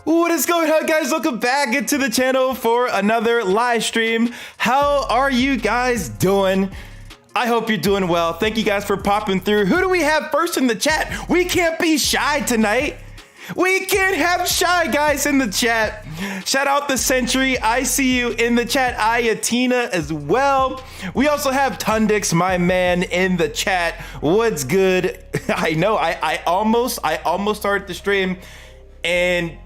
What is going on, guys? Welcome back into the channel for another live stream. How are you guys doing? I hope you're doing well. Thank you guys for popping through. Who do we have first in the chat? We can't be shy tonight. We can't have shy guys in the chat. Shout out the Century. I see you in the chat. Ayatina as well. We also have Tundix, my man, in the chat. What's good? I know I almost started the stream and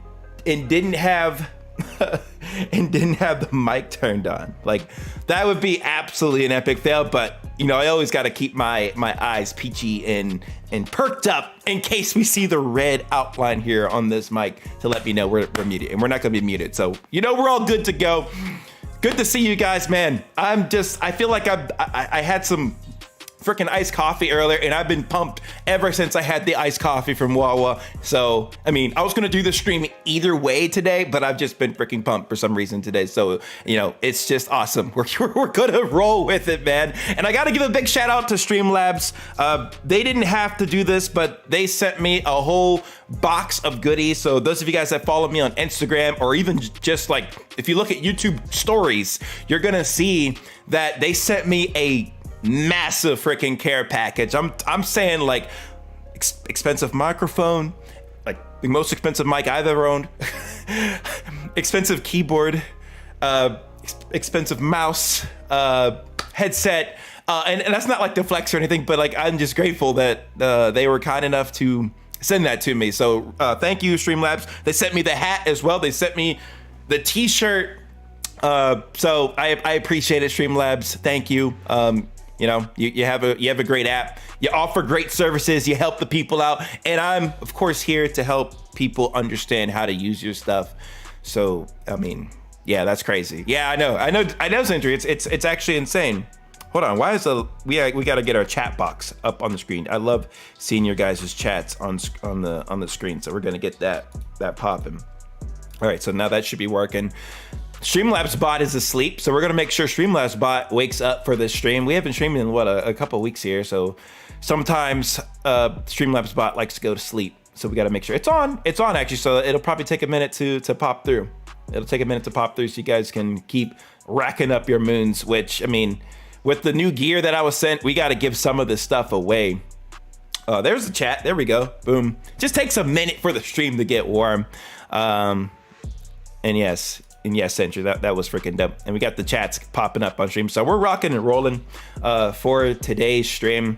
didn't have the mic turned on. Like, that would be absolutely an epic fail, but you know, I always got to keep my eyes peachy and perked up in case we see the red outline here on this mic to let me know we're muted, and we're not gonna be muted. So, you know, we're all good to go. Good to see you guys, man. I feel like I had some freaking iced coffee earlier, and I've been pumped ever since I had the iced coffee from Wawa. So, I mean, I was gonna do the stream either way today, but I've just been freaking pumped for some reason today. So, you know, it's just awesome. We're gonna roll with it, man. And I gotta give a big shout out to Streamlabs. They didn't have to do this, but they sent me a whole box of goodies. So those of you guys that follow me on Instagram, or even just like, if you look at YouTube stories, you're gonna see that they sent me a massive freaking care package. I'm saying, like, expensive microphone, like the most expensive mic I've ever owned, expensive keyboard, expensive mouse, headset, and that's not like the flex or anything, but like, I'm just grateful that they were kind enough to send that to me. So thank you, Streamlabs. They sent me the hat as well. They sent me the t-shirt. So I appreciate it, Streamlabs. Thank you. You know, you have a great app. You offer great services. You help the people out, and I'm of course here to help people understand how to use your stuff. So I mean, yeah, that's crazy. Yeah, I know, Century. It's actually insane. Hold on, why is we got to get our chat box up on the screen? I love seeing your guys' chats on the screen. So we're gonna get that popping. All right, so now that should be working. Streamlabs bot is asleep, so we're gonna make sure Streamlabs bot wakes up for this stream. We have been streaming in a couple of weeks here, so sometimes Streamlabs bot likes to go to sleep. So we got to make sure it's on actually. So it'll probably take a minute to pop through. It'll take a minute to pop through, so you guys can keep racking up your moons. Which, I mean, with the new gear that I was sent, we got to give some of this stuff away. There's the chat. There we go. Boom. Just takes a minute for the stream to get warm. And yes, Century, that was freaking dope. And we got the chats popping up on stream. So we're rocking and rolling for today's stream.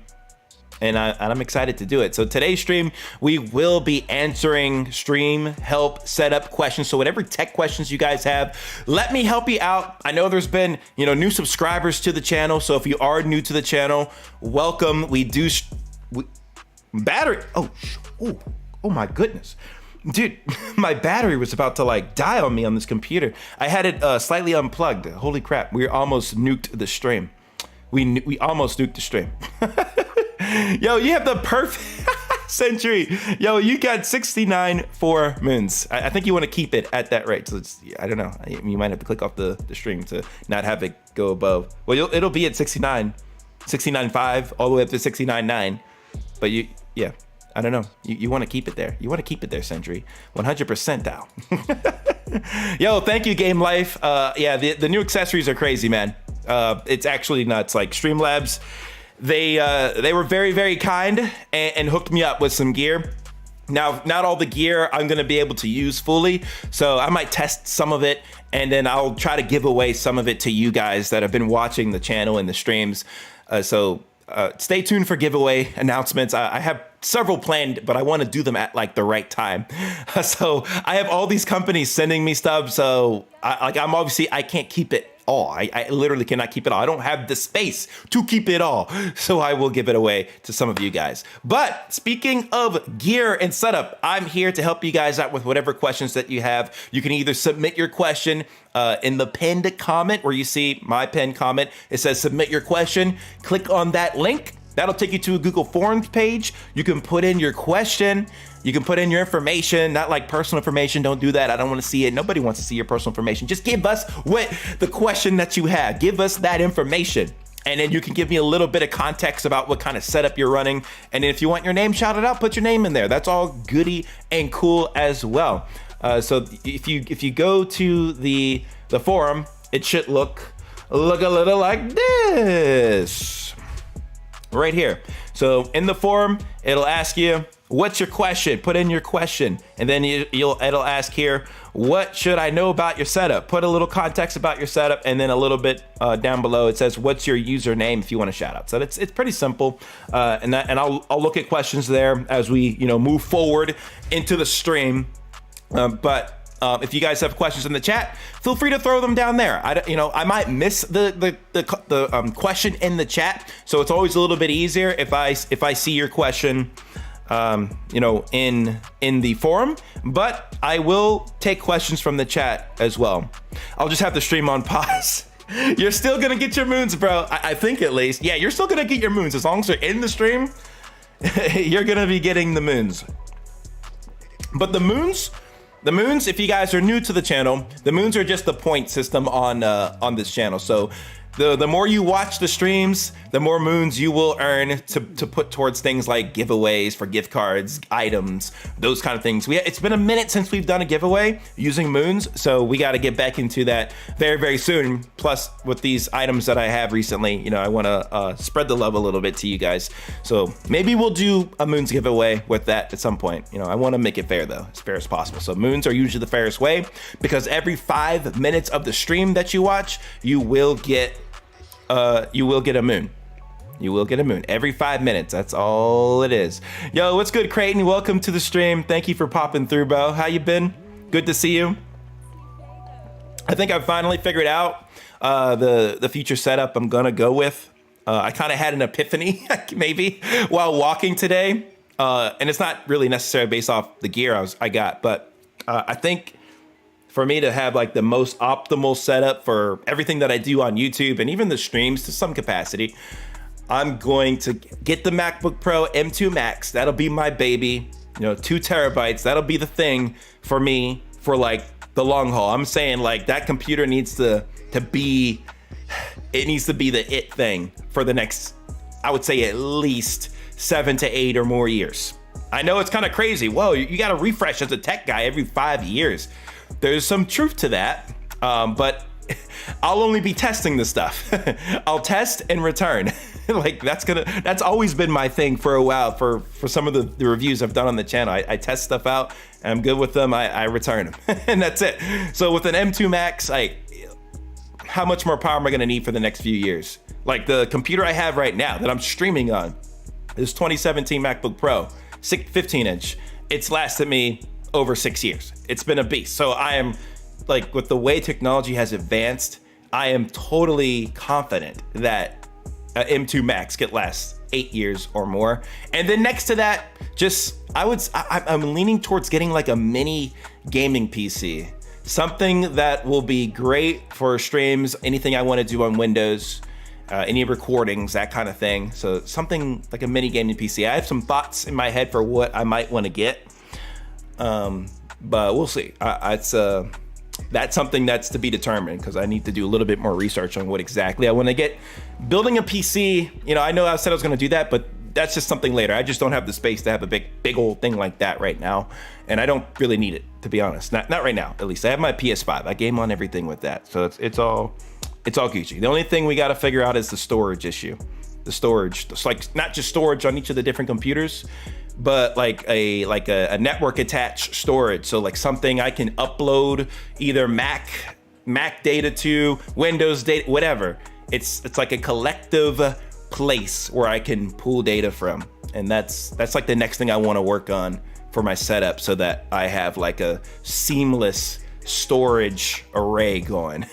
And I'm excited to do it. So today's stream, we will be answering stream help setup questions. So whatever tech questions you guys have, let me help you out. I know there's been, you know, new subscribers to the channel. So if you are new to the channel, welcome. Battery. Oh my goodness. Dude, my battery was about to like die on me on this computer. I had it slightly unplugged. Holy crap, we almost nuked the stream. We almost nuked the stream. Yo, you have the perfect Century. Yo, you got 69 4 moons. I think you want to keep it at that rate. So I don't know. You might have to click off the stream to not have it go above. Well, it'll be at 69.5 all the way up to 69.9. But yeah. I don't know. You want to keep it there. You want to keep it there, Century. 100% down. Yo, thank you, Game Life. Yeah, the new accessories are crazy, man. It's actually nuts. Like Streamlabs, they were very, very kind and hooked me up with some gear. Now, not all the gear I'm going to be able to use fully, so I might test some of it, and then I'll try to give away some of it to you guys that have been watching the channel and the streams. So stay tuned for giveaway announcements. I have several planned, but I want to do them at like the right time. So I have all these companies sending me stuff. So I can't keep it all. I literally cannot keep it all. I don't have the space to keep it all. So I will give it away to some of you guys. But speaking of gear and setup, I'm here to help you guys out with whatever questions that you have. You can either submit your question in the pinned comment where you see my pinned comment. It says submit your question. Click on that link. That'll take you to a Google Forms page. You can put in your question. You can put in your information, not like personal information. Don't do that. I don't want to see it. Nobody wants to see your personal information. Just give us the question that you have. Give us that information. And then you can give me a little bit of context about what kind of setup you're running. And if you want your name shouted out, put your name in there. That's all goody and cool as well. So if you go to the forum, it should look a little like this right here. So in the forum, it'll ask you, what's your question? Put in your question, and then it'll ask here, what should I know about your setup? Put a little context about your setup, and then a little bit down below it says, what's your username if you want a shout out. So it's pretty simple, and I'll look at questions there as we move forward into the stream. If you guys have questions in the chat, feel free to throw them down there. I might miss the question in the chat, so it's always a little bit easier if I see your question in the forum, but I will take questions from the chat as well. I'll just have the stream on pause. You're still gonna get your moons, bro. I think, at least. Yeah, you're still gonna get your moons as long as you're in the stream. You're gonna be getting the moons. But the moons, if you guys are new to the channel, the moons are just the point system on this channel. So the more you watch the streams, the more moons you will earn to put towards things like giveaways for gift cards, items, those kind of things. It's been a minute since we've done a giveaway using moons, so we got to get back into that very, very soon. Plus, with these items that I have recently, I want to spread the love a little bit to you guys. So maybe we'll do a moons giveaway with that at some point. I want to make it fair, though, as fair as possible. So moons are usually the fairest way, because every 5 minutes of the stream that you watch, you will get a moon. You will get a moon every 5 minutes. That's all it is. Yo, what's good, Creighton? Welcome to the stream. Thank you for popping through, bro. How you been? Good to see you. I think I finally figured out the future setup I'm gonna go with. I kind of had an epiphany, maybe, while walking today. And it's not really necessarily based off the gear I got, but I think for me to have like the most optimal setup for everything that I do on YouTube and even the streams to some capacity, I'm going to get the MacBook Pro M2 Max. That'll be my baby, 2 terabytes. That'll be the thing for me for like the long haul. I'm saying like that computer needs to be the it thing for the next, I would say, at least 7 to 8 or more years. I know it's kind of crazy. Whoa, you got to refresh as a tech guy every 5 years. There's some truth to that, but I'll only be testing the stuff. I'll test and return. Like that's always been my thing for a while. For some of the reviews I've done on the channel, I test stuff out and I'm good with them. I return them, and that's it. So with an M2 Max, how much more power am I gonna need for the next few years? Like the computer I have right now that I'm streaming on, this 2017 MacBook Pro, 15-inch. It's lasted me over 6 years. It's been a beast. So I am, like, with the way technology has advanced, I am totally confident that an M2 Max could last 8 years or more. And then next to that, I'm leaning towards getting like a mini gaming PC, something that will be great for streams, anything I want to do on Windows, any recordings, that kind of thing. So something like a mini gaming PC. I have some thoughts in my head for what I might want to get. But we'll see. That's something that's to be determined, because I need to do a little bit more research on what exactly I want to get. Building a PC, I know I said I was going to do that, but that's just something later. I just don't have the space to have a big old thing like that right now, and I don't really need it, to be honest. Not right now, at least. I have my PS5. I game on everything with that, so it's all Gucci. The only thing we got to figure out is the storage issue. The storage, it's like not just storage on each of the different computers, but like a network attached storage. So like something I can upload either Mac data to, Windows data, whatever. It's like a collective place where I can pull data from. And that's like the next thing I want to work on for my setup, so that I have like a seamless storage array going.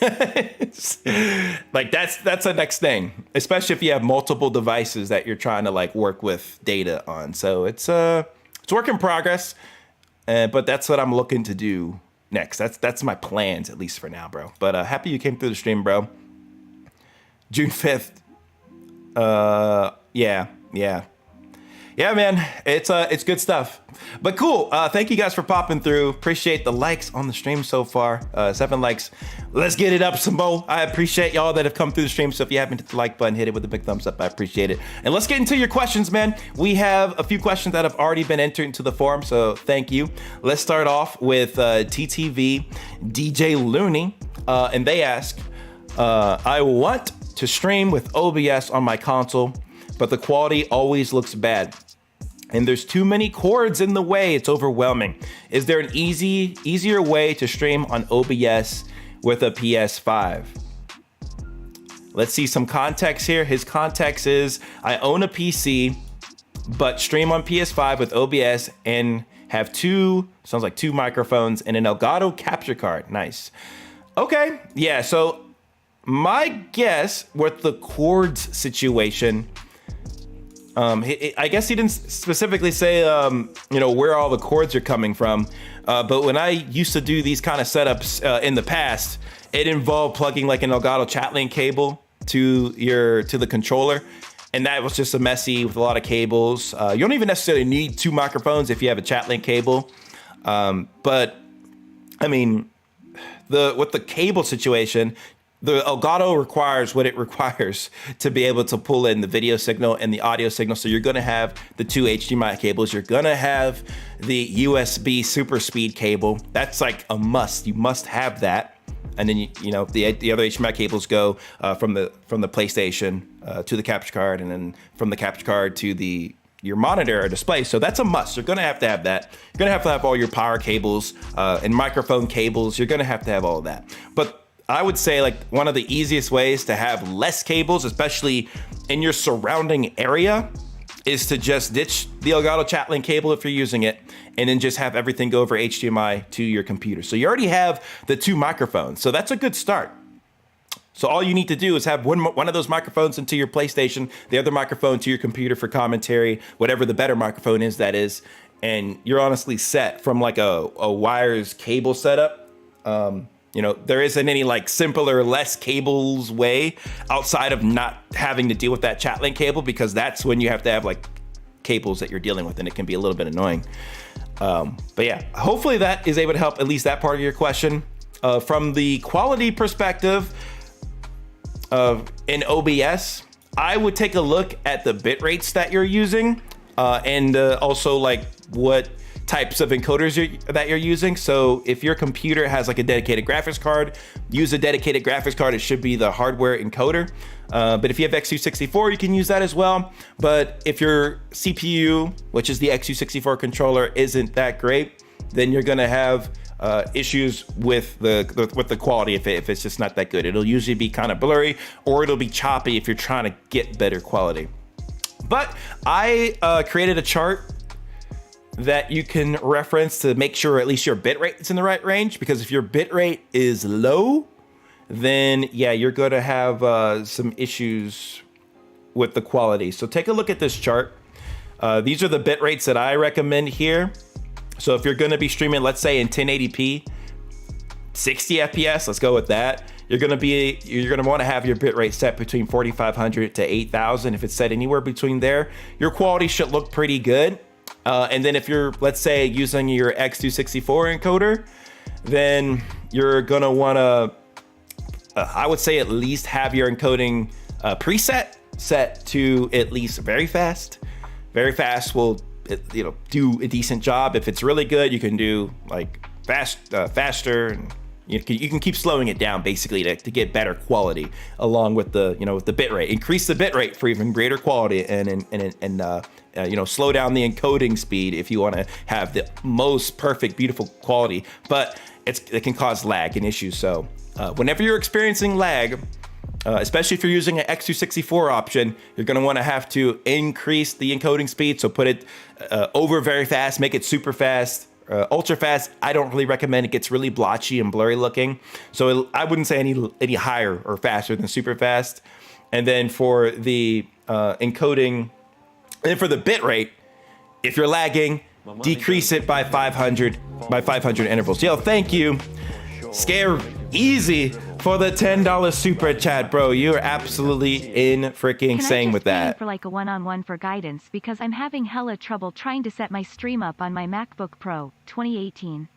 Like that's the next thing, especially if you have multiple devices that you're trying to like work with data on. So it's work in progress, but that's what I'm looking to do next. That's my plans, at least for now, bro. But happy you came through the stream, bro. June 5th. Yeah. Yeah, man, it's good stuff. But cool. Thank you guys for popping through. Appreciate the likes on the stream so far. 7 likes. Let's get it up some more. I appreciate y'all that have come through the stream. So if you haven't hit the like button, hit it with a big thumbs up. I appreciate it. And let's get into your questions, man. We have a few questions that have already been entered into the forum, so thank you. Let's start off with TTV DJ Looney, and they ask, I want to stream with OBS on my console, but the quality always looks bad. And there's too many cords in the way. It's overwhelming. Is there an easier way to stream on OBS with a PS5? Let's see some context here. His context is, I own a PC, but stream on PS5 with OBS and have two microphones and an Elgato capture card. Nice. Okay, yeah, so my guess with the cords situation, I guess he didn't specifically say, where all the cords are coming from. But when I used to do these kind of setups in the past, it involved plugging like an Elgato chat link cable to the controller. And that was just a messy with a lot of cables. You don't even necessarily need 2 microphones if you have a chat link cable. But I mean, with the cable situation, the Elgato requires what it requires to be able to pull in the video signal and the audio signal. So you're going to have the 2 HDMI cables. You're going to have the USB super speed cable. That's like a must. You must have that. And then the other HDMI cables go from the PlayStation to the capture card, and then from the capture card to your monitor or display. So that's a must. You're going to have that. You're going to have all your power cables and microphone cables. You're going to have all of that. But I would say like one of the easiest ways to have less cables, especially in your surrounding area, is to just ditch the Elgato chat link cable if you're using it, and then just have everything go over HDMI to your computer. So you already have the 2 microphones. So that's a good start. So all you need to do is have one of those microphones into your PlayStation, the other microphone to your computer for commentary, whatever the better microphone is, that is, and you're honestly set from like a wires cable setup. There isn't any like simpler, less cables way outside of not having to deal with that chat link cable, because that's when you have to have like cables that you're dealing with, and it can be a little bit annoying. But yeah, hopefully that is able to help at least that part of your question. From the quality perspective in OBS, I would take a look at the bit rates that you're using, and also like what types of encoders that you're using. So if your computer has like a dedicated graphics card, use a dedicated graphics card. It should be the hardware encoder. But if you have x264, you can use that as well. But if your CPU, which is the x264 controller, isn't that great, then you're gonna have issues with the quality if it's just not that good. It'll usually be kind of blurry, or it'll be choppy if you're trying to get better quality. But I created a chart that you can reference to make sure at least your bit rate is in the right range, because if your bit rate is low, then yeah, you're going to have some issues with the quality. So take a look at this chart. These are the bit rates that I recommend here. So if you're going to be streaming, let's say in 1080p, 60 FPS, let's go with that. You're going to want to have your bit rate set between 4,500 to 8,000. If it's set anywhere between there, your quality should look pretty good. And then if you're, let's say, using your x264 encoder, then you're going to want to, I would say, at least have your encoding preset set to at least very fast. Very fast will, do a decent job. If it's really good, you can do like faster, and you can keep slowing it down basically to get better quality along with the bit rate. Increase the bit rate for even greater quality, and slow down the encoding speed if you want to have the most perfect, beautiful quality. But it can cause lag and issues. So whenever you're experiencing lag, especially if you're using an x264 option, you're going to want to have to increase the encoding speed. So put it over very fast, make it super fast. Ultra fast, I don't really recommend. It gets really blotchy and blurry looking. So I wouldn't say any higher or faster than super fast. And then for the encoding, and for the bit rate, if you're lagging, decrease it by 500 intervals. Yo, thank you, Scare Easy, for the $10 super chat, bro. You are absolutely in freaking saying with that. For like a one-on-one for guidance because I'm having hella trouble trying to set my stream up on my MacBook Pro 2018.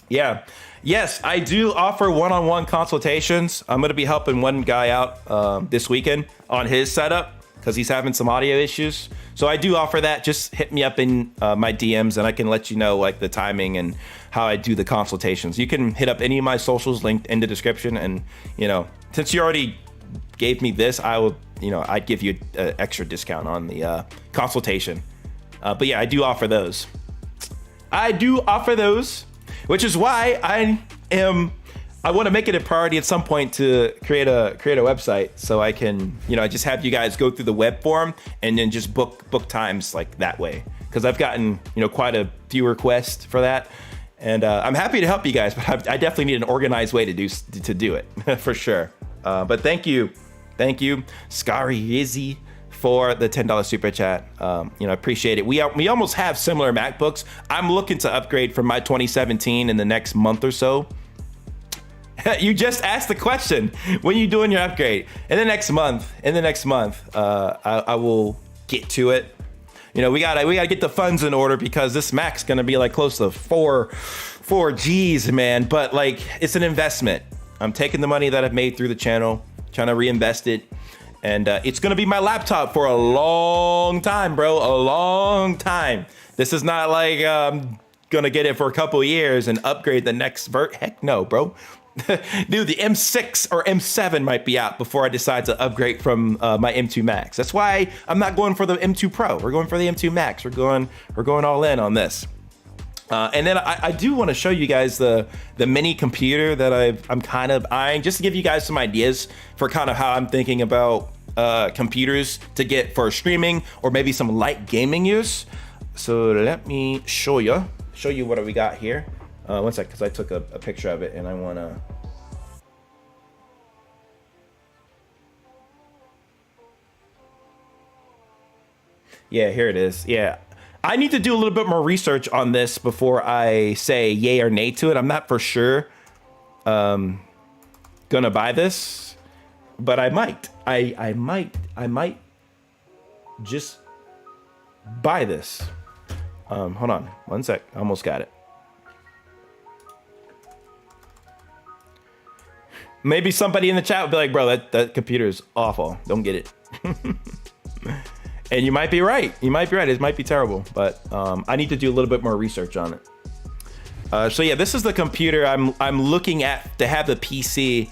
Yeah. Yes, I do offer one-on-one consultations. I'm going to be helping one guy out this weekend on his setup because he's having some audio issues. So I do offer that. Just hit me up in my DMs and I can let you know like the timing and how I do the consultations. You can hit up any of my socials linked in the description. And, you know, since you already gave me this, I will, you know, I'd give you an extra discount on the consultation. But yeah, I do offer those. Which is why I want to make it a priority at some point to create a website so I can, you know, just have you guys go through the web form and then just book times like that way. Because I've gotten, you know, quite a few requests for that. And I'm happy to help you guys, but I definitely need an organized way to do it for sure. But thank you, Scary Izzy, for the $10 super chat. You know, I appreciate it. We almost have similar MacBooks. I'm looking to upgrade from my 2017 in the next month or so. You just asked the question. When you doing your upgrade? In the next month. I will get to it. You know, we gotta get the funds in order because this Mac's gonna be like close to four G's, man. But like, it's an investment. I'm taking the money that I've made through the channel, trying to reinvest it. And it's going to be my laptop for a long time, bro. A long time. This is not like I'm going to get it for a couple years and upgrade the next Heck no, bro. Dude, the M6 or M7 might be out before I decide to upgrade from my M2 Max. That's why I'm not going for the M2 Pro. We're going for the M2 Max. We're going all in on this. And then I do want to show you guys the mini computer that I'm kind of eyeing, just to give you guys some ideas for kind of how I'm thinking about computers to get for streaming or maybe some light gaming use. So let me show you what we got here. One sec, because I took a picture of it and I want to. Yeah, here it is. Yeah. I need to do a little bit more research on this before I say yay or nay to it. I'm not for sure gonna buy this, but I might. I might just buy this. Hold on one sec. I almost got it. Maybe somebody in the chat would be like, bro, that computer is awful. Don't get it. And you might be right. It might be terrible, but I need to do a little bit more research on it. So yeah, this is the computer I'm looking at to have the PC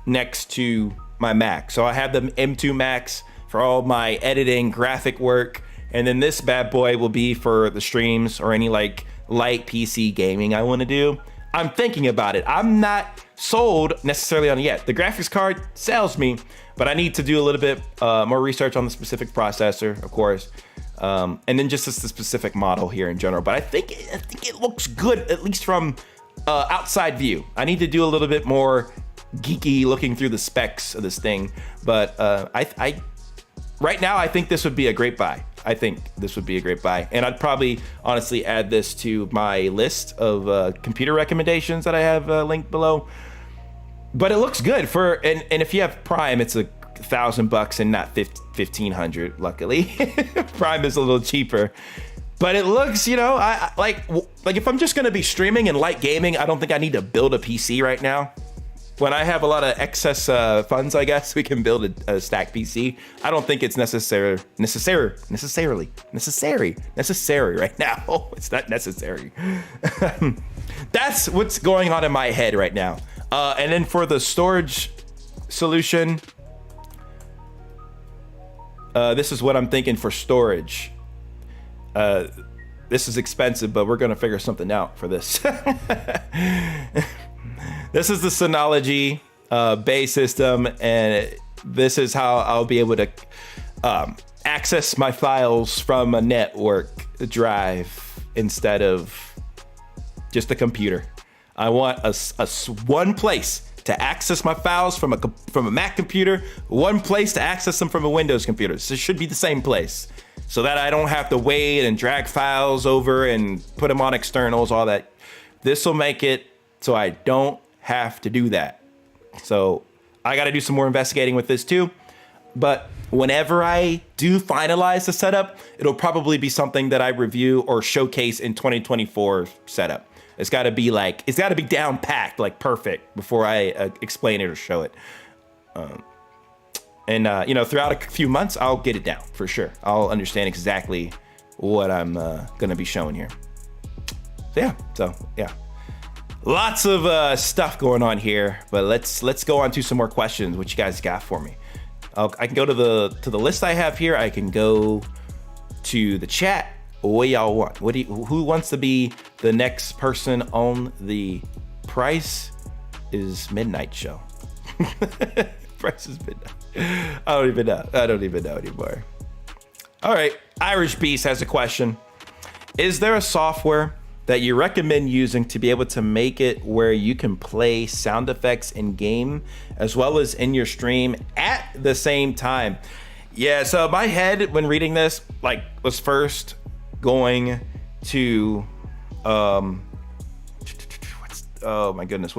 next to my Mac. So I have the M2 Max for all my editing, graphic work, and then this bad boy will be for the streams or any like light PC gaming I want to do. I'm thinking about it. I'm not sold necessarily on it yet. The graphics card sells me, but I need to do a little bit more research on the specific processor, of course, and then just the specific model here in general. But I think it looks good, at least from outside view. I need to do a little bit more geeky looking through the specs of this thing. But right now, I think this would be a great buy. And I'd probably honestly add this to my list of computer recommendations that I have linked below. But it looks good and if you have Prime, it's $1,000 and not $1,500. Luckily, Prime is a little cheaper. But it looks, you know, I like if I'm just gonna be streaming and light gaming, I don't think I need to build a PC right now. When I have a lot of excess funds, I guess we can build a stack PC. I don't think it's necessary right now. It's not necessary. That's what's going on in my head right now. And then for the storage solution, this is what I'm thinking for storage. This is expensive, but we're gonna figure something out for this. This is the Synology Bay system, and this is how I'll be able to access my files from a network drive instead of just a computer. I want one place to access my files from a Mac computer, one place to access them from a Windows computer. So it should be the same place, so that I don't have to wait and drag files over and put them on externals, all that. This will make it so I don't have to do that. So I got to do some more investigating with this too. But whenever I do finalize the setup, it'll probably be something that I review or showcase in 2024 setup. It's got to be like, it's got to be down packed, like perfect before I explain it or show it. You know, throughout a few months, I'll get it down for sure. I'll understand exactly what I'm going to be showing here. So yeah, lots of stuff going on here, but let's go on to some more questions. What you guys got for me? I can go to the list I have here. I can go to the chat. What y'all want? Who wants to be the next person on the Price is Midnight show? Price is Midnight. I don't even know anymore. All right, Irish Beast has a question. Is there a software that you recommend using to be able to make it where you can play sound effects in game as well as in your stream at the same time? Yeah, so my head when reading this like was first going to oh my goodness,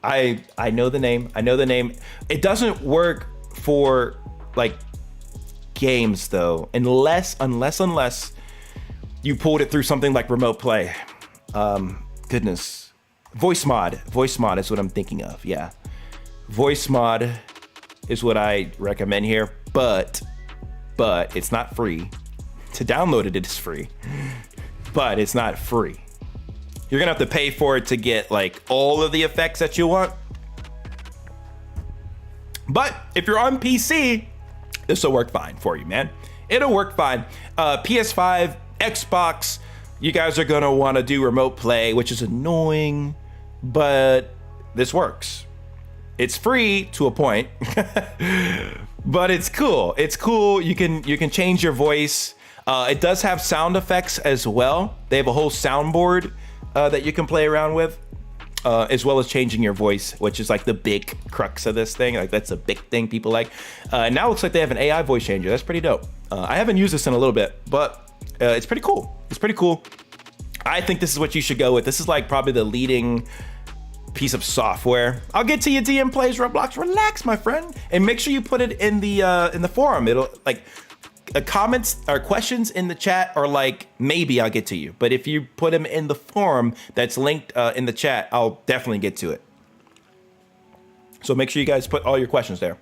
I know the name. It doesn't work for like games though, unless you pulled it through something like remote play. Goodness. Voice mod is what I'm thinking of. Yeah. Voice mod is what I recommend here, but it's not free. To download it is free, but it's not free. You're gonna have to pay for it to get like all of the effects that you want. But if you're on PC, this will work fine for you, man. It'll work fine. PS5, Xbox, you guys are gonna wanna do remote play, which is annoying, but this works. It's free to a point, but it's cool. It's cool. You can change your voice. It does have sound effects as well. They have a whole soundboard that you can play around with, as well as changing your voice, which is like the big crux of this thing. Like that's a big thing people like. And now it looks like they have an AI voice changer. That's pretty dope. I haven't used this in a little bit, but it's pretty cool. It's pretty cool. I think this is what you should go with. This is like probably the leading piece of software. I'll get to you, DM Plays Roblox. Relax, my friend, and make sure you put it in the forum. It'll like comments or questions in the chat, or like maybe I'll get to you. But if you put them in the forum that's linked in the chat, I'll definitely get to it. So make sure you guys put all your questions there.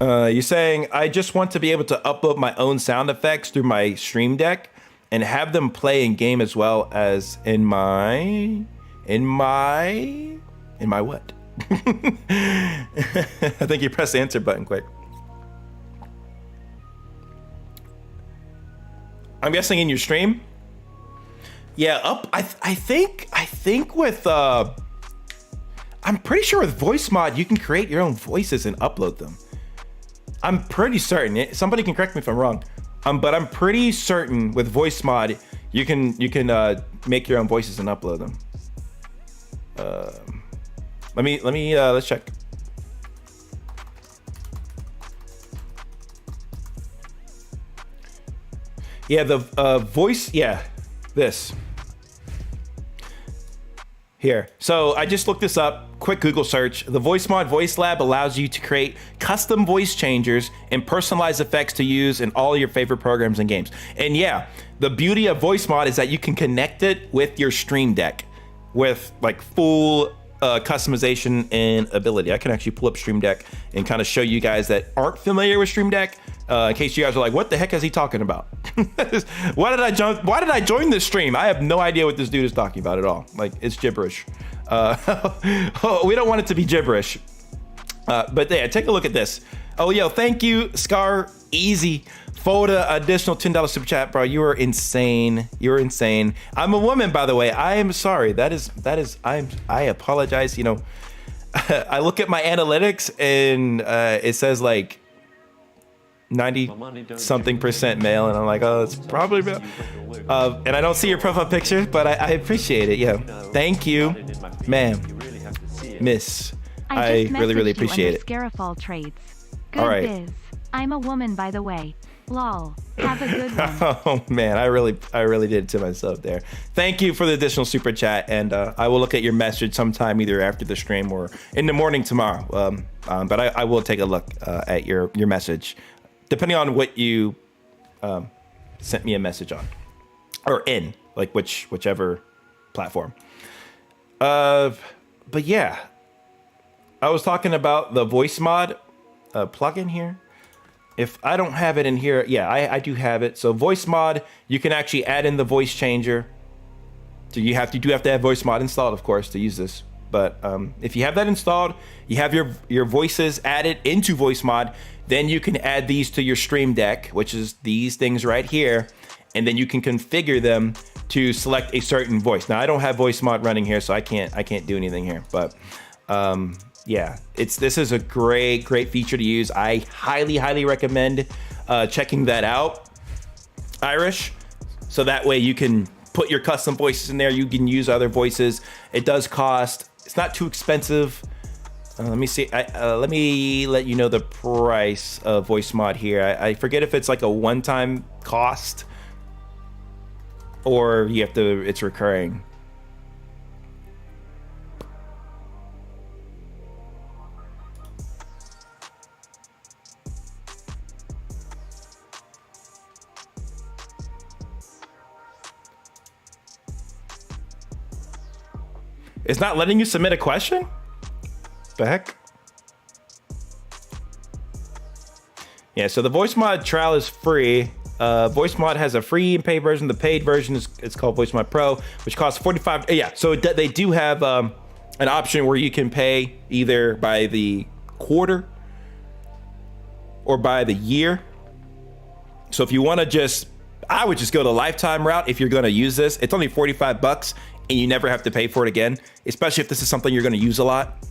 You're saying, I just want to be able to upload my own sound effects through my Stream Deck and have them play in game as well as in my what? I think you press the answer button quick. I'm guessing in your stream. Yeah, I think with I'm pretty sure with voice mod you can create your own voices and upload them. I'm pretty certain. Somebody can correct me if I'm wrong. But I'm pretty certain with voice mod you can make your own voices and upload them. Let's check. Yeah, the voice, yeah, this. Here. So I just looked this up, quick Google search. The Voice Mod Voice Lab allows you to create custom voice changers and personalized effects to use in all your favorite programs and games. And yeah, the beauty of Voice Mod is that you can connect it with your Stream Deck with like full customization and ability. I can actually pull up Stream Deck and kind of show you guys that aren't familiar with Stream Deck, in case you guys are like, what the heck is he talking about? Why did I join this stream? I have no idea what this dude is talking about at all. Like, it's gibberish. We don't want it to be gibberish. But yeah, take a look at this. Oh, yo, thank you, Scar Easy, for the additional $10 super chat, bro. You are insane. You're insane. I'm a woman, by the way. I am sorry. I apologize. You know, I look at my analytics and it says like 90-something% male, and I'm like, oh, it's probably male. And I don't see your profile picture, but I appreciate it. Yeah, thank you, ma'am, miss. I really appreciate it. Scarifall trades. Good all right. biz. I'm a woman, by the way. Lol. Have a good one. Oh man, I really did it to myself there. Thank you for the additional super chat, and I will look at your message sometime either after the stream or in the morning tomorrow. But I will take a look at your message, depending on what you sent me a message on, or in, like whichever platform. But yeah, I was talking about the voice mod plugin here. If I don't have it in here, yeah, I do have it. So voice mod, you can actually add in the voice changer. So you do have to have voice mod installed, of course, to use this. But if you have that installed, you have your voices added into voice mod, then you can add these to your stream deck, which is these things right here. And then you can configure them to select a certain voice. Now I don't have voice mod running here, so I can't do anything here. But yeah, this is a great feature to use. I highly recommend checking that out, Irish. So that way you can put your custom voices in there. You can use other voices. It does cost. It's not too expensive. Let me see. Let me let you know the price of voice mod here. I forget if it's like a one-time cost or it's recurring. It's not letting you submit a question? The heck? Yeah, so the voice mod trial is free. Voice mod has a free and paid version. The paid version it's called Voice Mod Pro, which costs $45. Yeah, so they do have an option where you can pay either by the quarter or by the year. So if you want to I would just go the lifetime route if you're going to use this. It's only $45 and you never have to pay for it again, especially if this is something you're going to use a lot.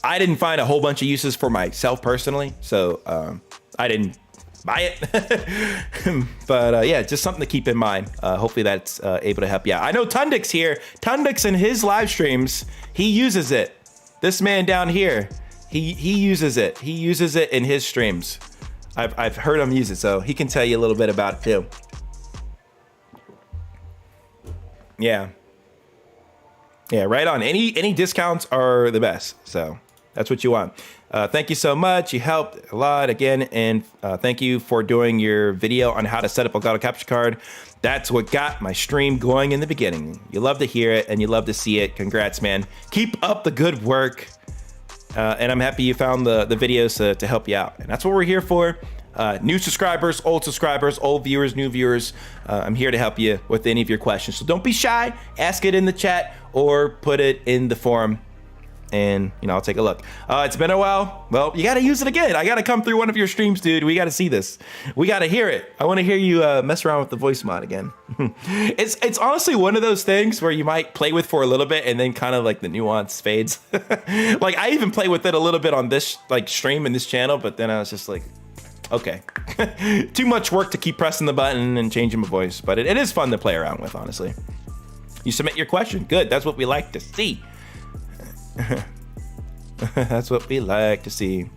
I didn't find a whole bunch of uses for myself personally, so I didn't buy it. But yeah, just something to keep in mind. Hopefully that's able to help you out. I know Tundix here. Tundix in his live streams, he uses it. This man down here, he uses it. He uses it in his streams. I've heard him use it, so he can tell you a little bit about it too. Yeah. Yeah, right on. Any discounts are the best. So that's what you want. Thank you so much. You helped a lot again. And thank you for doing your video on how to set up a Elgato capture card. That's what got my stream going in the beginning. You love to hear it and you love to see it. Congrats, man. Keep up the good work. And I'm happy you found the videos to help you out. And that's what we're here for. New subscribers, old viewers, new viewers. I'm here to help you with any of your questions. So don't be shy. Ask it in the chat or put it in the forum and I'll take a look. It's been a while. Well, you got to use it again. I got to come through one of your streams, dude. We got to see this. We got to hear it. I want to hear you mess around with the voice mod again. It's honestly one of those things where you might play with for a little bit and then kind of like the nuance fades. Like I even play with it a little bit on this like stream in this channel, but then I was just like, okay, too much work to keep pressing the button and changing my voice, but it is fun to play around with, honestly. You submit your question. Good. That's what we like to see. That's what we like to see.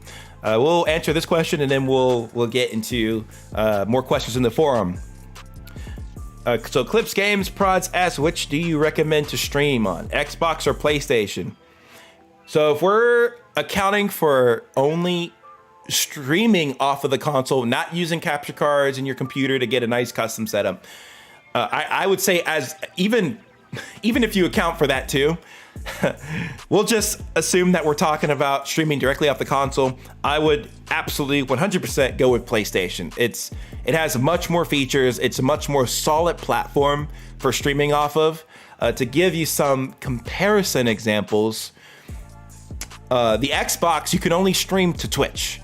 We'll answer this question and then we'll get into more questions in the forum. So Clips Games Prods asks, which do you recommend to stream on, Xbox or PlayStation? So if we're accounting for only streaming off of the console, not using capture cards in your computer to get a nice custom setup, I would say even if you account for that too, we'll just assume that we're talking about streaming directly off the console. I would absolutely 100% go with PlayStation. It has much more features. It's a much more solid platform for streaming off of. To give you some comparison examples, the Xbox, you can only stream to Twitch.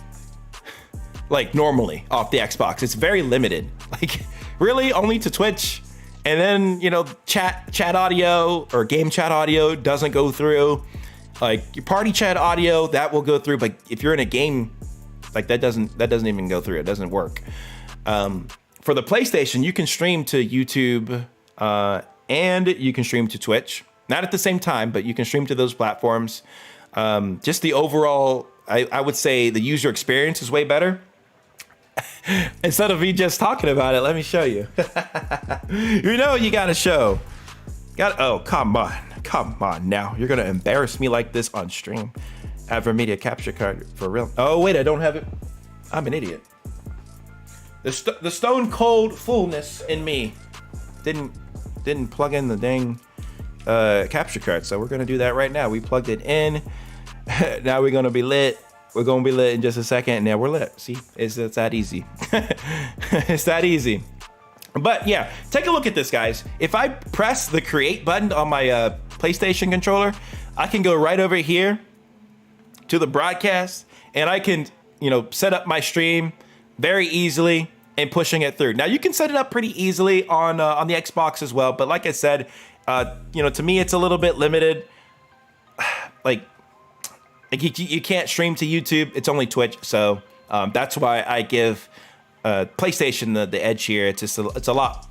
Like normally off the Xbox, it's very limited. Like really only to Twitch. And then, chat audio or game chat audio doesn't go through. Like your party chat audio, that will go through. But if you're in a game, like that doesn't even go through. It doesn't work. For the PlayStation, you can stream to YouTube and you can stream to Twitch. Not at the same time, but you can stream to those platforms. Just the overall, I would say the user experience is way better. Instead of me just talking about it, let me show you. You know you gotta show. Oh, come on now. You're gonna embarrass me like this on stream. AverMedia capture card for real. Oh wait, I don't have it. I'm an idiot. The stone cold foolness in me didn't plug in the dang capture card, so we're gonna do that right now. We plugged it in. Now we're gonna be lit. We're gonna be lit in just a second, and now we're lit. See, it's that easy. It's that easy. But yeah, take a look at this, guys. If I press the create button on my PlayStation controller, I can go right over here to the broadcast, and I can, set up my stream very easily and pushing it through. Now you can set it up pretty easily on the Xbox as well, but like I said, to me it's a little bit limited. Like you can't stream to YouTube; it's only Twitch. So that's why I give PlayStation the edge here. It's a lot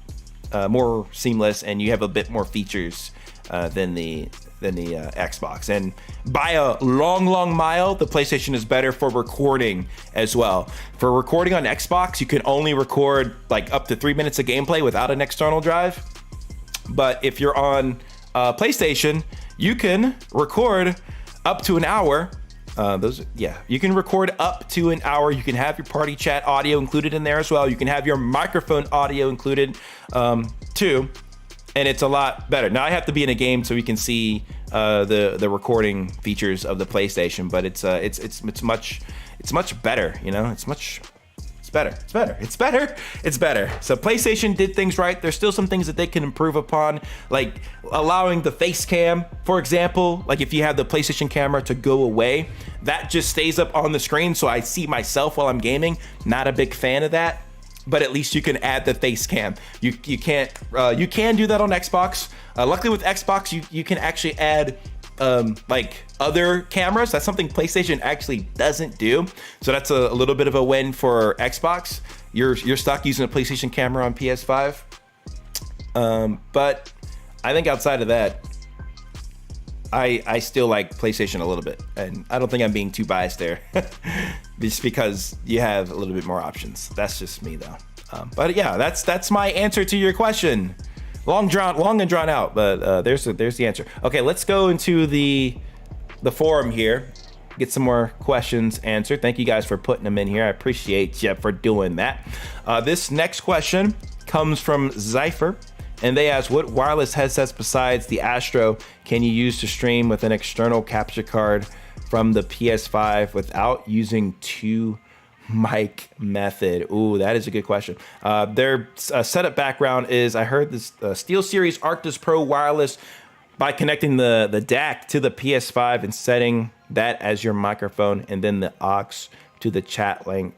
more seamless, and you have a bit more features than the Xbox. And by a long mile, the PlayStation is better for recording as well. For recording on Xbox, you can only record like up to 3 minutes of gameplay without an external drive. But if you're on PlayStation, you can record up to an hour. You can record up to an hour. You can have your party chat audio included in there as well. You can have your microphone audio included too. And it's a lot better. Now I have to be in a game so we can see the recording features of the PlayStation, but it's much better. It's better. So PlayStation did things right. There's still some things that they can improve upon, like allowing the face cam, for example. Like if you have the PlayStation camera to go away, that just stays up on the screen, so I see myself while I'm gaming. Not a big fan of that. But at least you can add the face cam. You can do that on Xbox. Luckily with Xbox, you can actually add like other cameras. That's something PlayStation actually doesn't do. So that's a little bit of a win for Xbox. You're stuck using a PlayStation camera on PS5. But I think outside of that, I still like PlayStation a little bit, and I don't think I'm being too biased there, just because you have a little bit more options. That's just me though. But yeah, that's my answer to your question. Long and drawn out, but there's the answer. Okay, let's go into the forum here, get some more questions answered. Thank you guys for putting them in here. I appreciate you for doing that. This next question comes from Zypher. And they ask, what wireless headsets besides the Astro can you use to stream with an external capture card from the PS5 without using two mic method? Ooh, that is a good question. Their setup background is, I heard this SteelSeries Arctis Pro wireless by connecting the DAC to the PS5 and setting that as your microphone, and then the aux to the chat link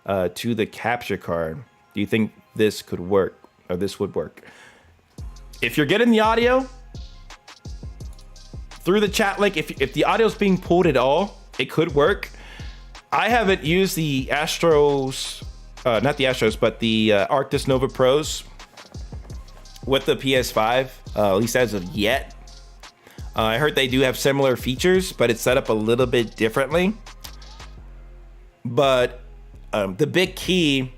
to the capture card. Do you think this could work, or this would work? If you're getting the audio through the chat link, if the audio is being pulled at all, it could work. I haven't used the Astros, not the Astros, but the Arctis Nova Pros with the PS5, at least as of yet. I heard they do have similar features, but it's set up a little bit differently. But the big key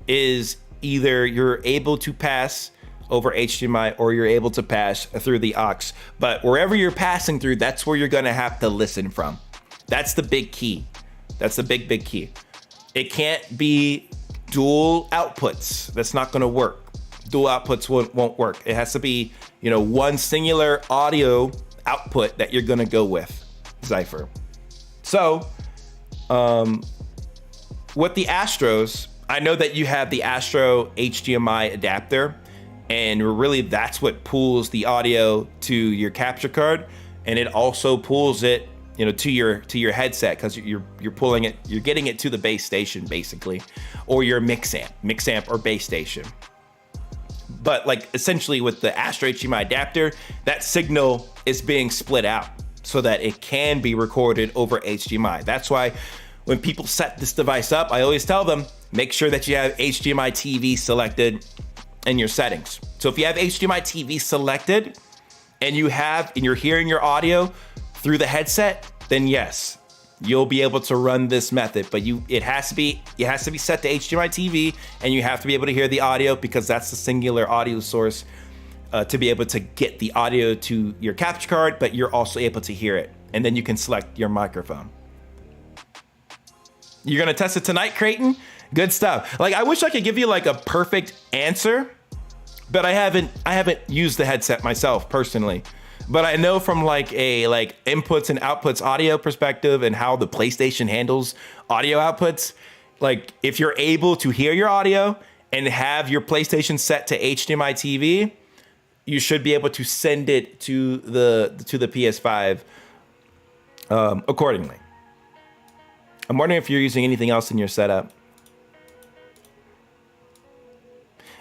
is either you're able to pass over HDMI or you're able to pass through the aux. But wherever you're passing through, that's where you're gonna have to listen from. That's the big key. That's the big key. It can't be dual outputs. That's not gonna work. Dual outputs won't work. It has to be, one singular audio output that you're gonna go with, Zypher. So, with the Astros, I know that you have the Astro HDMI adapter, and really that's what pulls the audio to your capture card, and it also pulls it, to your headset, because you're pulling it, you're getting it to the base station basically, or your mix amp or base station. But like essentially with the Astro HDMI adapter, that signal is being split out so that it can be recorded over HDMI. That's why when people set this device up, I always tell them, make sure that you have HDMI TV selected in your settings. So if you have HDMI TV selected and you're hearing your audio through the headset, then yes, you'll be able to run this method. But it has to be set to HDMI TV, and you have to be able to hear the audio because that's the singular audio source to be able to get the audio to your capture card, but you're also able to hear it. And then you can select your microphone. You're gonna test it tonight, Creighton? Good stuff. Like, I wish I could give you like a perfect answer, but I haven't used the headset myself personally. But I know from like a inputs and outputs audio perspective and how the PlayStation handles audio outputs, like if you're able to hear your audio and have your PlayStation set to HDMI TV, you should be able to send it to the PS5 accordingly. I'm wondering if you're using anything else in your setup.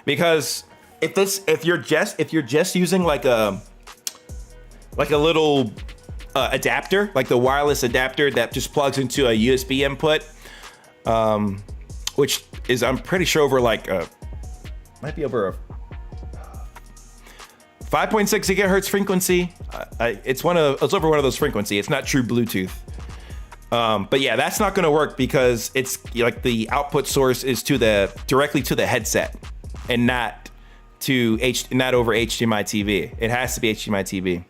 Because if you're just using like a little adapter, like the wireless adapter that just plugs into a USB input, which is, I'm pretty sure, over like might be over a 5.6 gigahertz frequency. It's over one of those frequency. It's not true Bluetooth. But yeah, that's not going to work because it's like the output source is directly to the headset and not over HDMI TV. It has to be HDMI TV.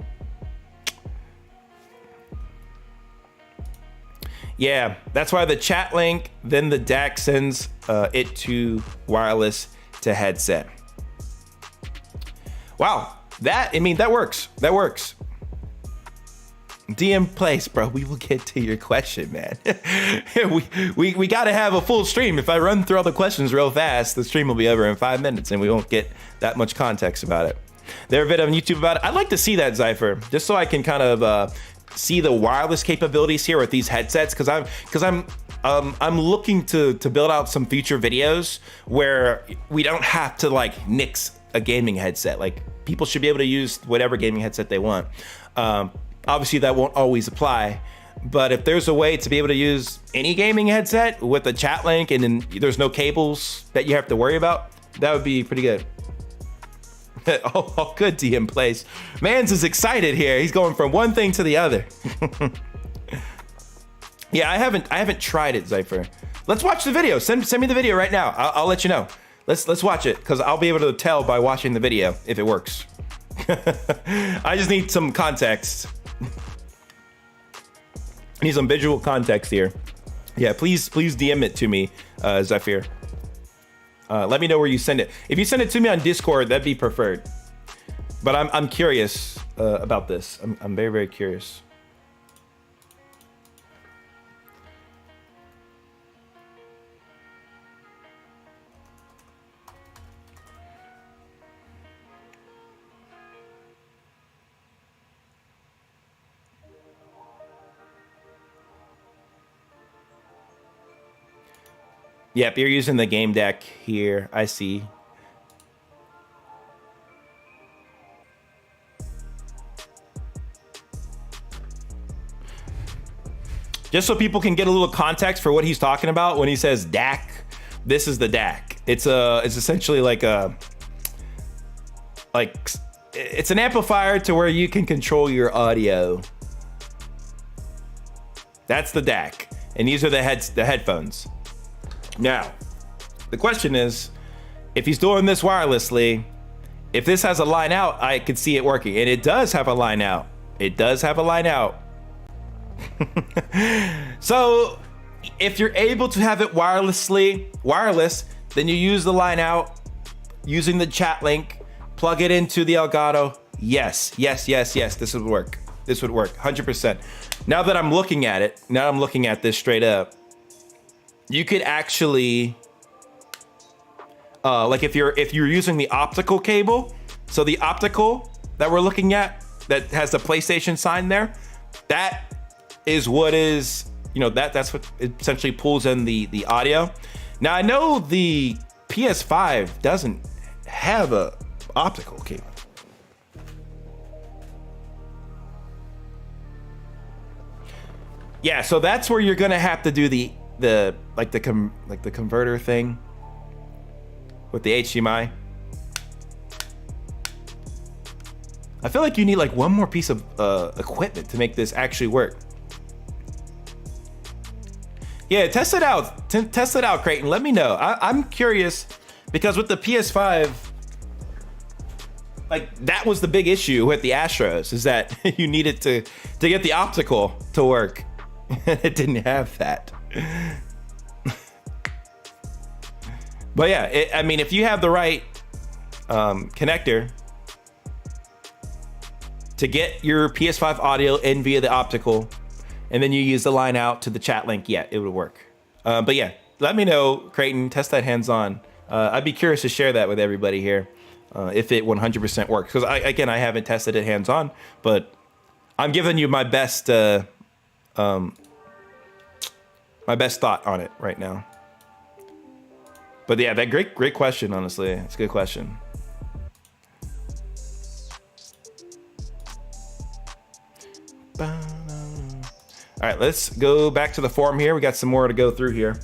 Yeah, that's why the chat link, then the DAC sends it to wireless to headset. Wow, that works. That works. DM place, bro. We will get to your question, man. we got to have a full stream. If I run through all the questions real fast, the stream will be over in 5 minutes and we won't get that much context about it. There are a bit on YouTube about it. I'd like to see that, Zypher, just so I can kind of see the wireless capabilities here with these headsets, because I'm looking to build out some future videos where we don't have to like nix a gaming headset. Like, people should be able to use whatever gaming headset they want. Obviously, that won't always apply, but if there's a way to be able to use any gaming headset with a chat link and then there's no cables that you have to worry about, that would be pretty good. Oh, good DM plays. Mans is excited here. He's going from one thing to the other. Yeah, I haven't tried it, Zypher. Let's watch the video. Send me the video right now. I'll let you know. Let's watch it, because I'll be able to tell by watching the video if it works. I just need some context. Need some visual context here. Yeah, please DM it to me, Zephyr. Let me know where you send it. If you send it to me on Discord, that'd be preferred. But I'm curious about this. I'm very, very curious. Yep, you're using the game deck here. I see. Just so people can get a little context for what he's talking about when he says DAC, this is the DAC. It's essentially like it's an amplifier to where you can control your audio. That's the DAC, and these are the headphones. Now, the question is, if he's doing this wirelessly, if this has a line out, I could see it working. And it does have a line out. It does have a line out. So if you're able to have it wireless, then you use the line out using the chat link, plug it into the Elgato. Yes. This would work. This would work 100%. Now that I'm looking at it, now I'm looking at this straight up. You could actually, like if you're using the optical cable, so the optical that we're looking at that has the PlayStation sign there, that is what is, that's what essentially pulls in the audio. Now I know the PS5 doesn't have a optical cable. Yeah, so that's where you're gonna have to do the converter thing with the HDMI. I feel like you need like one more piece of equipment to make this actually work. Yeah, test it out. Test it out, Creighton. Let me know. I'm curious because with the PS5, like that was the big issue with the Astros is that you needed to get the optical to work. It didn't have that. But yeah, I mean, if you have the right connector to get your PS5 audio in via the optical, and then you use the line out to the chat link, yeah, it would work. But yeah, let me know, Creighton, test that hands-on. I'd be curious to share that with everybody here, if it 100% works. Because I haven't tested it hands-on, but I'm giving you my best thought on it right now. But yeah, that great question, honestly. It's a good question. All right, let's go back to the forum here. We got some more to go through here.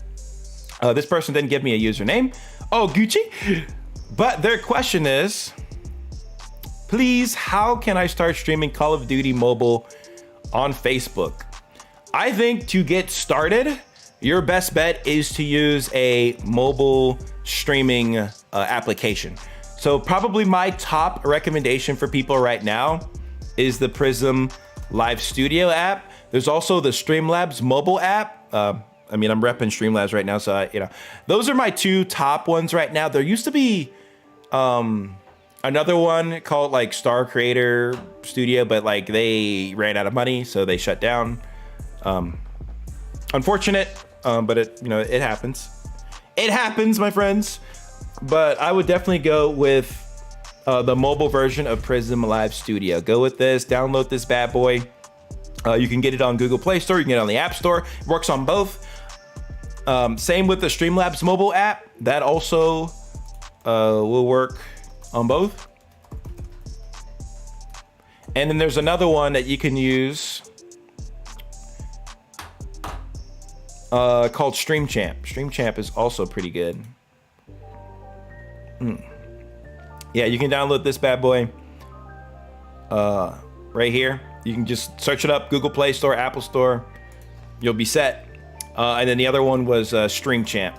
This person didn't give me a username. Oh, Gucci. But their question is, please, how can I start streaming Call of Duty Mobile on Facebook? I think to get started, your best bet is to use a mobile streaming application. So probably my top recommendation for people right now is the Prism Live Studio app. There's also the Streamlabs mobile app. I mean, I'm repping Streamlabs right now, so those are my two top ones right now. There used to be another one called like Star Creator Studio, but like they ran out of money, so they shut down. Unfortunate, but it happens. It happens, my friends. But I would definitely go with the mobile version of Prism Live Studio. Go with this. Download this bad boy. You can get it on Google Play Store. You can get it on the App Store. It works on both. Same with the Streamlabs mobile app. That also will work on both. And then there's another one that you can use called StreamChamp. StreamChamp is also pretty good. Yeah, you can download this bad boy right here. You can just search it up, Google Play Store, Apple Store. You'll be set. And then the other one was StreamChamp.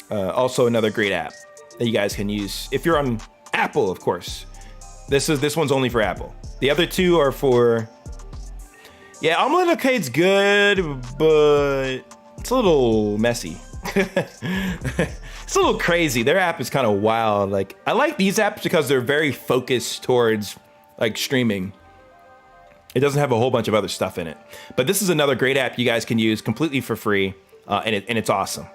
Also another great app that you guys can use if you're on Apple, of course. This one's only for Apple. The other two are for... Yeah, Omelette Arcade's good, but it's a little messy. It's a little crazy. Their app is kind of wild. Like, I like these apps because they're very focused towards like streaming. It doesn't have a whole bunch of other stuff in it. But this is another great app you guys can use completely for free, and it's awesome.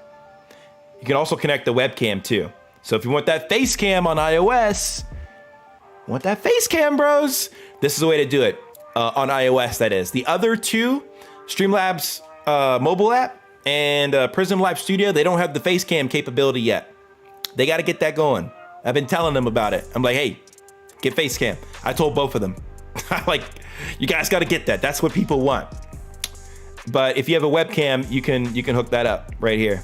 You can also connect the webcam too. So if you want that face cam on iOS, bros, this is the way to do it. On iOS, that is. The other two, Streamlabs mobile app and Prism Live Studio, they don't have the face cam capability yet. They got to get that going. I've been telling them about it. I'm like, hey, get face cam. I told both of them. Like, you guys got to get that. That's what people want. But if you have a webcam, you can hook that up right here,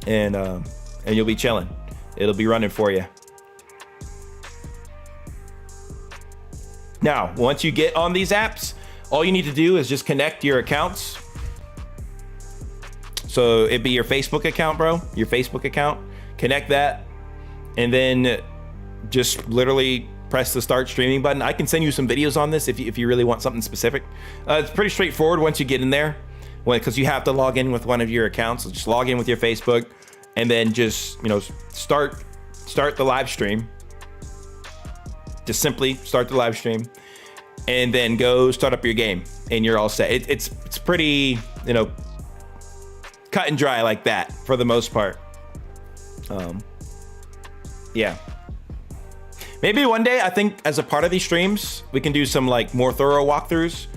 and you'll be chilling. It'll be running for you. Now, once you get on these apps, all you need to do is just connect your accounts. So it'd be your Facebook account, bro. Your Facebook account. Connect that. And then just literally press the start streaming button. I can send you some videos on this if you really want something specific. It's pretty straightforward once you get in there. Because you have to log in with one of your accounts. So just log in with your Facebook. And then just, start the live stream. Just simply start the live stream and then go start up your game and you're all set. It's pretty, cut and dry like that for the most part. Yeah. Maybe one day, I think as a part of these streams, we can do some like more thorough walkthroughs.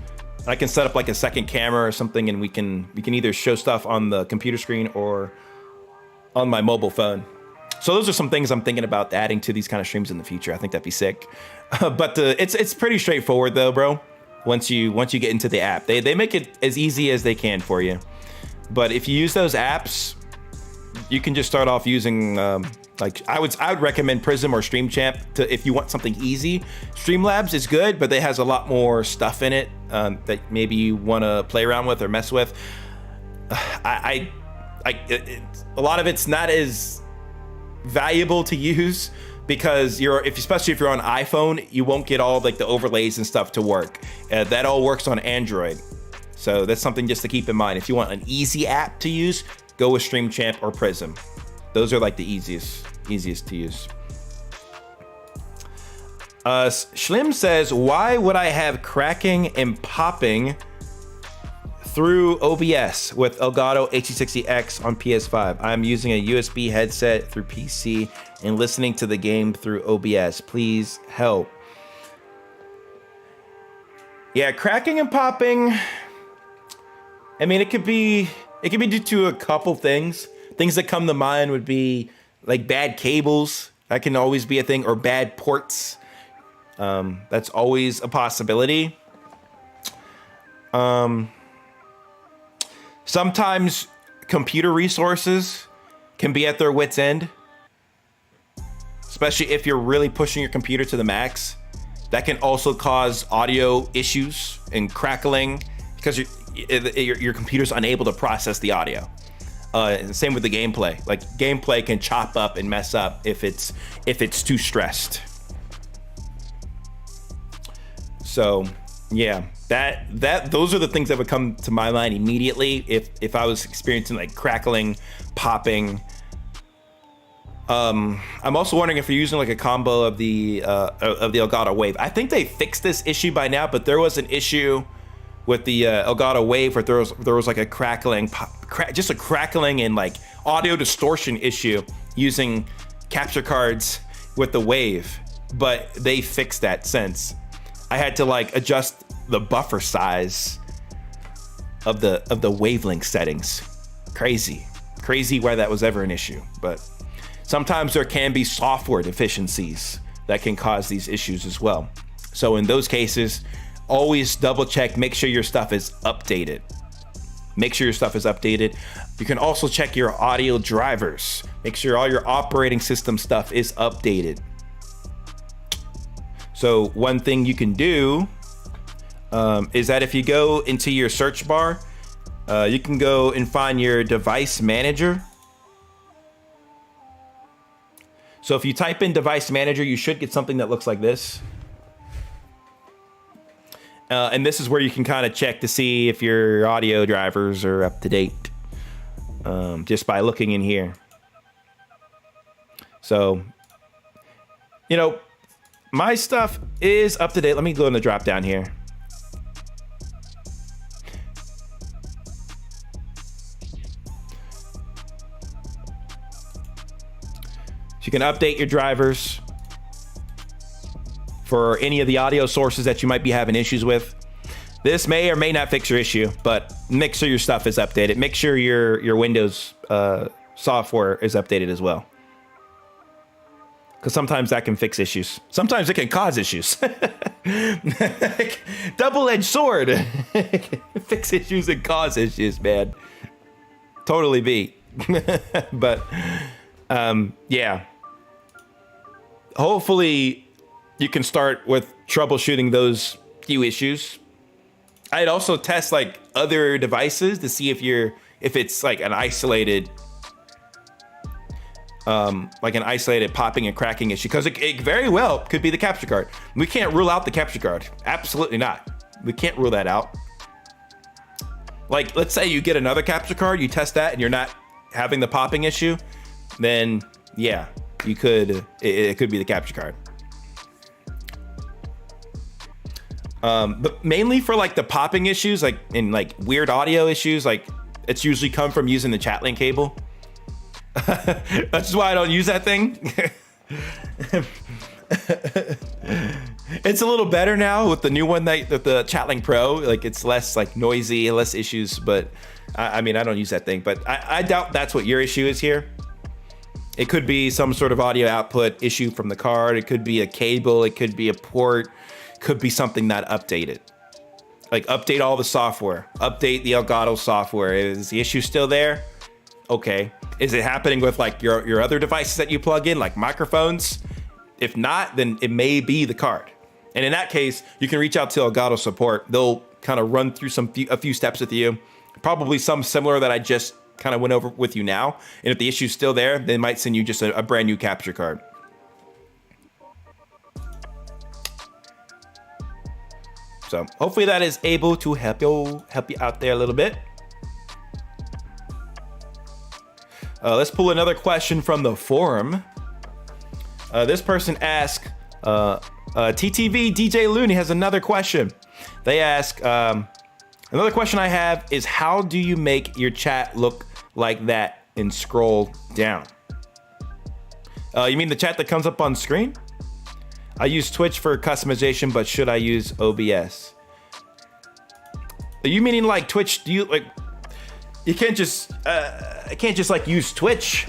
I can set up like a second camera or something and we can either show stuff on the computer screen or on my mobile phone. So those are some things I'm thinking about adding to these kind of streams in the future. I think that'd be sick. But it's pretty straightforward though, bro. Once you get into the app, they make it as easy as they can for you. But if you use those apps, you can just start off using Like I would recommend Prism or StreamChamp to if you want something easy. Streamlabs is good, but it has a lot more stuff in it that maybe you want to play around with or mess with. A lot of it's not as valuable to use because especially if you're on iPhone, you won't get all like the overlays and stuff to work. That all works on Android, so that's something just to keep in mind. If you want an easy app to use, go with StreamChamp or Prism. Those are like the easiest to use. Schlim says, why would I have cracking and popping through OBS with Elgato HD60X on PS5? I'm using a USB headset through PC and listening to the game through OBS. Please help. Yeah, cracking and popping. I mean, it could be due to a couple things. Things that come to mind would be like bad cables. That can always be a thing, or bad ports. That's always a possibility. Sometimes computer resources can be at their wit's end, especially if you're really pushing your computer to the max. That can also cause audio issues and crackling because your computer's unable to process the audio. Same with the gameplay. Like gameplay can chop up and mess up if it's too stressed. So yeah, those are the things that would come to my mind immediately if I was experiencing like crackling, popping. I'm also wondering if you're using like a combo of the Elgato Wave. I think they fixed this issue by now, but there was an issue with the Elgato Wave where there was like a crackling, just a crackling and like audio distortion issue using capture cards with the Wave, but they fixed that since. I had to like adjust the buffer size of the wavelength settings. Crazy why that was ever an issue, but sometimes there can be software deficiencies that can cause these issues as well. So in those cases, always double check, make sure your stuff is updated. You can also check your audio drivers. Make sure all your operating system stuff is updated. So one thing you can do is that if you go into your search bar, you can go and find your device manager. So if you type in device manager, you should get something that looks like this. And this is where you can kind of check to see if your audio drivers are up to date, just by looking in here. So, you know, my stuff is up to date. Let me go in the drop down here. So you can update your drivers for any of the audio sources that you might be having issues with. This may or may not fix your issue, but make sure your stuff is updated. Make sure your Windows software is updated as well, because sometimes that can fix issues. Sometimes it can cause issues. Double-edged sword. Fix issues and cause issues, man. Totally beat. But yeah. Hopefully you can start with troubleshooting those few issues. I'd also test like other devices to see if it's like an isolated popping and cracking issue, because it very well could be the capture card. We can't rule out the capture card. Absolutely not. We can't rule that out. Like, let's say you get another capture card, you test that, and you're not having the popping issue, then yeah, it could be the capture card. But mainly for like the popping issues, like in like weird audio issues, like it's usually come from using the chat link cable. That's why I don't use that thing. It's a little better now with the new one, the chat link Pro. Like it's less like noisy, less issues, but I mean, I don't use that thing, but I doubt that's what your issue is here. It could be some sort of audio output issue from the card. It could be a cable. It could be a port. Could be something not updated. Like update all the software. Update the Elgato software. Is the issue still there? Okay. Is it happening with like your other devices that you plug in, like microphones? If not, then it may be the card. And in that case, you can reach out to Elgato support. They'll kind of run through a few steps with you, probably some similar that I just kind of went over with you now. And if the issue's still there, they might send you just a brand new capture card. So hopefully that is able to help you out there a little bit. Let's pull another question from the forum. This person asked, TTV DJ Looney has another question. They ask, another question I have is, how do you make your chat look like that and scroll down? You mean the chat that comes up on screen? I use Twitch for customization, but should I use OBS? Are you meaning like Twitch? Do you like? You can't just like use Twitch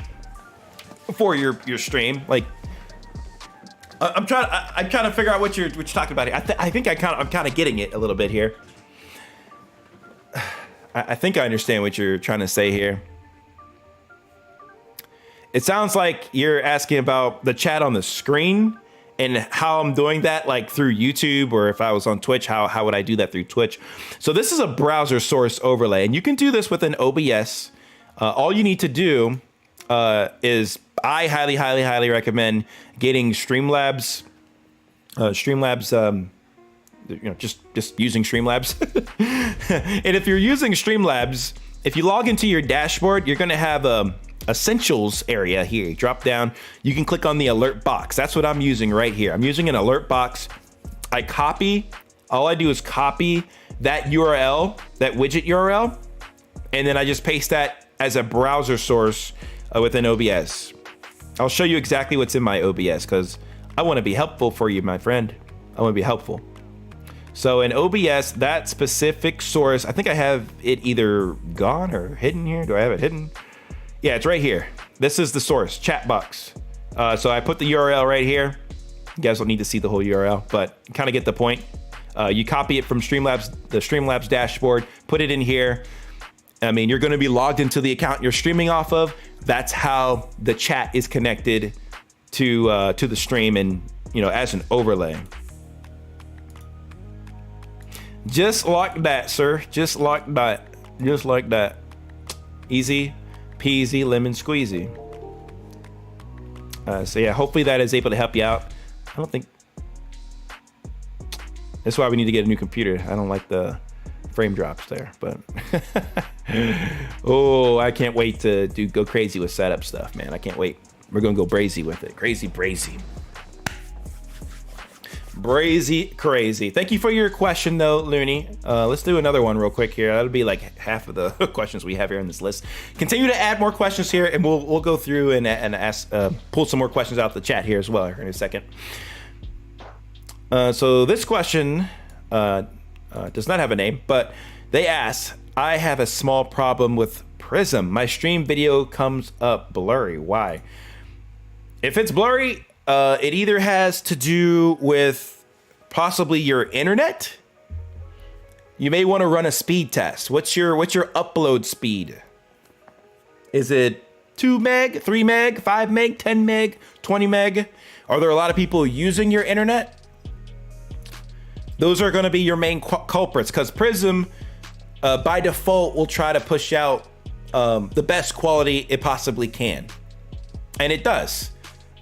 for your stream. Like, I'm trying to figure out what you're talking about here. I think I'm kind of getting it a little bit here. I think I understand what you're trying to say here. It sounds like you're asking about the chat on the screen and how I'm doing that, like through YouTube, or if I was on Twitch, how would I do that through Twitch? So this is a browser source overlay, and you can do this with an OBS. All you need to do is, I highly recommend getting Streamlabs. Just using Streamlabs. And if you're using Streamlabs, if you log into your dashboard, you're gonna have Essentials area here. Drop down, you can click on the alert box. That's what I'm using right here. I'm using an alert box. All I do is copy that URL, that widget URL, and then I just paste that as a browser source within OBS. I'll show you exactly what's in my OBS because I want to be helpful for you, my friend. I want to be helpful. So in OBS, that specific source, I think I have it either gone or hidden here. Do I have it hidden? Yeah, it's right here. This is the source, chat box. So I put the URL right here. You guys don't need to see the whole URL, but kind of get the point. You copy it from Streamlabs, the Streamlabs dashboard, put it in here. I mean, you're going to be logged into the account you're streaming off of. That's how the chat is connected to the stream, and as an overlay. Just like that, sir. Just like that. Just like that. Easy peasy lemon squeezy. So yeah, hopefully that is able to help you out. I don't think that's why we need to get a new computer. I don't like the frame drops there, but oh, I can't wait to go crazy with setup stuff, man. I can't wait. We're gonna go brazy with it. Crazy crazy. Thank you for your question though, Looney. Let's do another one real quick here. That'll be like half of the questions we have here on this list. Continue to add more questions here, and we'll go through and ask, pull some more questions out of the chat here as well here in a second. So this question does not have a name, but they ask, I have a small problem with Prism. My stream video comes up blurry. Why? If it's blurry, it either has to do with possibly your internet. You may want to run a speed test. What's your upload speed? Is it 2 meg, 3 meg, 5 meg, 10 meg, 20 meg? Are there a lot of people using your internet? Those are going to be your main culprits, because Prism by default will try to push out the best quality it possibly can, and it does.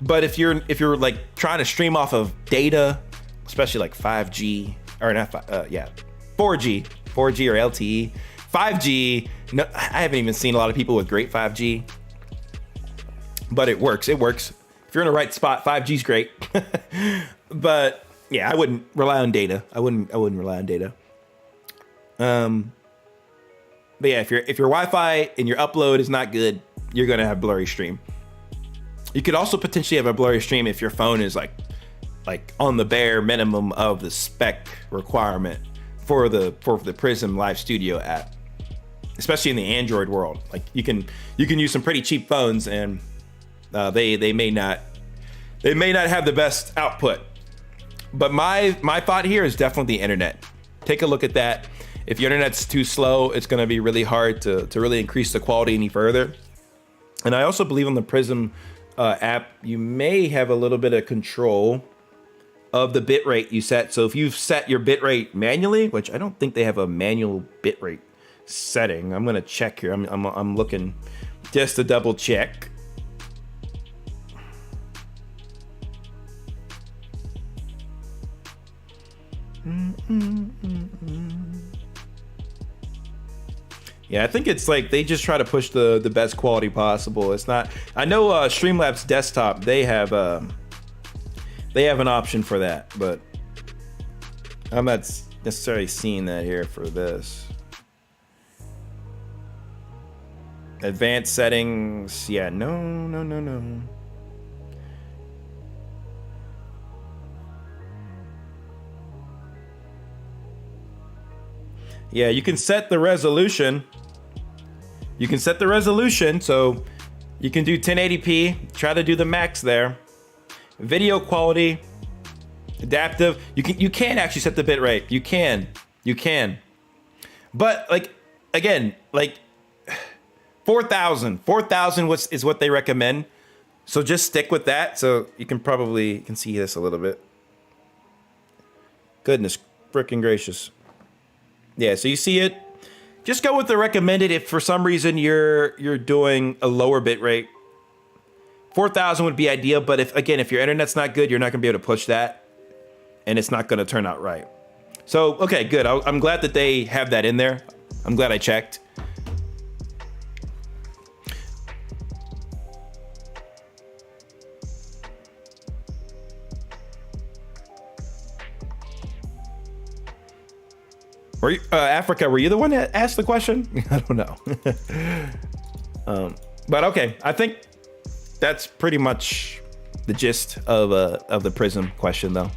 But if you're like trying to stream off of data, especially like 5G or not, 4G or LTE, 5G. No, I haven't even seen a lot of people with great 5G, but it works. It works. If you're in the right spot, 5G is great. But yeah, I wouldn't rely on data. I wouldn't rely on data. But yeah, if your Wi-Fi and your upload is not good, you're gonna have blurry stream. You could also potentially have a blurry stream if your phone is like on the bare minimum of the spec requirement for the Prism Live Studio app, especially in the Android world. Like you can use some pretty cheap phones, and they may not have the best output. But my thought here is definitely the internet. Take a look at that. If your internet's too slow, it's going to be really hard to really increase the quality any further. And I also believe on the Prism app, you may have a little bit of control of the bitrate you set. So if you've set your bitrate manually, which I don't think they have a manual bitrate setting. I'm gonna check here. I'm looking just to double check. Yeah, I think it's like they just try to push the best quality possible. It's not. I know Streamlabs Desktop, they have an option for that, but I'm not necessarily seeing that here for this. Advanced settings, yeah, no. Yeah, you can set the resolution. You can set the resolution, so you can do 1080p, try to do the max there. Video quality, adaptive. You can actually set the bit rate. You can. But like, again, like 4,000 is what they recommend. So just stick with that. So you can see this a little bit. Goodness freaking gracious. Yeah, so you see it. Just go with the recommended if for some reason you're doing a lower bit rate. 4,000 would be ideal, but if your internet's not good, you're not gonna be able to push that, and it's not gonna turn out right. So, okay, good. I'm glad that they have that in there. I'm glad I checked. Were you, Africa, were you the one that asked the question? I don't know. But okay, I think that's pretty much the gist of the Prism question, though.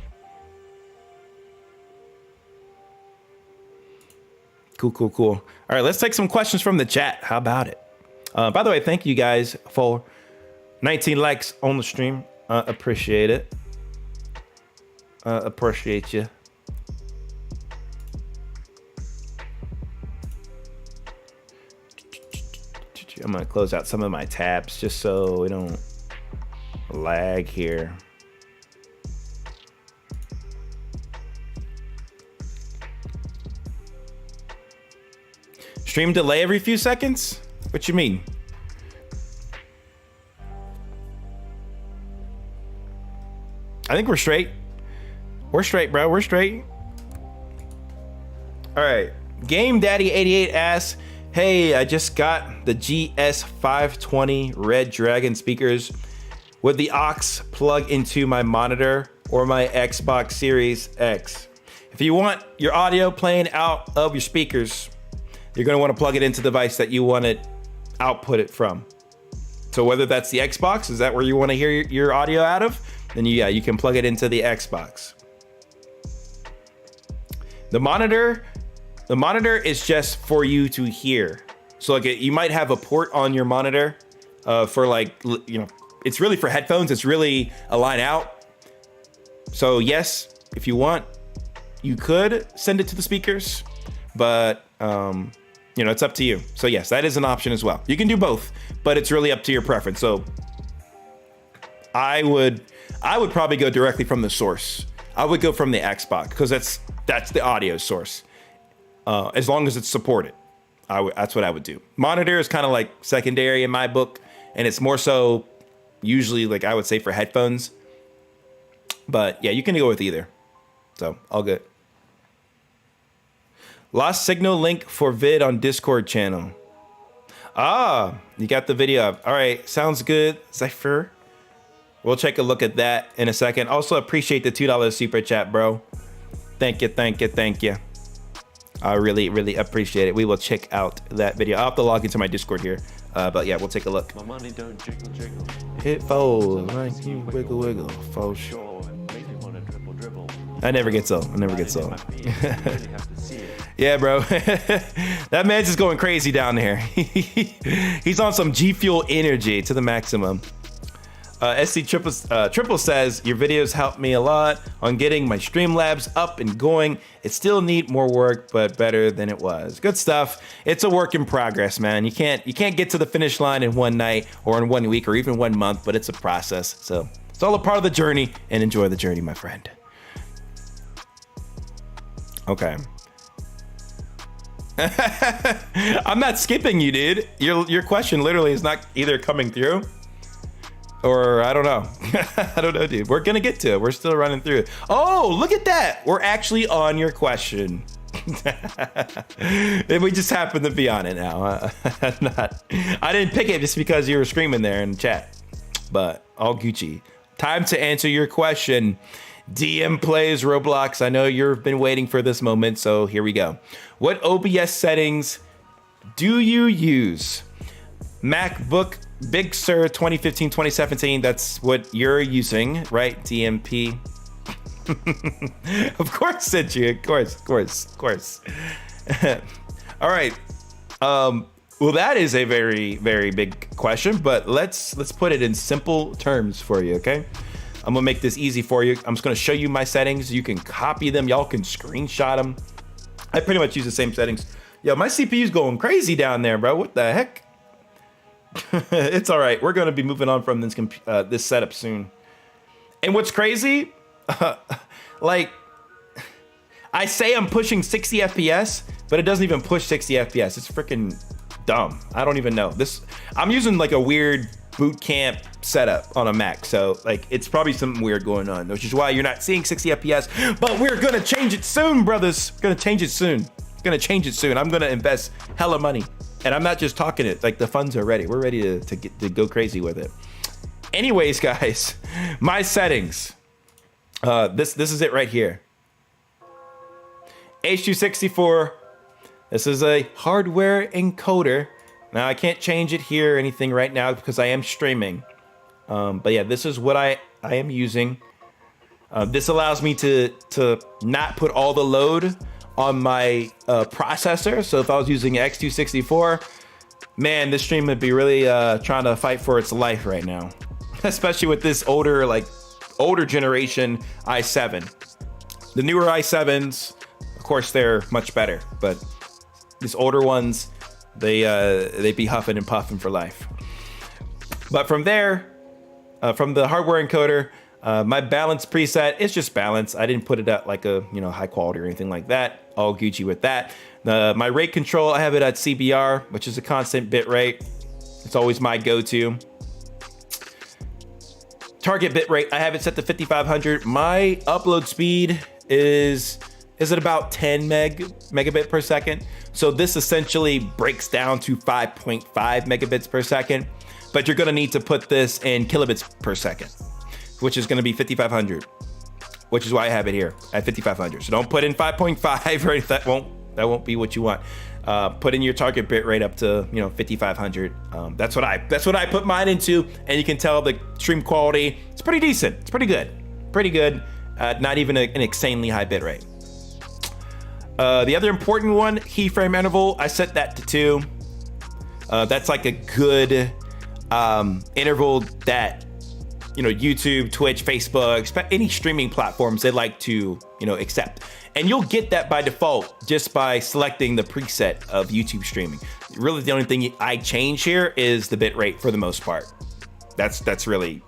Cool. All right, let's take some questions from the chat. How about it? By the way, thank you guys for 19 likes on the stream. Appreciate it. Appreciate you. I'm gonna close out some of my tabs just so we don't lag here. Stream delay every few seconds? What you mean? I think we're straight. We're straight, bro. We're straight. All right. Game Daddy 88 asks, hey, I just got the GS520 Red Dragon speakers. Would the aux plug into my monitor or my Xbox Series X? If you want your audio playing out of your speakers, you're gonna wanna plug it into the device that you want it output it from. So whether that's the Xbox, is that where you wanna hear your audio out of? Then you can plug it into the Xbox. The monitor is just for you to hear. So like you might have a port on your monitor for like, it's really for headphones. It's really a line out. So yes, if you want, you could send it to the speakers, but it's up to you. So yes, that is an option as well. You can do both, but it's really up to your preference. So I would probably go directly from the source. I would go from the Xbox because that's the audio source. As long as it's supported, that's what I would do. Monitor is kind of like secondary in my book, and it's more so usually like I would say for headphones. But yeah, you can go with either. So all good. Lost signal link for vid on Discord channel. Ah, you got the video up. All right, sounds good, Cypher. We'll take a look at that in a second. Also appreciate the $2 super chat, bro. Thank you. I really appreciate it. We will check out that video. I'll have to log into my Discord here. But yeah, we'll take a look. My money don't jiggle. It folds like you wiggle. For sure. I never get old. Yeah, bro. That man's just going crazy down there. He's on some G Fuel energy to the maximum. SC Triple says, your videos helped me a lot on getting my Streamlabs up and going. It still need more work, but better than it was. Good stuff. It's a work in progress, man. You can't get to the finish line in one night or in 1 week or even 1 month, but it's a process. So it's all a part of the journey, and enjoy the journey, my friend. Okay. I'm not skipping you, dude. Your question literally is not either coming through or I don't know. I don't know, dude. We're gonna get to it. We're still running through it. Oh, look at that. We're actually on your question. And we just happen to be on it now. I didn't pick it just because you were screaming there in the chat, but all Gucci. Time to answer your question. DM plays Roblox. I know you've been waiting for this moment, so here we go. What OBS settings do you use? MacBook Big Sur 2015, 2017. That's what you're using, right? DMP. Of course, Cindy. Of course. All right. Well, that is a very, very big question, but let's put it in simple terms for you, okay? I'm gonna make this easy for you. I'm just gonna show you my settings. You can copy them. Y'all can screenshot them. I pretty much use the same settings. Yo, my CPU's going crazy down there, bro. What the heck? It's all right. We're gonna be moving on from this setup soon. And what's crazy, like, I say I'm pushing 60 FPS, but it doesn't even push 60 FPS. It's freaking dumb. I don't even know. I'm using like a weird boot camp setup on a Mac, so like it's probably something weird going on, which is why you're not seeing 60 FPS. But we're gonna change it soon, brothers. We're gonna change it soon. I'm gonna invest hella money, and I'm not just talking it. Like, the funds are ready. We're ready to go crazy with it. Anyways, guys, my settings. This is it right here. H264. This is a hardware encoder. Now, I can't change it here or anything right now because I am streaming. But yeah, this is what I am using. This allows me to not put all the load on my processor. So if I was using X264, man, this stream would be really trying to fight for its life right now. Especially with this older generation i7. The newer i7s, of course, they're much better. But these older ones, they be huffing and puffing for life. But from there, from the hardware encoder, my balance preset is just balance. I didn't put it at like a high quality or anything like that. All Gucci with that. My rate control, I have it at CBR, which is a constant bit rate. It's always my go-to. Target bit rate, I have it set to 5500. My upload speed is at about 10 megabit per second. So this essentially breaks down to 5.5 megabits per second, but you're gonna need to put this in kilobits per second, which is gonna be 5500, which is why I have it here at 5500. So don't put in 5.5 or anything. That won't be what you want. Put in your target bit rate up to 5500. That's what I put mine into, and you can tell the stream quality. It's pretty decent. It's pretty good. Not even an insanely high bit rate. The other important one, keyframe interval, I set that to 2. That's like a good interval that YouTube, Twitch, Facebook, any streaming platforms, they like to accept. And you'll get that by default just by selecting the preset of YouTube streaming. Really, the only thing I change here is the bit rate for the most part. That's really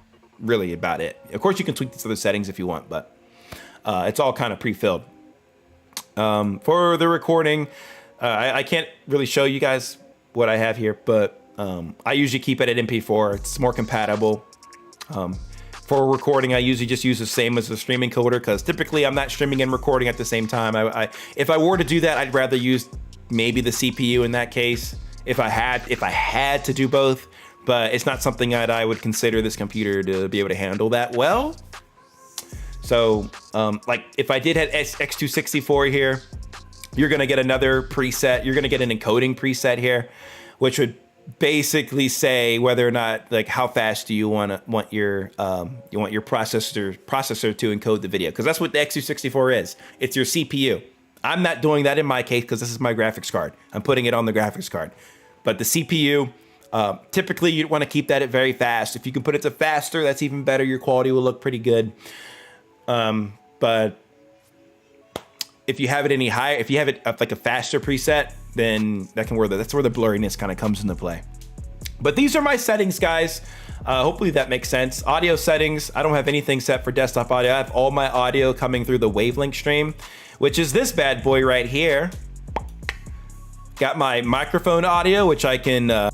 about it. Of course, you can tweak these other settings if you want, but it's all kind of pre-filled. For the recording, I can't really show you guys what I have here, but I usually keep it at MP4. It's more compatible. For recording, I usually just use the same as the streaming encoder because typically I'm not streaming and recording at the same time. If I were to do that, I'd rather use maybe the CPU in that case if I had to do both, but it's not something that I would consider this computer to be able to handle that well. So like if I did have X264 here, you're gonna get another preset. You're gonna get an encoding preset here, which would basically say whether or not, like, how fast do you want your processor to encode the video, because that's what the X264 is. It's your CPU. I'm not doing that in my case because this is my graphics card. I'm putting it on the graphics card, but the CPU Typically, you'd want to keep that at very fast. If you can put it to faster, that's even better. Your quality will look pretty good. But if you have it any higher, if you have it up like a faster preset, then that's where the blurriness kind of comes into play. But these are my settings, guys. Hopefully that makes sense. Audio settings, I don't have anything set for desktop audio. I have all my audio coming through the wavelength stream, which is this bad boy right here. Got my microphone audio, which I can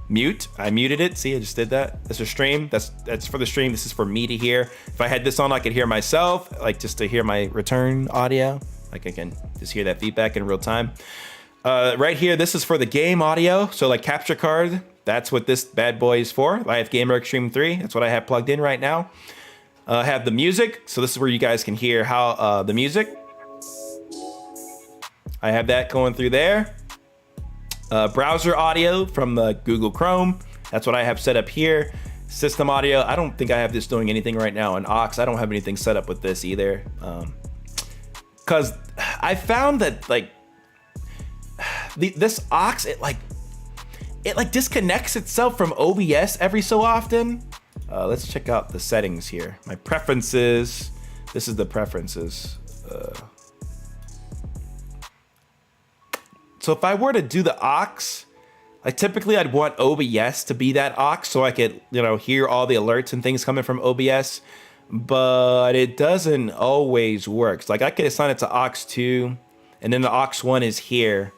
mute. I muted it. See, I just did that. That's a stream. That's for the stream. This is for me to hear. If I had this on, I could hear myself, like just to hear my return audio. Like I can just hear that feedback in real time. Right here, this is for the game audio. So like capture card, that's what this bad boy is for. I have Gamer Extreme 3. That's what I have plugged in right now. I have the music. So this is where you guys can hear how the music. I have that going through there. Browser audio from the Google Chrome. That's what I have set up here. System audio. I don't think I have this doing anything right now. And aux, I don't have anything set up with this either. Because I found that like this aux, it disconnects itself from OBS every so often. Let's check out the settings here. My preferences. This is the preferences. So if I were to do the aux, like typically I'd want OBS to be that aux so I could, hear all the alerts and things coming from OBS, but it doesn't always work. So like I could assign it to aux 2 and then the aux 1 is here,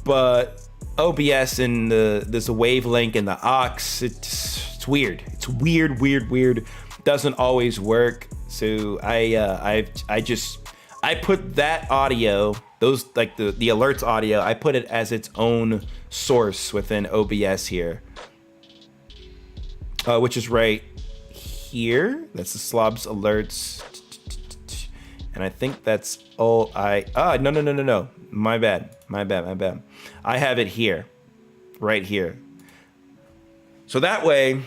but OBS and there's a wavelength and the aux, it's weird. It's weird. Doesn't always work. So I put that audio, those like the alerts audio, I put it as its own source within OBS here, which is right here. That's the slobs alerts, and I think that's all no. My bad. I have it here, right here. So that way,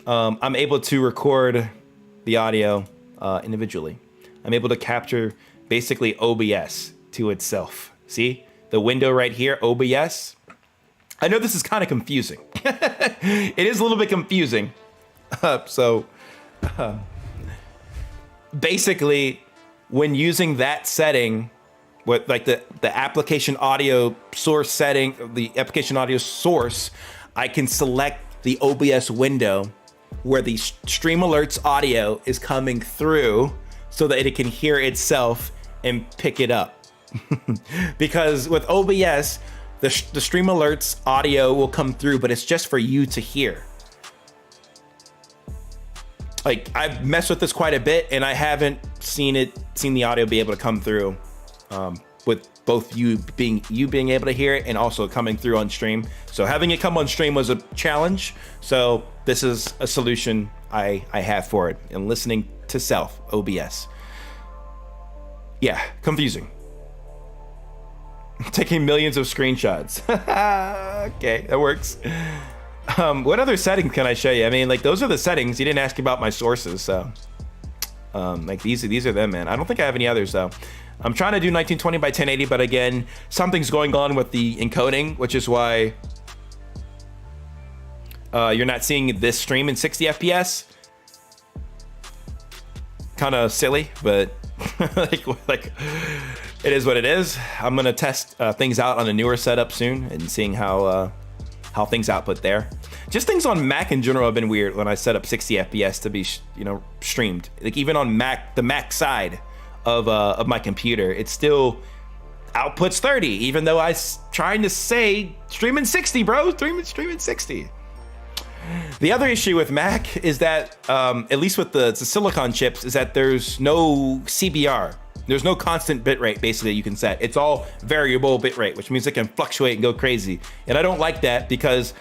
I'm able to record the audio individually. I'm able to capture basically OBS to itself. See the window right here, OBS. I know this is kind of confusing. It is a little bit confusing. Basically, when using that setting, with like the application audio source setting, the application audio source, I can select the OBS window where the stream alerts audio is coming through so that it can hear itself and pick it up. Because with OBS, the stream alerts audio will come through, but it's just for you to hear. Like I've messed with this quite a bit and I haven't seen the audio be able to come through with both you being able to hear it and also coming through on stream. So having it come on stream was a challenge. So this is a solution I have for it, and listening to self, OBS. Yeah, confusing. Taking millions of screenshots. Okay, that works. What other settings can I show you? I mean, like those are the settings. You didn't ask about my sources, so like these are them, man. I don't think I have any others though. I'm trying to do 1920 by 1080, but again, something's going on with the encoding, which is why you're not seeing this stream in 60 FPS. Kind of silly, but like it is what it is. I'm gonna test things out on a newer setup soon and seeing how things output there. Just things on Mac in general have been weird when I set up 60 FPS to be streamed. Like even on Mac, the Mac side of my computer, it still outputs 30, even though I trying to say streaming 60, bro. Streaming 60. The other issue with Mac is that, at least with the silicon chips, is that there's no CBR. There's no constant bitrate basically you can set. It's all variable bitrate, which means it can fluctuate and go crazy. And I don't like that because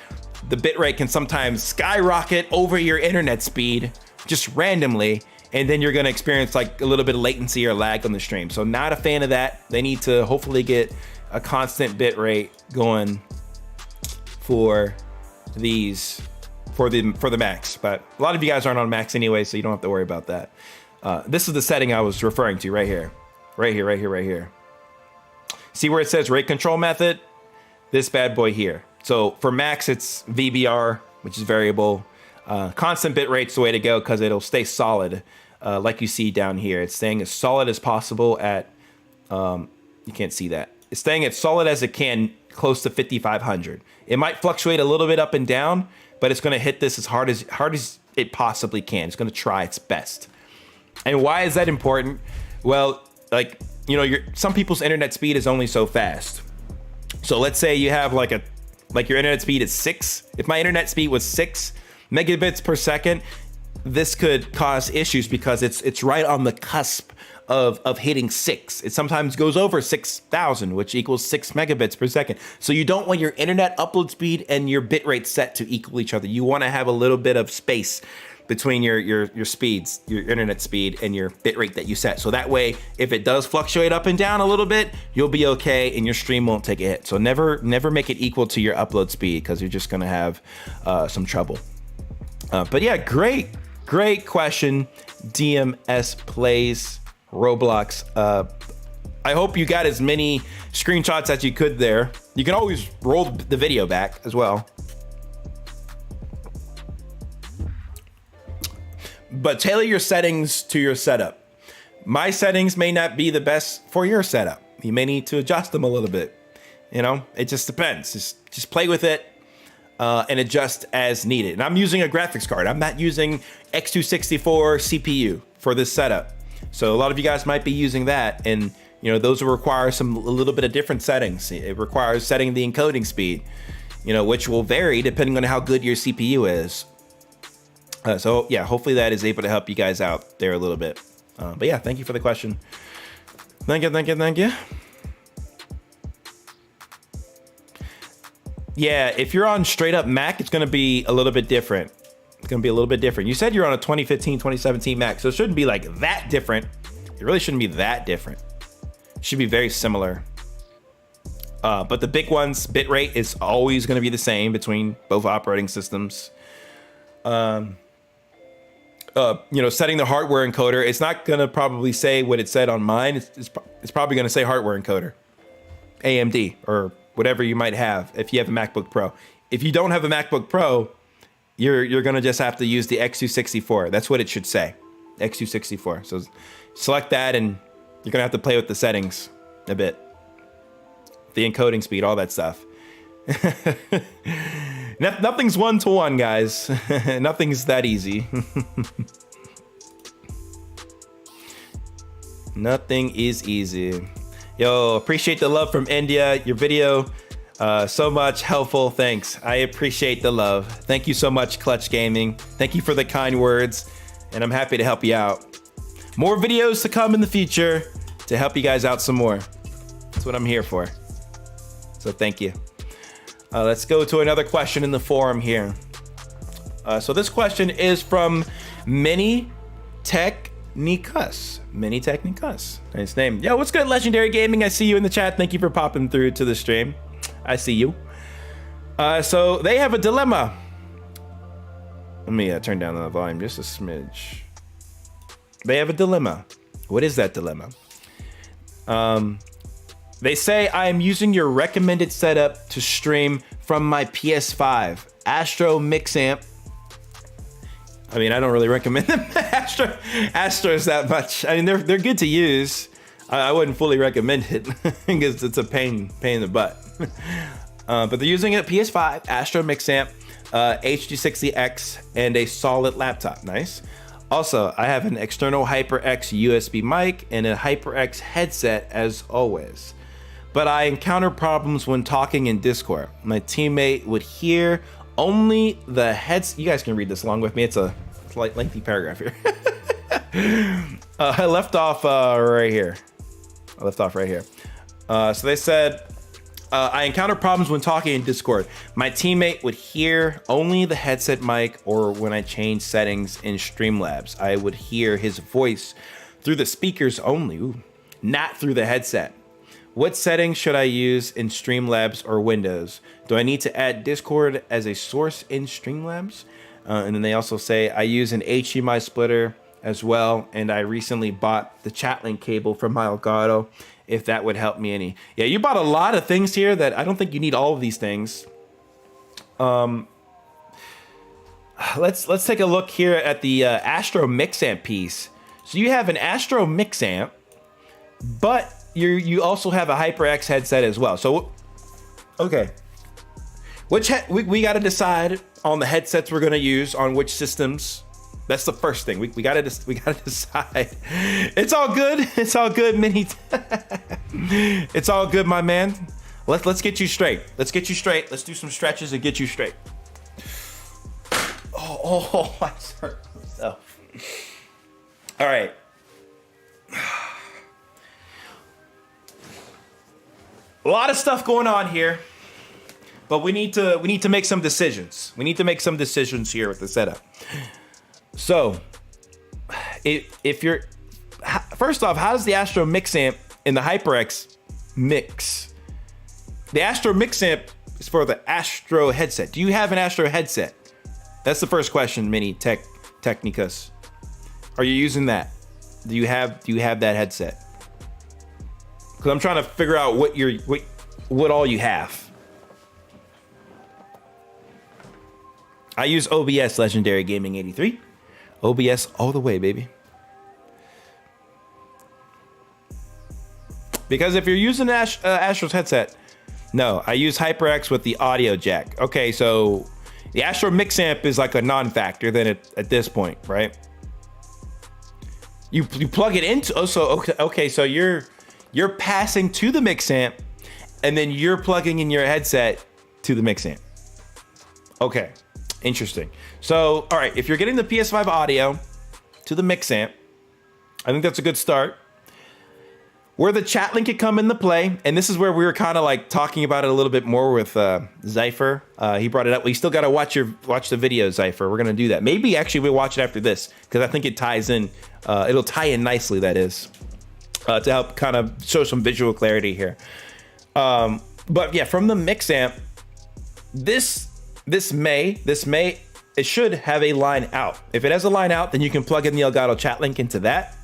the bitrate can sometimes skyrocket over your internet speed just randomly, and then you're gonna experience like a little bit of latency or lag on the stream. So not a fan of that. They need to hopefully get a constant bitrate going for these, for the Macs. But a lot of you guys aren't on Macs anyway, so you don't have to worry about that. This is the setting I was referring to right here. Right here. See where it says rate control method? This bad boy here. So for max, it's VBR, which is variable. Constant bit rate's the way to go because it'll stay solid, like you see down here. It's staying as solid as possible at, you can't see that. It's staying as solid as it can, close to 5,500. It might fluctuate a little bit up and down, but it's going to hit this as hard as it possibly can. It's going to try its best. And why is that important? Well, like, you know, some people's internet speed is only so fast. So let's say you have like your internet speed is 6. If my internet speed was 6 megabits per second, this could cause issues because it's right on the cusp of hitting 6. It sometimes goes over 6,000, which equals 6 megabits per second. So you don't want your internet upload speed and your bit rate set to equal each other. You want to have a little bit of space between your speeds, your internet speed and your bit rate that you set. So that way, if it does fluctuate up and down a little bit, you'll be okay and your stream won't take a hit. So never make it equal to your upload speed because you're just gonna have some trouble. But yeah, great question, DMS Plays Roblox. I hope you got as many screenshots as you could there. You can always roll the video back as well. But tailor your settings to your setup. My settings may not be the best for your setup. You may need to adjust them a little bit. You know, it just depends. Just play with it and adjust as needed. And I'm using a graphics card. I'm not using X264 CPU for this setup. So a lot of you guys might be using that, and you know, those will require a little bit of different settings. It requires setting the encoding speed, you know, which will vary depending on how good your CPU is. So yeah, hopefully that is able to help you guys out there a little bit. But yeah, thank you for the question. Thank you. Yeah, if you're on straight up Mac, it's gonna be a little bit different. It's gonna be a little bit different. You said you're on a 2015, 2017 Mac, so it shouldn't be like that different. It really shouldn't be that different. It should be very similar. But the big ones, bitrate is always gonna be the same between both operating systems. You know, setting the hardware encoder, it's not gonna probably say what it said on mine. It's probably gonna say hardware encoder, AMD, or whatever you might have if you have a MacBook Pro. If you don't have a MacBook Pro, you're gonna just have to use the X264. That's what it should say, X264. So select that, and you're gonna have to play with the settings a bit, the encoding speed, all that stuff. Nothing's one-to-one, guys. Nothing's that easy. Nothing is easy. Yo, appreciate the love from India. Your video, so much helpful. Thanks. I appreciate the love. Thank you so much, Clutch Gaming. Thank you for the kind words, and I'm happy to help you out. More videos to come in the future to help you guys out some more. That's what I'm here for. So thank you. Let's go to another question in the forum here. So this question is from MidnightMan. MidnightMan. Nice name. Yo, what's good, Legendary Gaming? I see you in the chat. Thank you for popping through to the stream. I see you. So they have a dilemma. Let me turn down the volume just a smidge. They have a dilemma. What is that dilemma? They say, I am using your recommended setup to stream from my PS5 Astro Mix Amp. I mean, I don't really recommend them Astros that much. I mean, they're good to use. I wouldn't fully recommend it because it's a pain in the butt. But they're using a PS5 Astro Mix Amp, HD60X, and a solid laptop. Nice. Also, I have an external HyperX USB mic and a HyperX headset as always. But I encounter problems when talking in Discord. My teammate would hear only the heads. You guys can read this along with me. It's a lengthy paragraph here. I left off right here. So they said, I encounter problems when talking in Discord. My teammate would hear only the headset mic, or when I change settings in Streamlabs, I would hear his voice through the speakers only, not through the headset. What settings should I use in Streamlabs or Windows? Do I need to add Discord as a source in Streamlabs? And then they also say, I use an HDMI splitter as well, and I recently bought the chat link cable from my Elgato, if that would help me any. Yeah, you bought a lot of things here that I don't think you need all of these things. Let's take a look here at the Astro Mix Amp piece. So you have an Astro Mix Amp, but you also have a HyperX headset as well. So, okay, we got to decide on the headsets we're gonna use on which systems. That's the first thing. We gotta decide. It's all good. It's all good, Mini. It's all good, my man. Let's get you straight. Let's get you straight. Let's do some stretches and get you straight. Oh, I hurt myself. All right. A lot of stuff going on here, but we need to make some decisions. We need to make some decisions here with the setup. So, if you're first off, how does the Astro Mix Amp and the HyperX mix? The Astro Mix Amp is for the Astro headset. Do you have an Astro headset? That's the first question, Mini Technicus. Are you using that? Do you have that headset? Because I'm trying to figure out what all you have. I use OBS Legendary Gaming 83. OBS all the way, baby. Because if you're using Astro's headset, no, I use HyperX with the audio jack. Okay, so the Astro Mix Amp is like a non-factor then at this point, right? You plug it into, okay, so you're passing to the Mix Amp and then you're plugging in your headset to the Mix Amp. Okay, interesting. So, all right, if you're getting the PS5 audio to the Mix Amp, I think that's a good start. Where the chat link could come into play, and this is where we were kind of like talking about it a little bit more with Zypher. He brought it up. We still got to watch the video, Zypher. We're gonna do that. Maybe actually we'll watch it after this because I think it ties in. It'll tie in nicely. That is to help kind of show some visual clarity here. But yeah, from the Mix Amp, this may it should have a line out. If it has a line out, then you can plug in the Elgato chat link into that.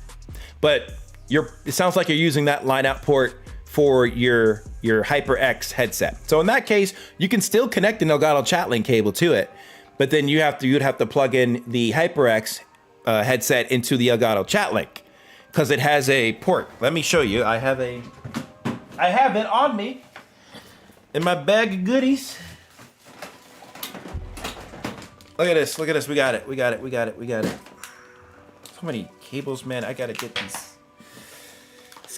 But it sounds like you're using that line out port for your HyperX headset. So in that case, you can still connect an Elgato chat link cable to it, but then you'd have to plug in the HyperX headset into the Elgato chat link because it has a port. Let me show you. I have it on me in my bag of goodies. Look at this. We got it. So many cables, man. I gotta get these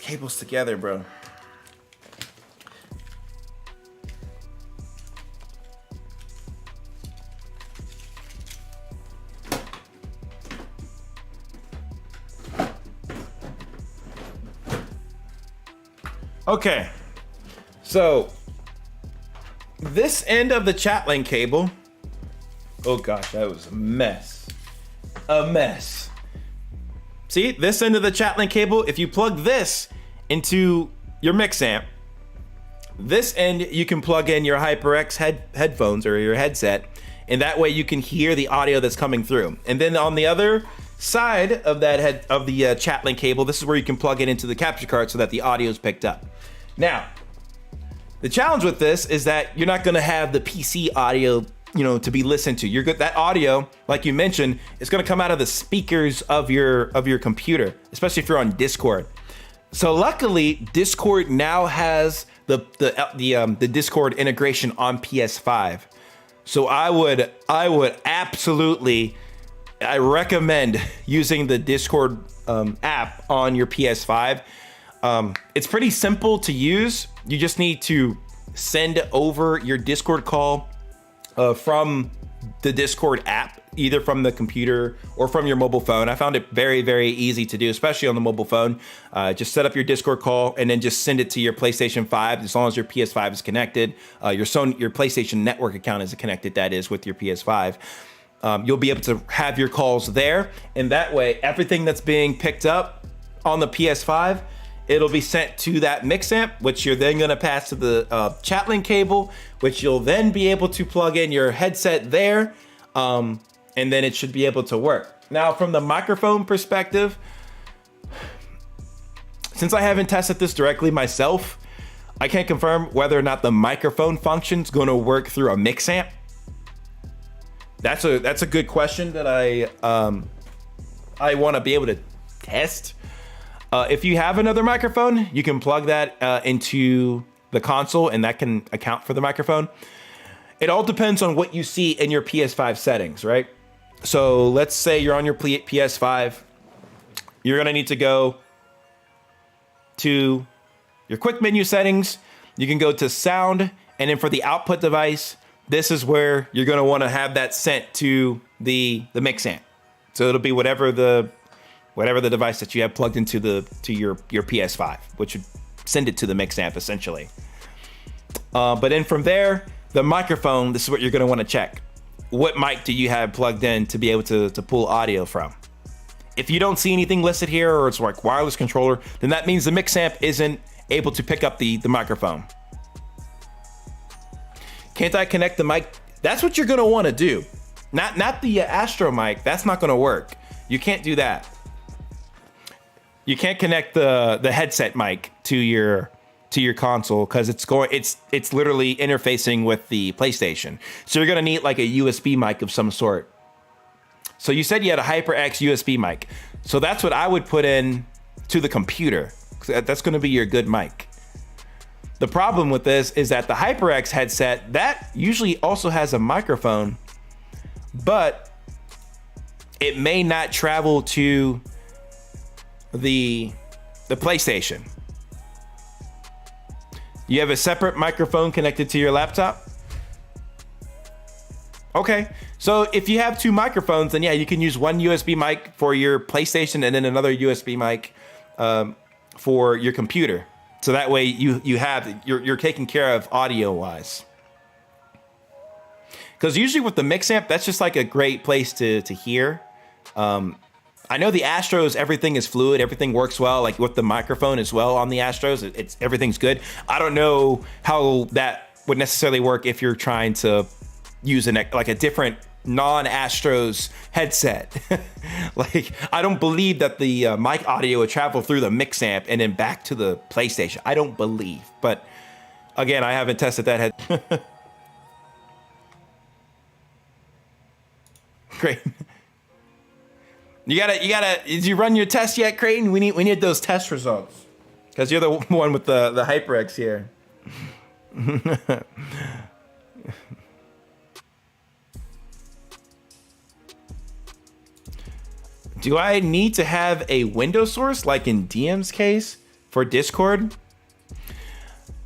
cables together, bro. Okay, so this end of the chat link cable, oh gosh, that was a mess. See, this end of the chat link cable, if you plug this into your Mix Amp, this end you can plug in your HyperX headphones or your headset, and that way you can hear the audio that's coming through. And then on the other side of that the chat link cable, this is where you can plug it into the capture card so that the audio is picked up. Now, the challenge with this is that you're not gonna have the PC audio to be listened to. That audio, like you mentioned, is going to come out of the speakers of your computer, especially if you're on Discord. So luckily, Discord now has the Discord integration on PS5. So I would absolutely, I recommend using the Discord app on your PS5. It's pretty simple to use. You just need to send over your Discord call from the Discord app, either from the computer or from your mobile phone. I found it very, very easy to do, especially on the mobile phone. Just set up your Discord call and then just send it to your PlayStation 5 as long as your PS5 is connected. Your PlayStation Network account is connected, that is, with your PS5. You'll be able to have your calls there, and that way, everything that's being picked up on the PS5, it'll be sent to that Mix Amp, which you're then gonna pass to the chat link cable, which you'll then be able to plug in your headset there, and then it should be able to work. Now, from the microphone perspective, since I haven't tested this directly myself, I can't confirm whether or not the microphone function's gonna work through a Mix Amp. That's a good question that I want to be able to test. If you have another microphone, you can plug that into the console, and that can account for the microphone. It all depends on what you see in your PS5 settings, right? So let's say you're on your PS5. You're going to need to go to your quick menu settings. You can go to sound, and then for the output device, this is where you're going to want to have that sent to the mix amp. So it'll be whatever the device that you have plugged into your PS5, which would send it to the mix amp essentially. But then from there, the microphone, this is what you're going to want to check. What mic do you have plugged in to be able to pull audio from? If you don't see anything listed here, or it's like wireless controller, then that means the mix amp isn't able to pick up the microphone. Can't I connect the mic? That's what you're going to want to do. Not the Astro mic. That's not going to work. You can't do that. You can't connect the headset mic to your console because it's literally interfacing with the PlayStation. So you're gonna need like a USB mic of some sort. So you said you had a HyperX USB mic. So that's what I would put in to the computer. That's gonna be your good mic. The problem with this is that the HyperX headset, that usually also has a microphone, but it may not travel to the PlayStation. You have a separate microphone connected to your laptop? Okay, so if you have two microphones, then yeah, you can use one USB mic for your PlayStation and then another USB mic for your computer. So that way you're taken care of audio wise. Because usually with the mix amp, that's just like a great place to hear. I know the Astros, everything is fluid, everything works well, like with the microphone as well on the Astros, everything's good. I don't know how that would necessarily work if you're trying to use a different non-Astros headset. Like, I don't believe that the mic audio would travel through the mix amp and then back to the PlayStation. I don't believe, but again, I haven't tested that head. Great. You gotta. Did you run your test yet, Creighton? We need those test results because you're the one with the HyperX here. Do I need to have a window source like in DM's case for Discord?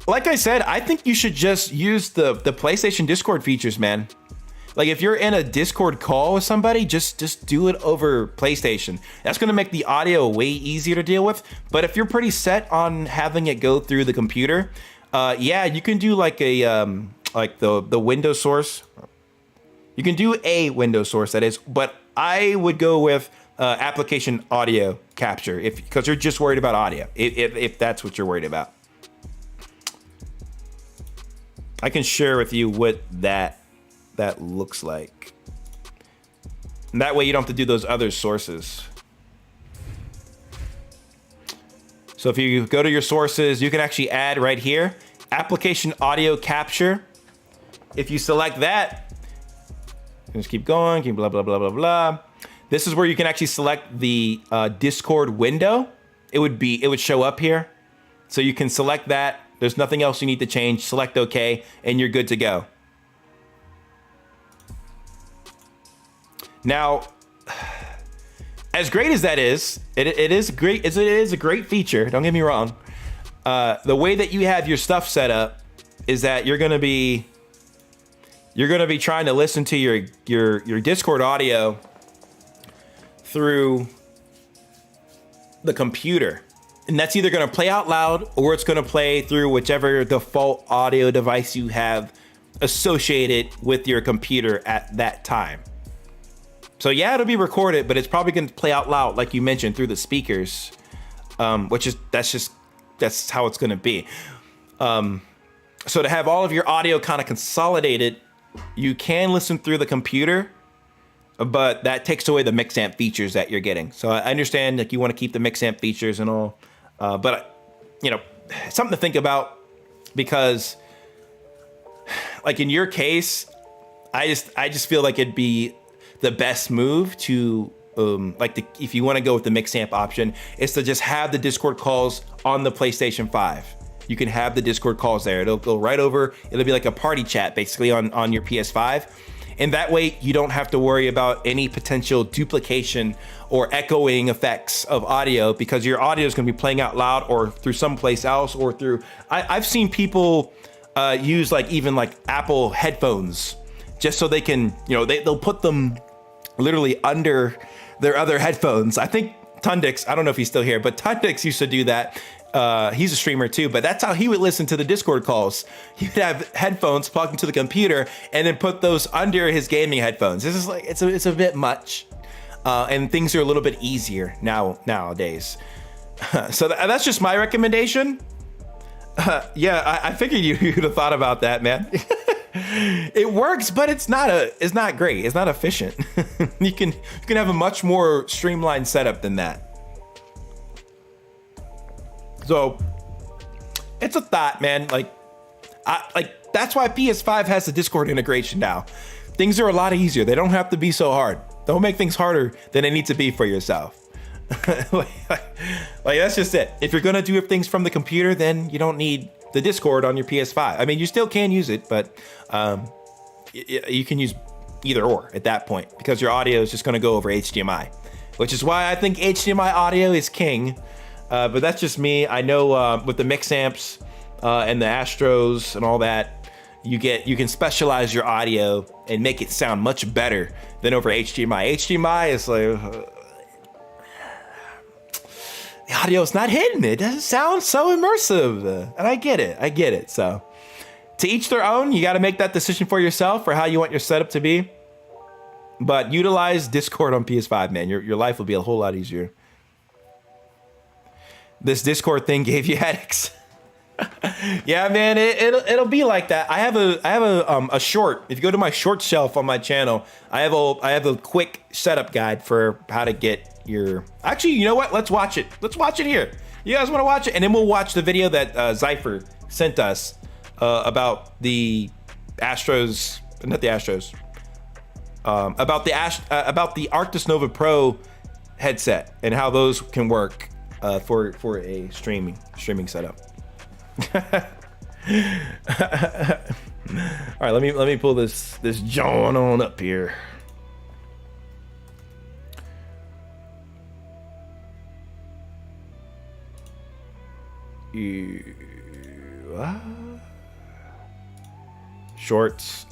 Like I said, I think you should just use the PlayStation Discord features, man. Like if you're in a Discord call with somebody, just do it over PlayStation. That's gonna make the audio way easier to deal with. But if you're pretty set on having it go through the computer, yeah, you can do like a like the window source. You can do a window source, that is, but I would go with application audio capture because you're just worried about audio. If that's what you're worried about, I can share with you what that looks like. And that way you don't have to do those other sources. So if you go to your sources, you can actually add right here, application audio capture. If you select that, just keep going, keep blah, blah, blah, blah, blah. This is where you can actually select the Discord window. It would show up here. So you can select that. There's nothing else you need to change. Select OK, and you're good to go. Now, as great as that is, it is great. It is a great feature. Don't get me wrong. The way that you have your stuff set up is that you're gonna be trying to listen to your Discord audio through the computer, and that's either gonna play out loud or it's gonna play through whichever default audio device you have associated with your computer at that time. So yeah, it'll be recorded, but it's probably going to play out loud, like you mentioned, through the speakers, that's how it's going to be. So to have all of your audio kind of consolidated, you can listen through the computer, but that takes away the mix amp features that you're getting. So I understand that you want to keep the mix amp features and all, but something to think about, because like in your case, I just feel like it'd be the best move to if you want to go with the mix amp option, is to just have the Discord calls on the PlayStation 5. You can have the Discord calls there. It'll go right over. It'll be like a party chat basically on your PS5. And that way you don't have to worry about any potential duplication or echoing effects of audio, because your audio is going to be playing out loud or through someplace else, or through, I've seen people use even Apple headphones just so they can, they'll put them literally under their other headphones. I think Tundix, I don't know if he's still here, but Tundix used to do that. He's a streamer too, but that's how he would listen to the Discord calls. He would have headphones plugged into the computer and then put those under his gaming headphones. This is it's a bit much, and things are a little bit easier nowadays. So that's just my recommendation. Yeah, I figured you'd have thought about that, man. It works, but it's not great. It's not efficient. You can have a much more streamlined setup than that. So it's a thought, man. That's why PS5 has the Discord integration now. Things are a lot easier. They don't have to be so hard. Don't make things harder than they need to be for yourself. That's just it. If you're gonna do things from the computer, then you don't need the Discord on your PS5. I mean, you still can use it, but you can use either or at that point, because your audio is just gonna go over HDMI, which is why I think HDMI audio is king. But that's just me. I know with the mix amps and the Astros and all that, you can specialize your audio and make it sound much better than over HDMI. HDMI is the audio is not hitting it. It doesn't sound so immersive. And I get it. So to each their own. You got to make that decision for yourself for how you want your setup to be. But utilize Discord on PS5, man. Your life will be a whole lot easier. This Discord thing gave you headaches. Yeah, man, it'll be like that. I have a short. If you go to my short shelf on my channel, I have a quick setup guide for how to get your. Actually, you know what? Let's watch it. Let's watch it here. You guys want to watch it, and then we'll watch the video that Zypher sent us about the Astros, not the Astros, about the Arctis Nova Pro headset and how those can work for a streaming setup. All right, let me pull this John on up here. Shorts.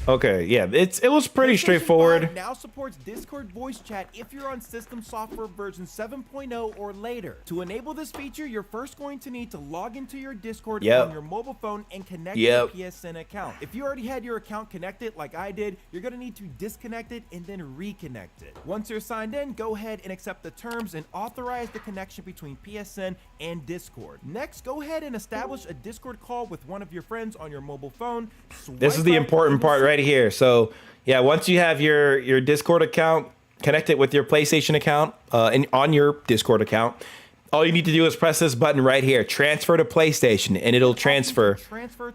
Okay, yeah, it was pretty straightforward. Now supports Discord voice chat if you're on system software version 7.0 or later. To enable this feature, you're first going to need to log into your Discord on your mobile phone and connect your PSN account. If you already had your account connected like I did, you're going to need to disconnect it and then reconnect it. Once you're signed in, go ahead and accept the terms and authorize the connection between PSN and Discord. Next, go ahead and establish a Discord call with one of your friends on your mobile phone. This is the important part right here. So yeah, once you have your Discord account connected with your PlayStation account and on your Discord account, all you need to do is press this button right here, transfer to PlayStation, and it'll transfer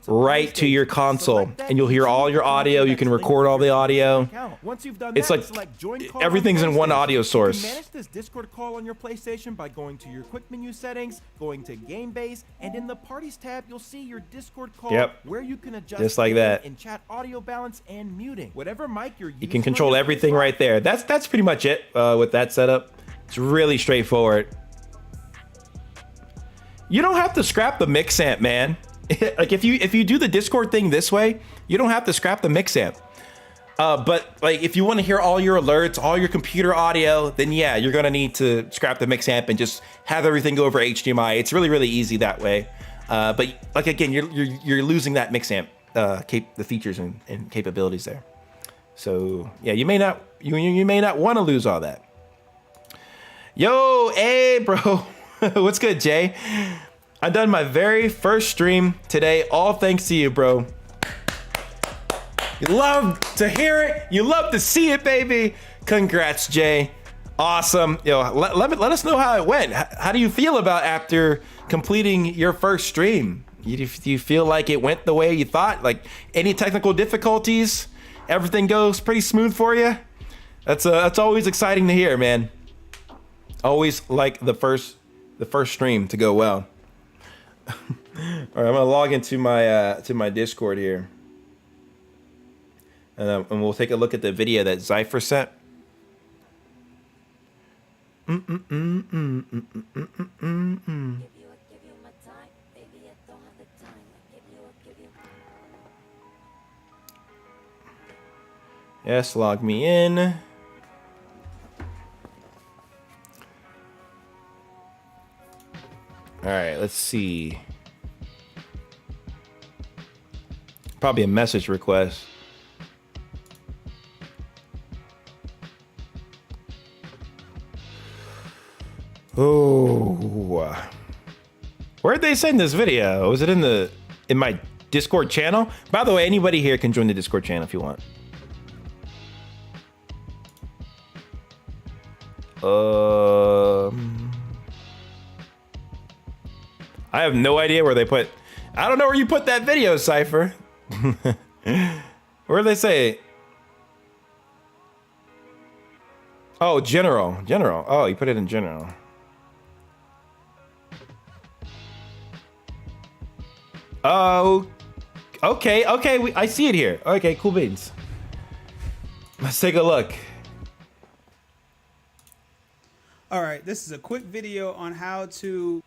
right to your console, and you'll hear all your audio. You can record all the audio. Once you've done it's that, like everything's in one audio source. You can manage this Discord call on your PlayStation by going to your quick menu settings, going to game base, and in the parties tab, you'll see your Discord call where you can adjust just like that and chat audio balance and muting. Whatever mic you're using, you can control everything right there. That's pretty much it with that setup. It's really straightforward. You don't have to scrap the mix amp, man. Like if you do the Discord thing this way, you don't have to scrap the mix amp. But like if you want to hear all your alerts, all your computer audio, then yeah, you're gonna need to scrap the mix amp and just have everything go over HDMI. It's really, really easy that way. But like again, you're losing that mix amp the features and capabilities there. So yeah, you may not want to lose all that. Yo, hey, bro. What's good, Jay? I done my very first stream today, all thanks to you, bro. You love to hear it. You love to see it, baby. Congrats, Jay. Awesome. Yo, let us know how it went. How do you feel about after completing your first stream? Do you feel like it went the way you thought? Like any technical difficulties? Everything goes pretty smooth for you? That's always exciting to hear, man. Always like the first stream to go well. All right, I'm gonna log into my Discord here, and we'll take a look at the video that Zypher sent. Yes, log me in. All right, let's see. Probably a message request. Oh, where'd they send this video? Was it in my Discord channel? By the way, anybody here can join the Discord channel if you want. I have no idea where they put. I don't know where you put that video, Cypher. Where did they say? Oh, general. Oh, you put it in general. Oh, okay. I see it here. Okay, cool beans. Let's take a look. All right, this is a quick video on how to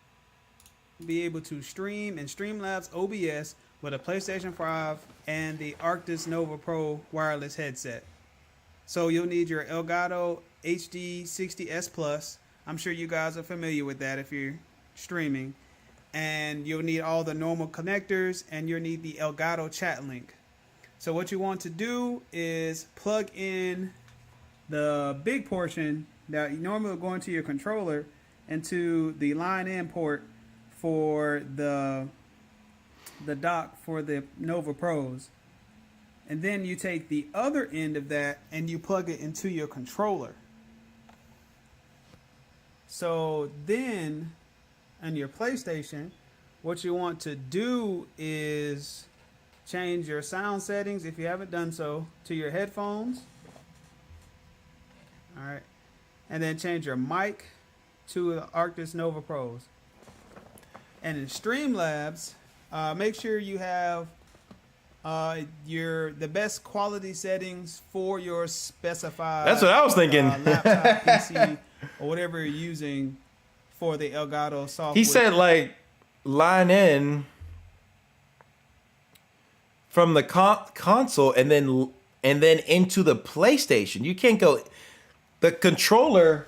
be able to stream in Streamlabs OBS with a PlayStation 5 and the Arctis Nova Pro wireless headset. So you'll need your Elgato HD60S Plus. I'm sure you guys are familiar with that if you're streaming. And you'll need all the normal connectors, and you'll need the Elgato chat link. So what you want to do is plug in the big portion that you normally would go into your controller into the line in port for the dock for the Nova Pros. And then you take the other end of that and you plug it into your controller. So then on your PlayStation, what you want to do is change your sound settings, if you haven't done so, to your headphones. All right. And then change your mic to the Arctis Nova Pros. And in Streamlabs, make sure you have the best quality settings for your specified. That's what I was thinking. Laptop, PC, or whatever you're using for the Elgato software. He said like line in from the console and then into the PlayStation. You can't go. The controller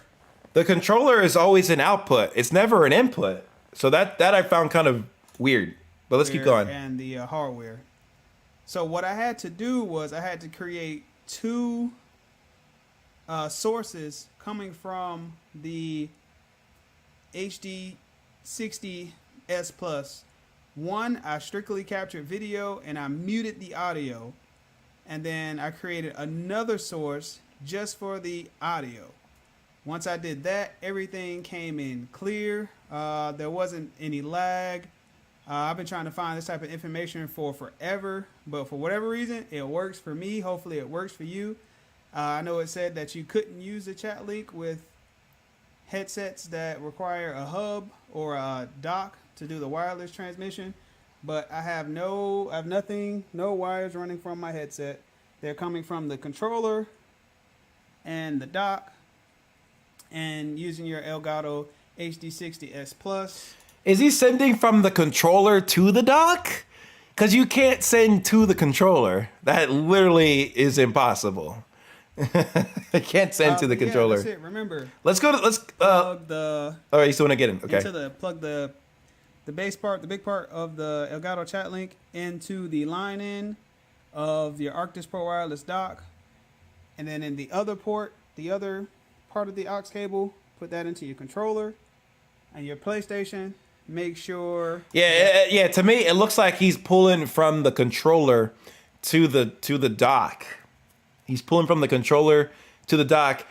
is always an output. It's never an input. So that I found kind of weird. But let's keep going. And the hardware. So what I had to do was I had to create two sources coming from the HD60S Plus. One, I strictly captured video and I muted the audio. And then I created another source just for the audio. Once I did that, everything came in clear. There wasn't any lag. I've been trying to find this type of information for forever, but for whatever reason, it works for me. Hopefully it works for you. I know it said that you couldn't use the chat link with headsets that require a hub or a dock to do the wireless transmission, but I have no wires running from my headset. They're coming from the controller and the dock, and using your Elgato HD60S Plus. Is he sending from the controller to the dock? Because you can't send to the controller. That literally is impossible. I can't send to the controller. That's it. Remember. Let's go to plug the. All right, you still want to get in? Okay. Plug the base part, the big part of the Elgato chat link into the line in of your Arctis Pro wireless dock, and then in the other port, the other part of the aux cable, put that into your controller and your PlayStation. Make sure. Yeah. To me, it looks like he's pulling from the controller to the dock. He's pulling from the controller to the dock.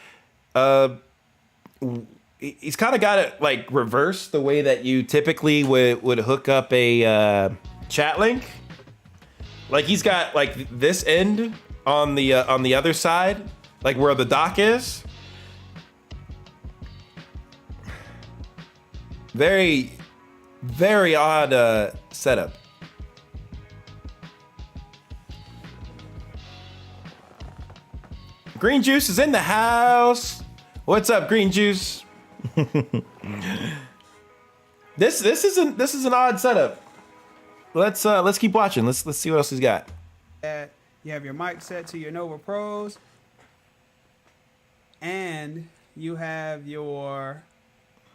he's kind of got it like reversed the way that you typically would hook up a chat link. Like he's got like this end on the other side, like where the dock is. Very, very odd setup. Green Juice is in the house. What's up, Green Juice? This is an odd setup. Let's keep watching. Let's see what else he's got. You have your mic set to your Nova Pros, and you have your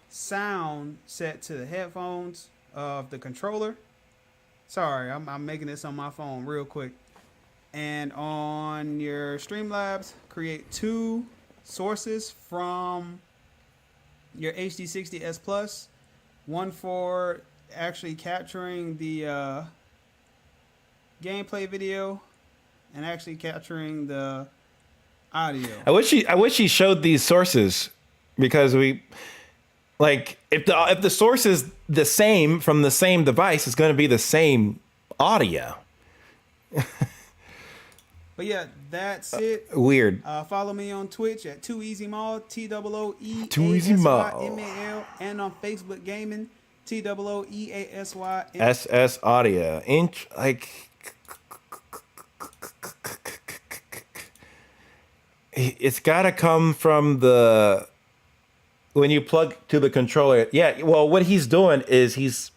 sound set to the headphones of the controller. Sorry, I'm making this on my phone real quick. And on your Streamlabs, create 2 sources from your HD60S Plus. One for actually capturing the gameplay video and actually capturing the audio. I wish he showed these sources, because we like if the source is the same from the same device, it's going to be the same audio. But yeah, that's it. Weird. Follow me on Twitch at 2EasyMall, TOOEASYMAL, 2EasyMall, and on Facebook Gaming, TOOEASY SS Audio. It's got to come from when you plug to the controller. Yeah, well, what he's doing is he's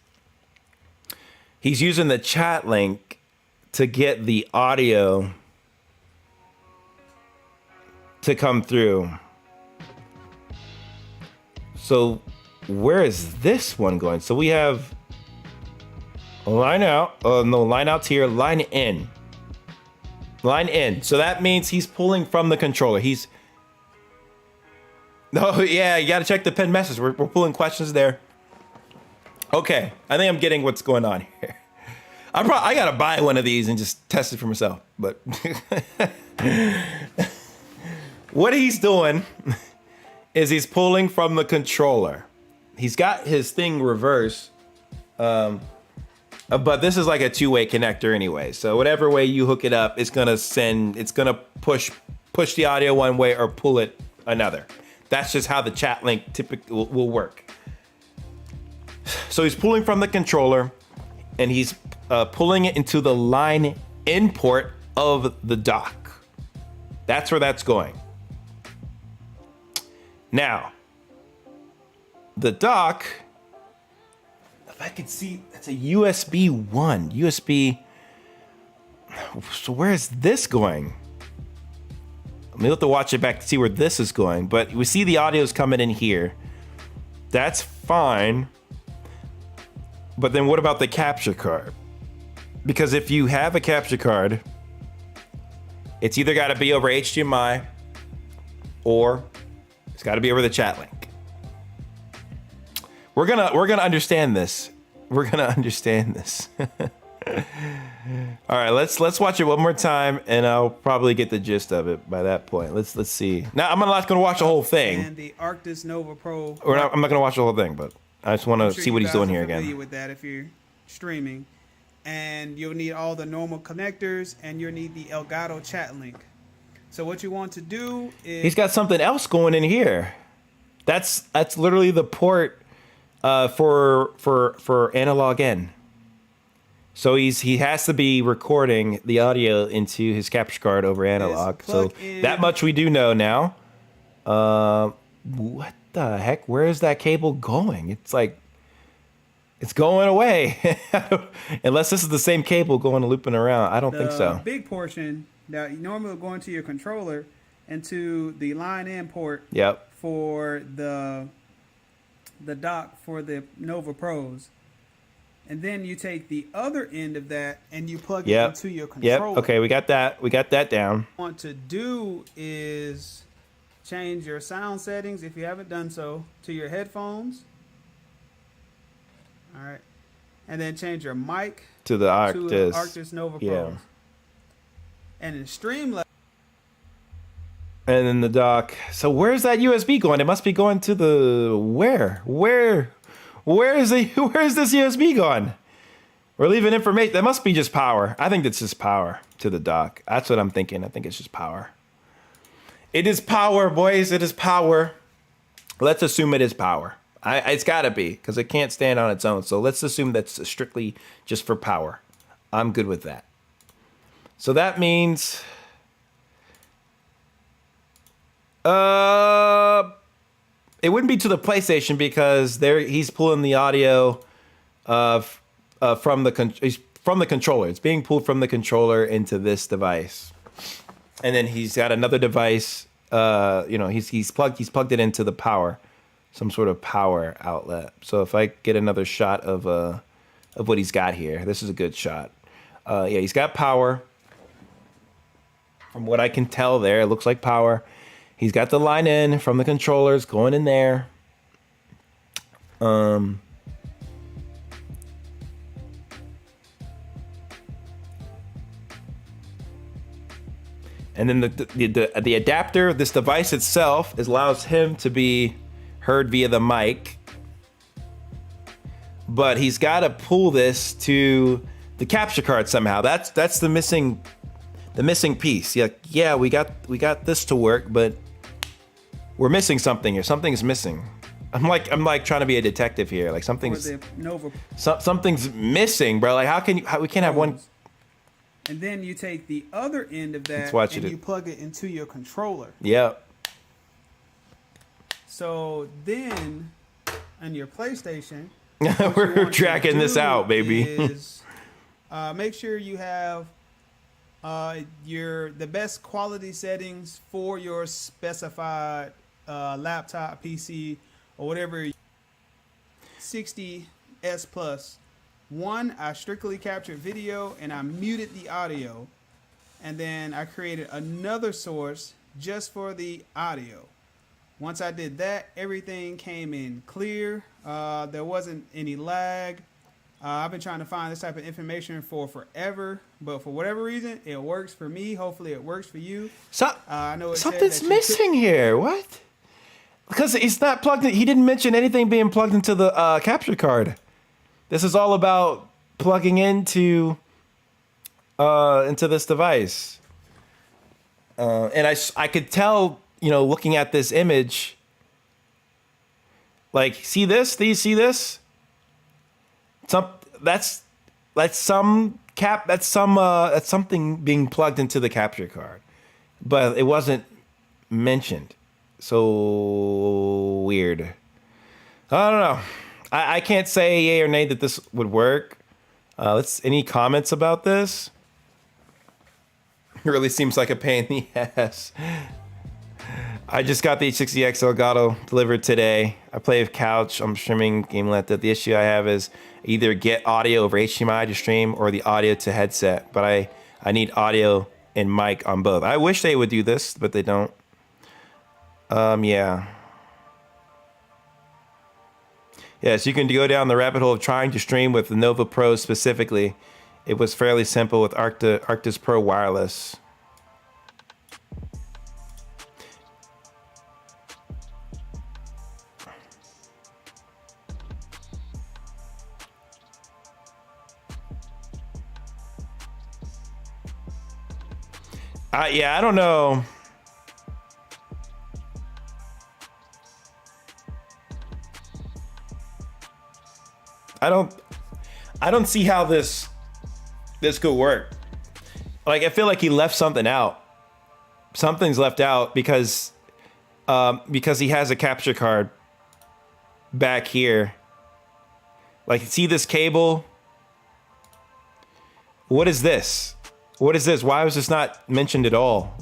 using the chat link to get the audio to come through. So where is this one going? So we have line out. No, line out's here. Line in. Line in. So that means he's pulling from the controller. No, yeah, you got to check the pinned message. We're pulling questions there. Okay, I think I'm getting what's going on here. I got to buy one of these and just test it for myself. But what he's doing is he's pulling from the controller. He's got his thing reversed. But this is like a 2-way connector anyway. So whatever way you hook it up, it's gonna push the audio one way or pull it another. That's just how the chat link typically will work. So he's pulling from the controller, and he's pulling it into the line in port of the dock. That's where that's going. Now, the dock, if I could see, it's a USB 1. USB. So where is this going? We'll have to watch it back to see where this is going. But we see the audio's coming in here. That's fine. But then what about the capture card? Because if you have a capture card, it's either got to be over HDMI or it's got to be over the chat link. We're gonna understand this. We're gonna understand this. All right, let's watch it one more time, and I'll probably get the gist of it by that point. Let's see. Now I'm not gonna watch the whole thing. And the Arctis Nova Pro. I'm not gonna watch the whole thing, but I just want to see what he's doing here again. With that, if you're streaming, and you'll need all the normal connectors, and you'll need the Elgato chat link. So what you want to do is he's got something else going in here. That's literally the port for analog in. So he has to be recording the audio into his capture card over analog. So that much we do know now. What the heck? Where is that cable going? It's like it's going away. Unless this is the same cable going looping around. I don't think so. The big portion that you normally will go into your controller into the line in port. Yep. For the dock for the Nova Pros. And then you take the other end of that and you plug it into your controller. Yep. Okay, we got that. We got that down. What you want to do is change your sound settings, if you haven't done so, to your headphones. All right. And then change your mic to the Arctis Nova Pros. And in Streamlabs, And then the dock. So where's that USB going? It must be going to the where is this USB going? We're leaving information. That must be just power. I think it's just power to the dock. That's what I'm thinking. I think it's just power. It is power, boys. It is power. Let's assume it is power. It's got to be, because it can't stand on its own. So let's assume that's strictly just for power. I'm good with that. So that means... it wouldn't be to the PlayStation because he's pulling the audio from the controller. It's being pulled from the controller into this device, and then he's got another device. He's plugged it into the power, some sort of power outlet. So if I get another shot of what he's got here, this is a good shot. Yeah, he's got power. From what I can tell, there it looks like power. He's got the line in from the controllers going in there. And then the adapter, this device itself, allows him to be heard via the mic. But he's got to pull this to the capture card somehow. That's the missing piece. Yeah, we got this to work, but we're missing something here. Something's missing. I'm like trying to be a detective here. Like something's missing, bro. Like we can't have one. And then you take the other end of that and you plug it into your controller. Yep. So then on your PlayStation, we're tracking this out, baby. Is, make sure you have the best quality settings for your specified laptop, PC, or whatever. 60S Plus. One, I strictly captured video and I muted the audio, and then I created another source just for the audio. Once I did that, everything came in clear. There wasn't any lag. I've been trying to find this type of information for forever, but for whatever reason, it works for me. Hopefully it works for you. I know something's missing here. What? Because it's not plugged in. He didn't mention anything being plugged into the capture card. This is all about plugging into this device. And I could tell, looking at this image, like, see this? Do you see this? That's something being plugged into the capture card, but it wasn't mentioned. So weird. I don't know. I can't say yay or nay that this would work. Any comments about this? It really seems like a pain in the ass. I just got the H60X Elgato delivered today. I play with Couch. I'm streaming game laptop. The issue I have is either get audio over HDMI to stream or the audio to headset. But I need audio and mic on both. I wish they would do this, but they don't. Yeah. Yes, you can go down the rabbit hole of trying to stream with the Nova Pro specifically. It was fairly simple with Arctis Pro Wireless. Yeah, I don't know. I don't see how this could work. Like, I feel like he left something out. Something's left out because he has a capture card back here. Like, see this cable? What is this? What is this? Why was this not mentioned at all?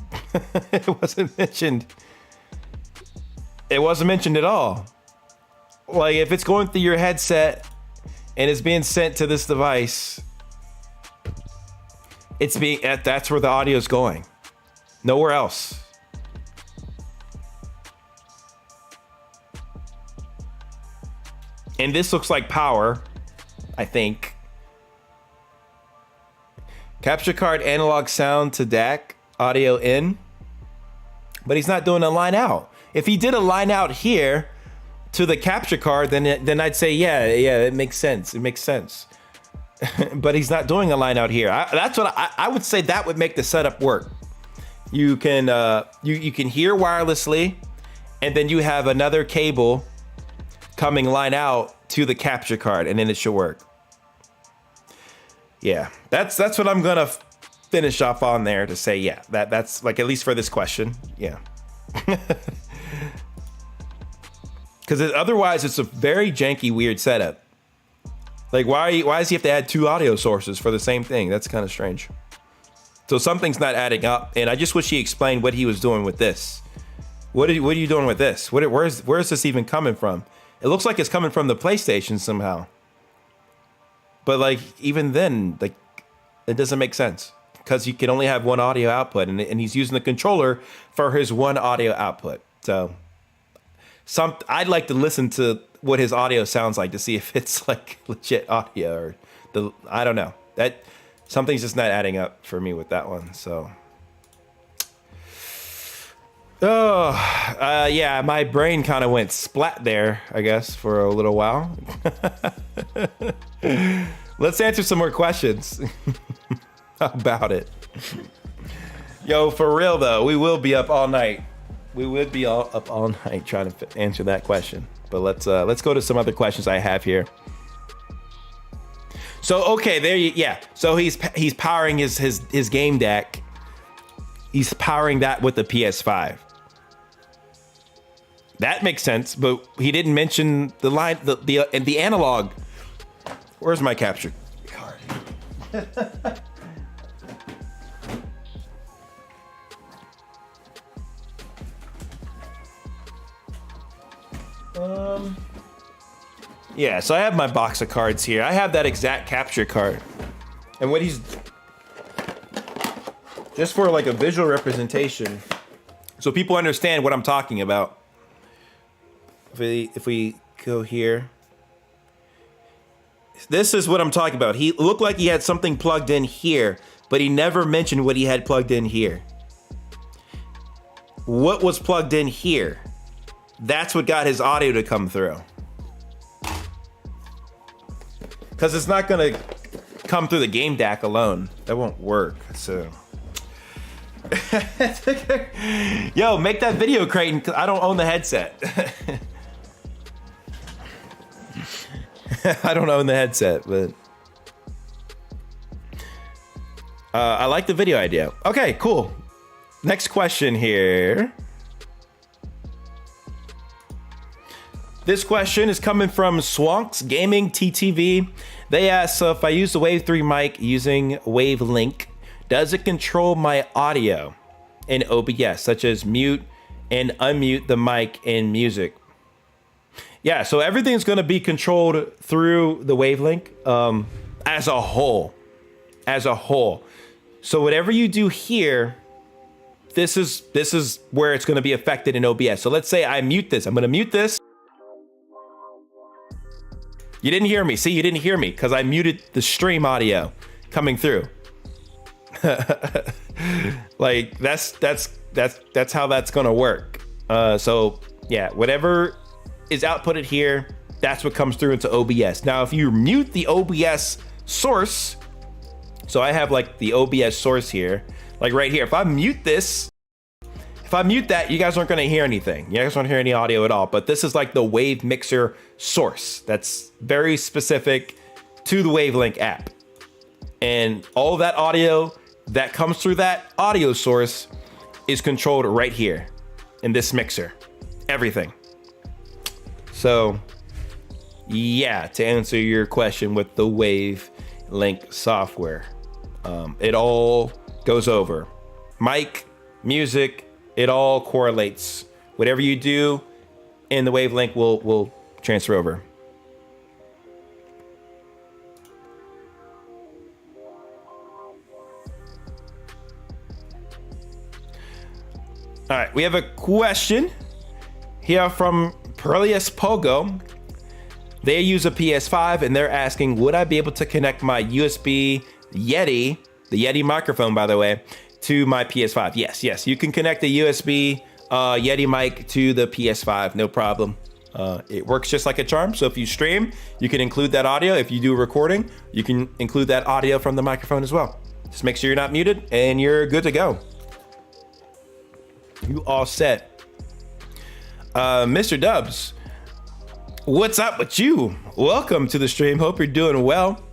It wasn't mentioned. It wasn't mentioned at all. Like, if it's going through your headset and it's being sent to this device, that's where the audio is going. Nowhere else. And this looks like power, I think. Capture card analog sound to DAC, audio in. but he's not doing a line out. If he did a line out here to the capture card, then I'd say, yeah, it makes sense. It makes sense. But he's not doing a line out here. That's what I would say. That would make the setup work. You can you can hear wirelessly, and then you have another cable coming line out to the capture card, and then it should work. Yeah, that's what I'm gonna finish off on there to say. Yeah, that's like, at least for this question. Yeah. Because otherwise it's a very janky, weird setup. Like, why does he have to add 2 audio sources for the same thing? That's kind of strange. So something's not adding up, and I just wish he explained what he was doing with this. What are you doing with this? Where's this even coming from? It looks like it's coming from the PlayStation somehow. But like, even then, like, it doesn't make sense because you can only have one audio output, and he's using the controller for his one audio output. So I'd like to listen to what his audio sounds like to see if it's like legit audio or I don't know. That something's just not adding up for me with that one. So, yeah, my brain kind of went splat there, I guess, for a little while. Let's answer some more questions. How about it? Yo, for real though, we will be up all night. We would be up all night trying to answer that question. But let's go to some other questions I have here. So okay, yeah. So he's powering his game deck. He's powering that with the PS5. That makes sense, but he didn't mention the line, the analog. Where's my capture card? Yeah, so I have my box of cards here. I have that exact capture card. And what he's... Just for like a visual representation, so people understand what I'm talking about. If we go here. This is what I'm talking about. He looked like he had something plugged in here, but he never mentioned what he had plugged in here. What was plugged in here? That's what got his audio to come through. Because it's not going to come through the game DAC alone. That won't work. So, yo, make that video, Creighton. I don't own the headset. I don't own the headset, but I like the video idea. Okay, cool. Next question here. This question is coming from Swonks Gaming TTV. They asked, so if I use the Wave 3 mic using Wavelink, does it control my audio in OBS, such as mute and unmute the mic in music? Yeah, so everything's going to be controlled through the Wavelink as a whole. As a whole. So whatever you do here, this is where it's going to be affected in OBS. So let's say I mute this. I'm going to mute this. You didn't hear me. See, you didn't hear me because I muted the stream audio coming through. Like that's how that's gonna work. So yeah, whatever is outputted here, that's what comes through into OBS. Now, if you mute the OBS source, so I have like the OBS source here, like right here. If I mute this, if I mute that, you guys aren't gonna hear anything. You guys won't hear any audio at all. But this is like the Wave Mixer source. That's very specific to the Wavelink app. And all that audio that comes through that audio source is controlled right here in this mixer. Everything. So yeah, to answer your question with the Wavelink software, it all goes over. Mic, music, it all correlates. Whatever you do in the Wavelink will transfer over. All right, we have a question here from Perlius Pogo. They use a PS5 and they're asking, would I be able to connect my USB Yeti, the Yeti microphone, by the way, to my PS5? Yes, you can connect a USB Yeti mic to the PS5, no problem. It works just like a charm. So if you stream, you can include that audio. If you do a recording, you can include that audio from the microphone as well. Just make sure you're not muted and you're good to go. You all set. Mr. Dubs, what's up with you? Welcome to the stream. Hope you're doing well.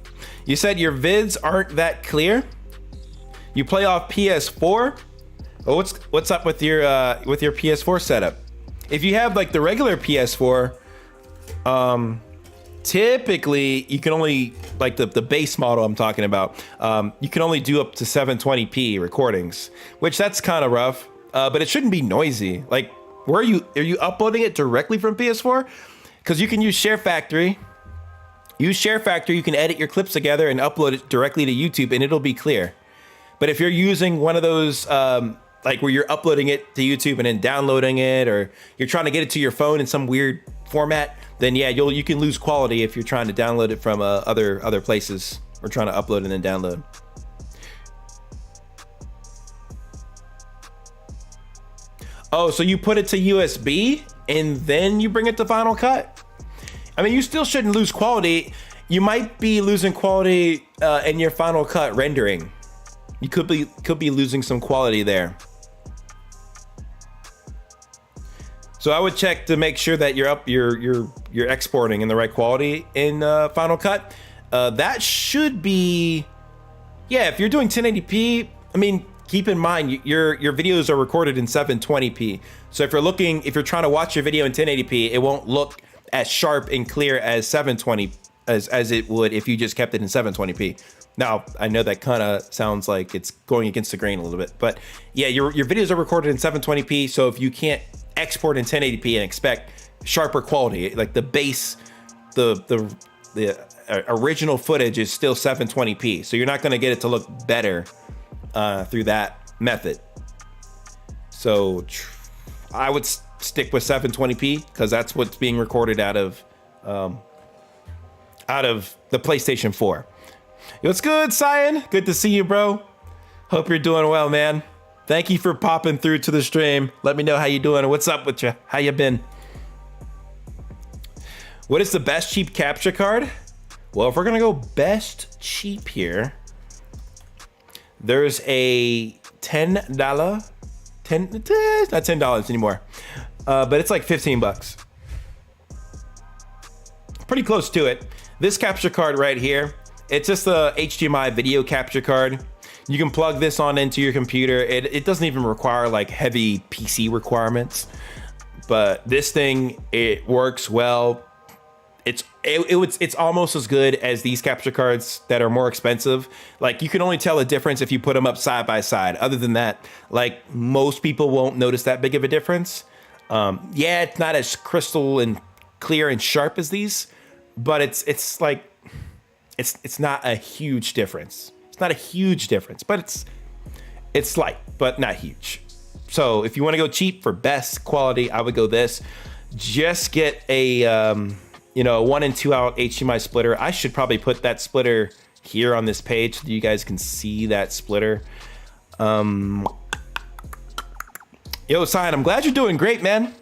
You said your vids aren't that clear. You play off PS4. Oh, what's up with your PS4 setup? If you have like the regular PS4, typically you can only, like the base model I'm talking about, you can only do up to 720p recordings, which that's kind of rough, but it shouldn't be noisy. Like, are you uploading it directly from PS4? Because you can use Share Factory. Use Share Factory, you can edit your clips together and upload it directly to YouTube and it'll be clear. But if you're using one of those, like where you're uploading it to YouTube and then downloading it, or you're trying to get it to your phone in some weird format, then yeah, you can lose quality if you're trying to download it from other places or trying to upload and then download. Oh, so you put it to USB and then you bring it to Final Cut? I mean, you still shouldn't lose quality. You might be losing quality in your Final Cut rendering. You could be losing some quality there. So I would check to make sure that you're exporting in the right quality in Final Cut. That should be, yeah. If you're doing 1080p, I mean, keep in mind your videos are recorded in 720p. So if you're trying to watch your video in 1080p, it won't look as sharp and clear as 720 as it would if you just kept it in 720p. Now, I know that kind of sounds like it's going against the grain a little bit, but yeah, your videos are recorded in 720p. So if you can't export in 1080p and expect sharper quality, like the base, the original footage is still 720p. So you're not going to get it to look better through that method. So I would stick with 720p because that's what's being recorded out of the PlayStation 4. What's good, Cyan? Good to see you, bro. Hope you're doing well, man. Thank you for popping through to the stream. Let me know how you doing. What's up with you? How you been? What is the best cheap capture card? Well, if we're gonna go best cheap here, there's a $10, not $10 anymore, but it's like 15 bucks. Pretty close to it. This capture card right here, it's just a HDMI video capture card. You can plug this on into your computer. It doesn't even require like heavy PC requirements, but this thing, it works well. It's almost as good as these capture cards that are more expensive. Like, you can only tell a difference if you put them up side by side. Other than that, like, most people won't notice that big of a difference. Yeah, it's not as crystal and clear and sharp as these, but it's like, it's not a huge difference. It's not a huge difference, but it's slight, but not huge. So if you want to go cheap for best quality, I would go this. Just get a 1 and 2 out HDMI splitter. I should probably put that splitter here on this page so you guys can see that splitter. Yo, Cyan, I'm glad you're doing great, man.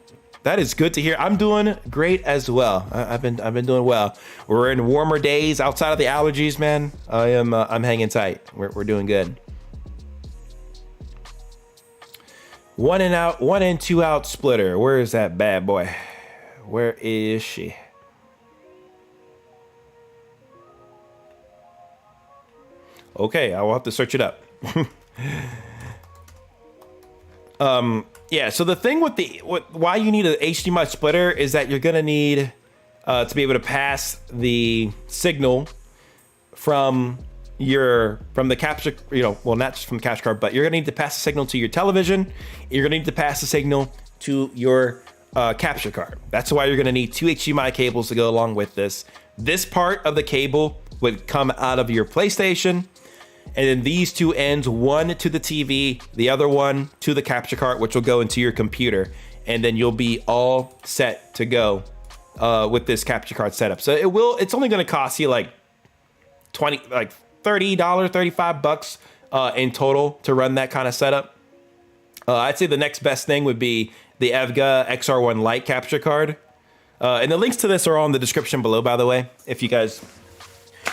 That is good to hear. I'm doing great as well. I've been doing well. We're in warmer days outside of the allergies, man. I'm hanging tight. We're doing good. 1 and 2 out splitter. Where is that bad boy? Where is she? Okay, I will have to search it up. Yeah, so the thing with why you need an HDMI splitter is that you're gonna need to be able to pass the signal from the capture, well, not just from the capture card, but you're gonna need to pass the signal to your television. You're gonna need to pass the signal to your capture card. That's why you're gonna need 2 HDMI cables to go along with this. This part of the cable would come out of your PlayStation. And then these 2 ends, one to the TV, the other one to the capture card, which will go into your computer. And then you'll be all set to go with this capture card setup. So it's only going to cost you like $30, $35 in total to run that kind of setup. I'd say the next best thing would be the EVGA XR1 Lite capture card. And the links to this are all in the description below, by the way. If you guys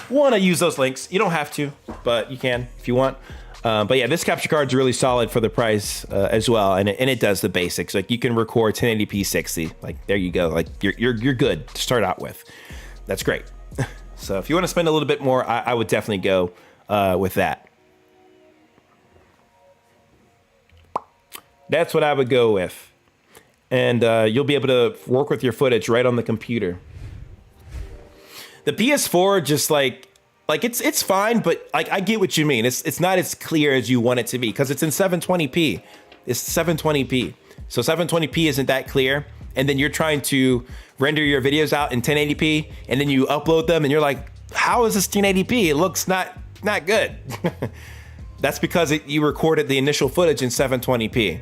want to use those links, you don't have to, but you can if you want. But yeah, this capture card is really solid for the price as well, and it does the basics. Like you can record 1080p 60. Like there you go. Like you're good to start out with. That's great. So if you want to spend a little bit more, I would definitely go with that. That's what I would go with. And you'll be able to work with your footage right on the computer. The PS4 just like it's fine, but like I get what you mean. It's not as clear as you want it to be because it's in 720p. It's 720p. So 720p isn't that clear. And then you're trying to render your videos out in 1080p, and then you upload them, and you're like, how is this 1080p? It looks not good. That's because you recorded the initial footage in 720p.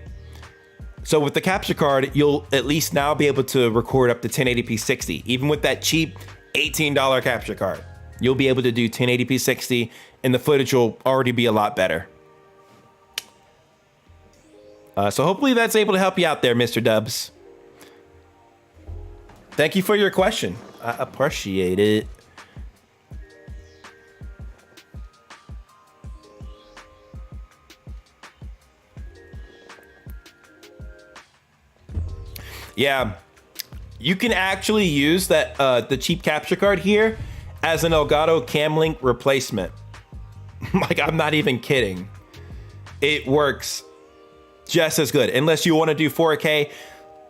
So with the capture card, you'll at least now be able to record up to 1080p 60. Even with that cheap $18 capture card, you'll be able to do 1080p 60, and the footage will already be a lot better. So hopefully that's able to help you out there, Mr. Dubs. Thank you for your question. I appreciate it. Yeah, you can actually use that the cheap capture card here as an Elgato Cam Link replacement. Like, I'm not even kidding. It works just as good, unless you want to do 4K.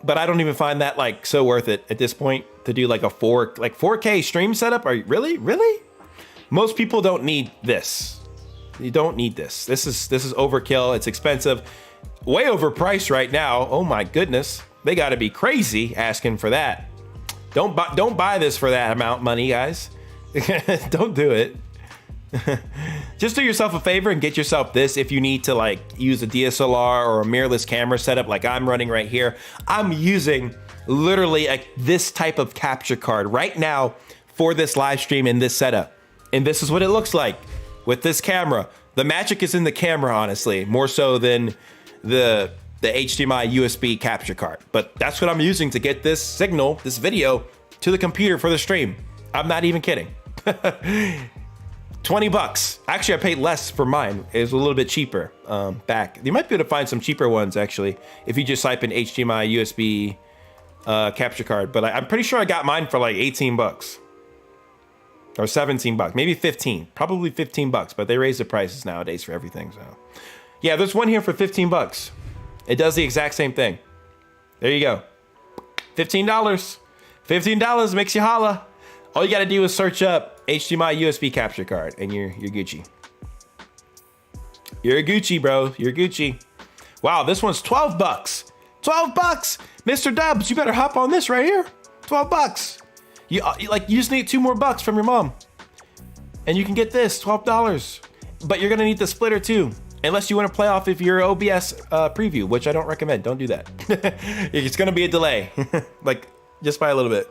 But I don't even find that like so worth it at this point to do like a 4K stream setup. Are you really? Most people don't need this. You don't need this. This is overkill. It's expensive, way overpriced right now. Oh my goodness. They got to be crazy asking for that. Don't buy this for that amount of money, guys. Don't do it. Just do yourself a favor and get yourself this if you need to like use a DSLR or a mirrorless camera setup like I'm running right here. I'm using literally this type of capture card right now for this live stream in this setup. And this is what it looks like with this camera. The magic is in the camera, honestly, more so than the HDMI USB capture card. But that's what I'm using to get this signal, this video, to the computer for the stream. I'm not even kidding. 20 bucks. Actually, I paid less for mine. It was a little bit cheaper back. You might be able to find some cheaper ones, actually, if you just type in HDMI USB capture card. But I'm pretty sure I got mine for like 18 bucks. Or 17 bucks. Maybe 15. Probably 15 bucks. But they raise the prices nowadays for everything. So, yeah, there's one here for 15 bucks. It does the exact same thing. There you go. $15. $15 makes you holla. All you got to do is search up HDMI USB capture card, and you're Gucci. You're Gucci, bro. You're Gucci. Wow, this one's 12 bucks. 12 bucks. Mr. Dubs, you better hop on this right here. 12 bucks. You just need 2 more bucks from your mom. And you can get this, $12. But you're going to need the splitter too. Unless you want to play off of your OBS preview, which I don't recommend. Don't do that. It's going to be a delay. Like, just by a little bit.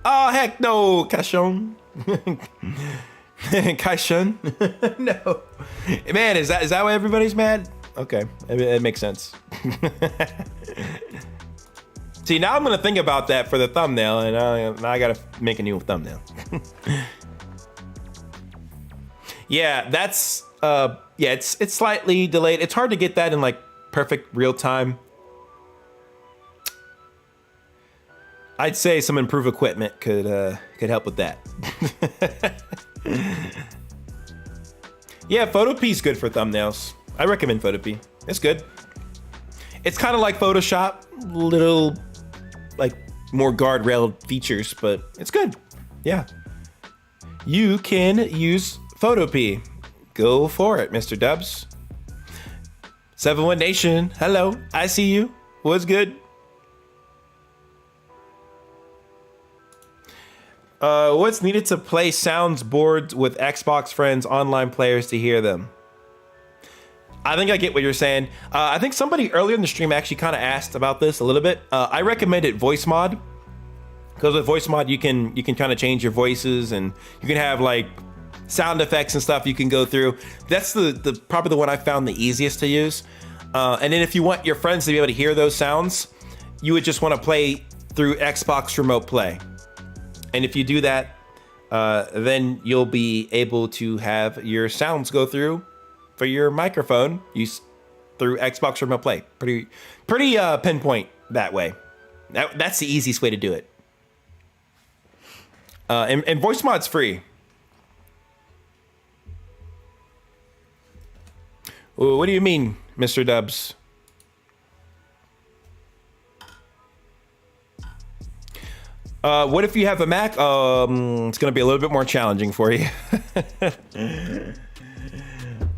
Oh, heck no, Kashon. Kashon? No. Man, is that why everybody's mad? Okay, it makes sense. See, now I'm going to think about that for the thumbnail, and now I got to make a new thumbnail. Yeah, that's it's slightly delayed. It's hard to get that in like perfect real time. I'd say some improved equipment could help with that. Yeah, Photopea is good for thumbnails. I recommend Photopea. It's good. It's kind of like Photoshop, little like more guardrail features, but it's good. Yeah, you can use Photopea. Go for it, Mr. Dubs. 71 Nation, hello, I see you. What's good? What's needed to play sounds boards with Xbox friends, online players to hear them? I think I get what you're saying. I think somebody earlier in the stream actually kind of asked about this a little bit. I recommended voice mod, because with voice mod you can kind of change your voices, and you can have like sound effects and stuff you can go through. That's the probably the one I found the easiest to use. And then if you want your friends to be able to hear those sounds, you would just want to play through Xbox Remote Play. And if you do that, then you'll be able to have your sounds go through for your microphone through Xbox Remote Play. Pretty pinpoint that way. That's the easiest way to do it. And voice mod's free. Ooh, what do you mean, Mr. Dubs? What if you have a Mac? It's gonna be a little bit more challenging for you.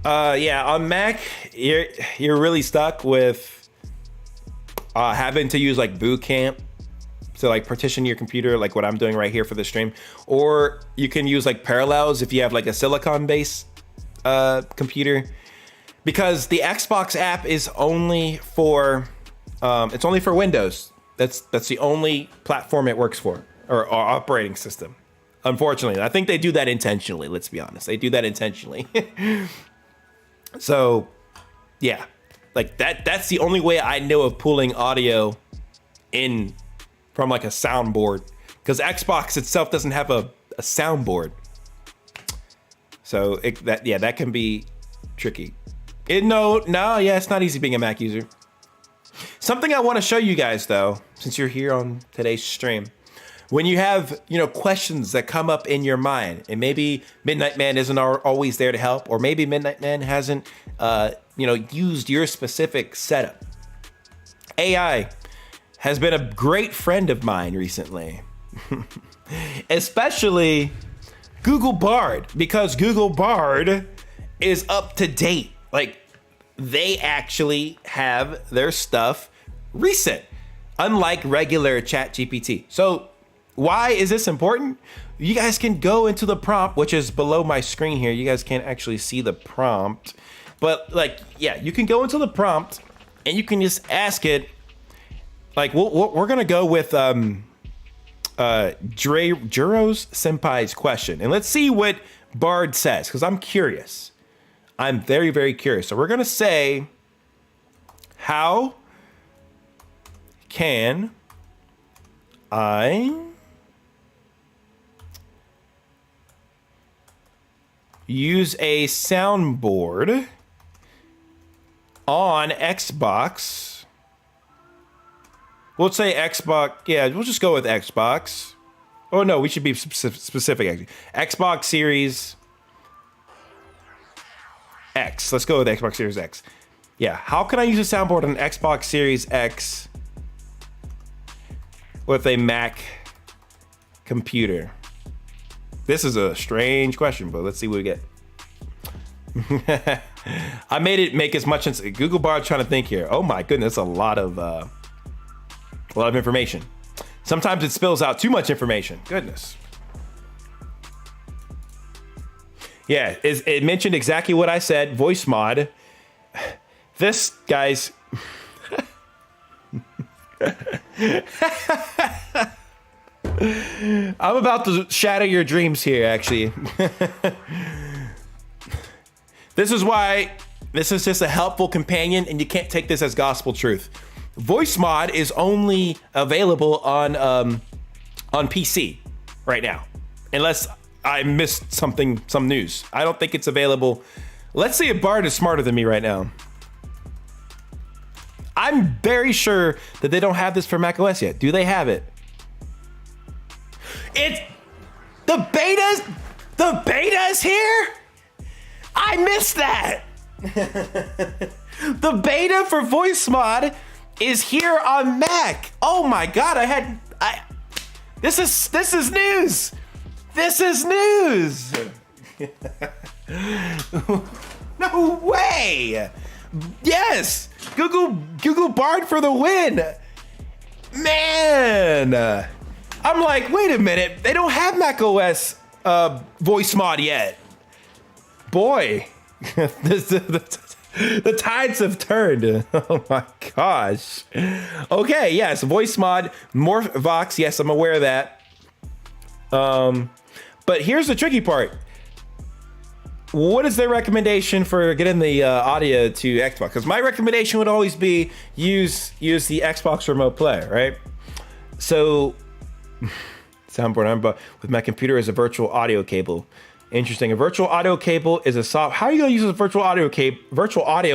Yeah, on Mac, you're really stuck with having to use like boot camp. So like partition your computer, like what I'm doing right here for the stream. Or you can use like Parallels if you have like a silicon-based computer. Because the Xbox app is only for, it's only for Windows. That's the only platform it works for, or operating system. Unfortunately, I think they do that intentionally. Let's be honest, they do that intentionally. So, yeah, like that's the only way I know of pulling audio in from like a soundboard, because Xbox itself doesn't have a soundboard. So that can be tricky. No, it's not easy being a Mac user. Something I want to show you guys though, since you're here on today's stream, when you have, questions that come up in your mind, and maybe MidnightMan isn't always there to help, or maybe MidnightMan hasn't, used your specific setup. AI has been a great friend of mine recently, especially Google Bard, because Google Bard is up to date. Like, they actually have their stuff recent, unlike regular ChatGPT. So why is this important? You guys can go into the prompt, which is below my screen here. You guys can't actually see the prompt, but you can go into the prompt and you can just ask it. Like, we're gonna go with Juro's Senpai's question, and let's see what Bard says, because I'm curious. I'm very, very curious. So we're gonna say, how can I use a soundboard on Xbox? We'll say Xbox. Yeah, we'll just go with Xbox. Oh no, we should be specific actually. Xbox Series X. Let's go with Xbox Series X. Yeah, how can I use a soundboard on Xbox Series X with a Mac computer? This is a strange question, but let's see what we get. I made it make as much sense. Google Bard trying to think here. Oh my goodness, a lot of information. Sometimes it spills out too much information. Goodness. Yeah, it mentioned exactly what I said. Voice mod. This, guys. I'm about to shatter your dreams here, actually. This is why this is just a helpful companion, and you can't take this as gospel truth. Voice mod is only available on PC right now, unless I missed some news. I don't think it's available. Let's see if Bard is smarter than me right now. I'm very sure that they don't have this for macOS yet. Do they have it? It's the beta's here? I missed that. The beta for voice mod is here on Mac. Oh my god, this is news. This is news. No way. Yes. Google Bard for the win. Man. I'm like, wait a minute. They don't have macOS voice mod yet. Boy. The tides have turned. Oh my gosh. Okay, yes, voice mod, Morphvox. Yes, I'm aware of that. But here's the tricky part. what is their recommendation for getting the audio to Xbox? Because my recommendation would always be use the Xbox Remote Play, right? So, soundboard with my computer is a virtual audio cable. Interesting. A virtual audio cable is how are you going to use a virtual audio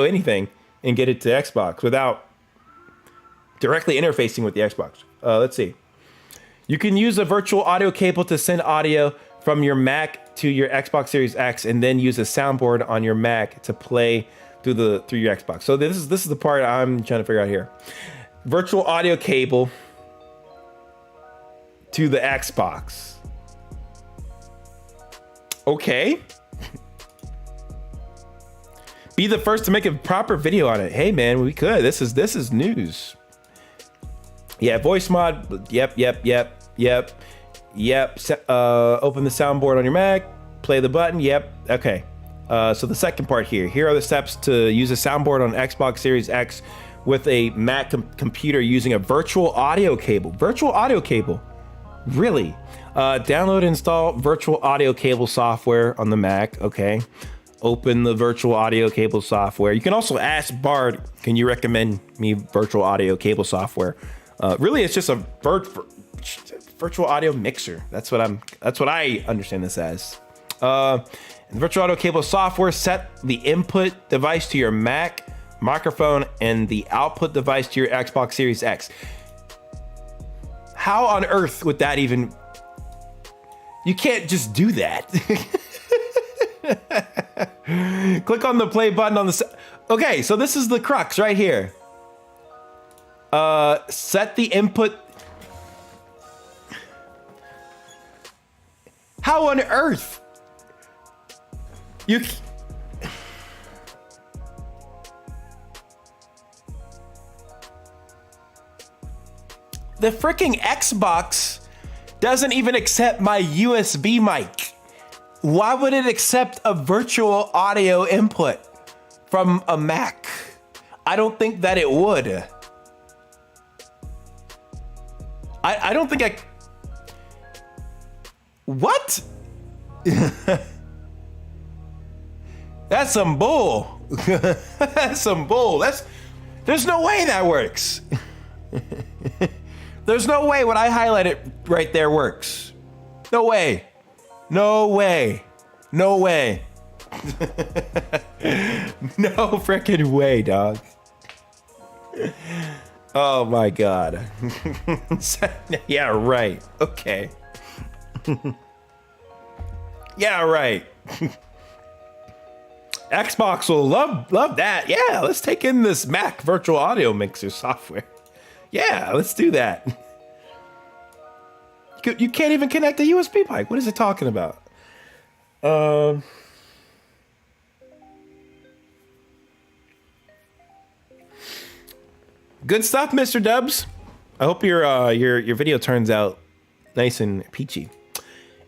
anything and get it to Xbox without directly interfacing with the Xbox? Let's see. You can use a virtual audio cable to send audio from your Mac to your Xbox Series X, and then use a soundboard on your Mac to play through your Xbox. So this is the part I'm trying to figure out here. Virtual audio cable to the Xbox. Okay. Be the first to make a proper video on it. Hey man, we could. This is news. Yeah, voice mod. Yep. Open the soundboard on your Mac. Play the button. Yep. Okay. So the second part here. Here are the steps to use a soundboard on Xbox Series X with a Mac computer using a virtual audio cable. Virtual audio cable. Really? Download and install virtual audio cable software on the Mac. Okay. Open the virtual audio cable software. You can also ask Bard, can you recommend me virtual audio cable software? Really, it's just a virtual audio mixer. That's what I understand this as. The virtual audio cable software, set the input device to your Mac microphone and the output device to your Xbox Series X. How on earth would that even... You can't just do that. Click on the play button on the... Okay, so this is the crux right here. Set the input... How on earth? The freaking Xbox doesn't even accept my USB mic. Why would it accept a virtual audio input from a Mac? I don't think that it would. I don't think I... What? That's some bull. That's some bull. There's no way that works. There's no way what I highlighted right there works. No way. No way. No way. No freaking way, dog. Oh my God. Yeah, right. Okay. Yeah, right. Xbox will love that. Yeah, let's take in this Mac virtual audio mixer software. Yeah, let's do that. You can't even connect a USB mic. What is it talking about? Good stuff, Mr. Dubs. I hope your video turns out nice and peachy.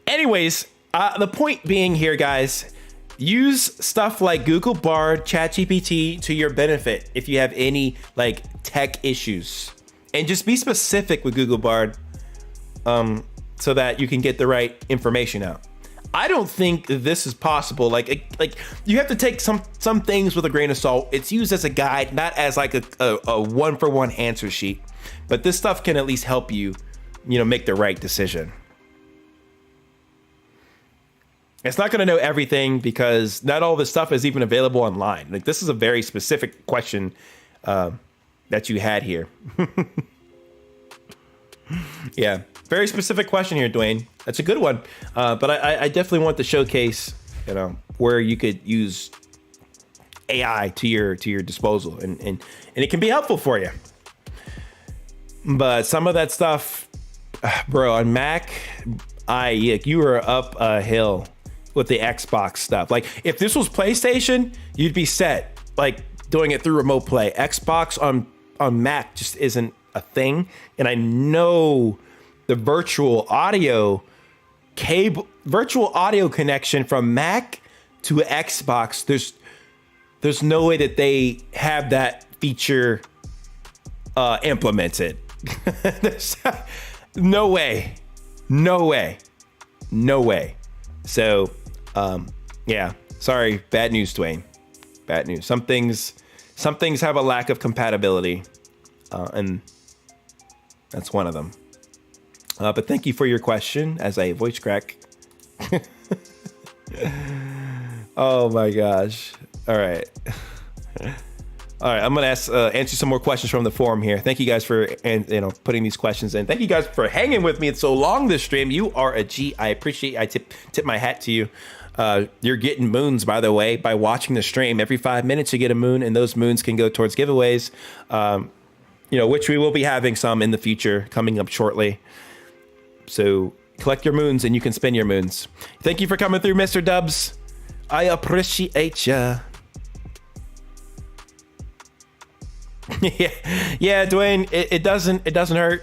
Anyways, the point being here, guys, use stuff like Google Bard, ChatGPT to your benefit if you have any like tech issues. And just be specific with Google Bard so that you can get the right information out. I don't think this is possible. Like you have to take some things with a grain of salt. It's used as a guide, not as like a one-for-one answer sheet. But this stuff can at least help you, make the right decision. It's not going to know everything because not all this stuff is even available online. Like this is a very specific question that you had here. Yeah, very specific question here, Dwayne. That's a good one. But I definitely want to showcase, where you could use AI to your disposal, and it can be helpful for you. But some of that stuff, bro, on Mac, you were up a hill with the Xbox stuff. Like if this was PlayStation, you'd be set, like doing it through remote play. Xbox on Mac just isn't a thing. And I know the virtual audio connection from Mac to Xbox, there's no way that they have that feature implemented. There's no way. So yeah, Sorry, bad news, Dwayne. Bad news. Some things have a lack of compatibility, and that's one of them. But thank you for your question as I voice crack. Oh my gosh. All right. All right, I'm gonna answer some more questions from the forum here. Thank you guys for putting these questions in. Thank you guys for hanging with me so long this stream. You are a G. I appreciate. I tip my hat to you. You're getting moons, by the way, by watching the stream. Every 5 minutes you get a moon, and those moons can go towards giveaways. Which we will be having some in the future coming up shortly. So collect your moons, and you can spin your moons. Thank you for coming through, Mr. Dubs. I appreciate ya. yeah, Dwayne, it doesn't hurt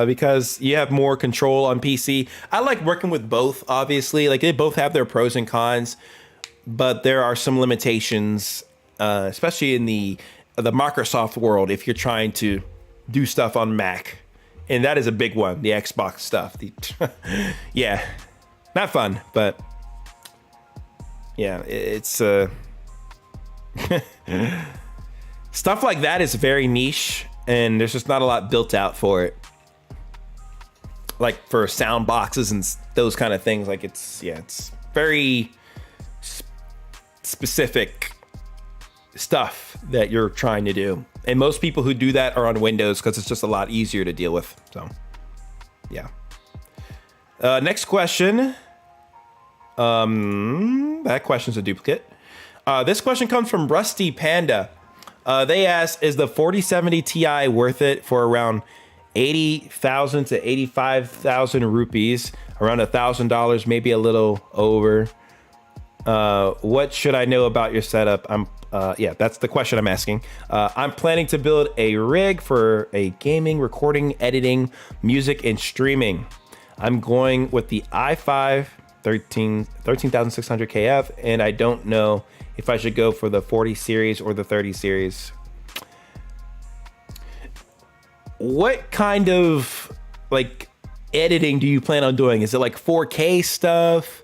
because you have more control on PC. I like working with both, obviously. Like, they both have their pros and cons, but there are some limitations, especially in the Microsoft world, if you're trying to do stuff on Mac. And that is a big one, the Xbox stuff. Yeah, not fun, but yeah, it's stuff like that is very niche, and there's just not a lot built out for it. Like for sound boxes and those kind of things, like it's very specific stuff that you're trying to do. And most people who do that are on Windows because it's just a lot easier to deal with. So, yeah. Next question. That question's a duplicate. This question comes from Rusty Panda. They asked, is the 4070 Ti worth it for around 80,000 to 85,000 rupees, around $1,000, maybe a little over? What should I know about your setup? That's the question I'm asking. I'm planning to build a rig for a gaming, recording, editing, music, and streaming. I'm going with the i5 13600 KF, and I don't know if I should go for the 40 series or the 30 series. What kind of like editing do you plan on doing? Is it like 4K stuff?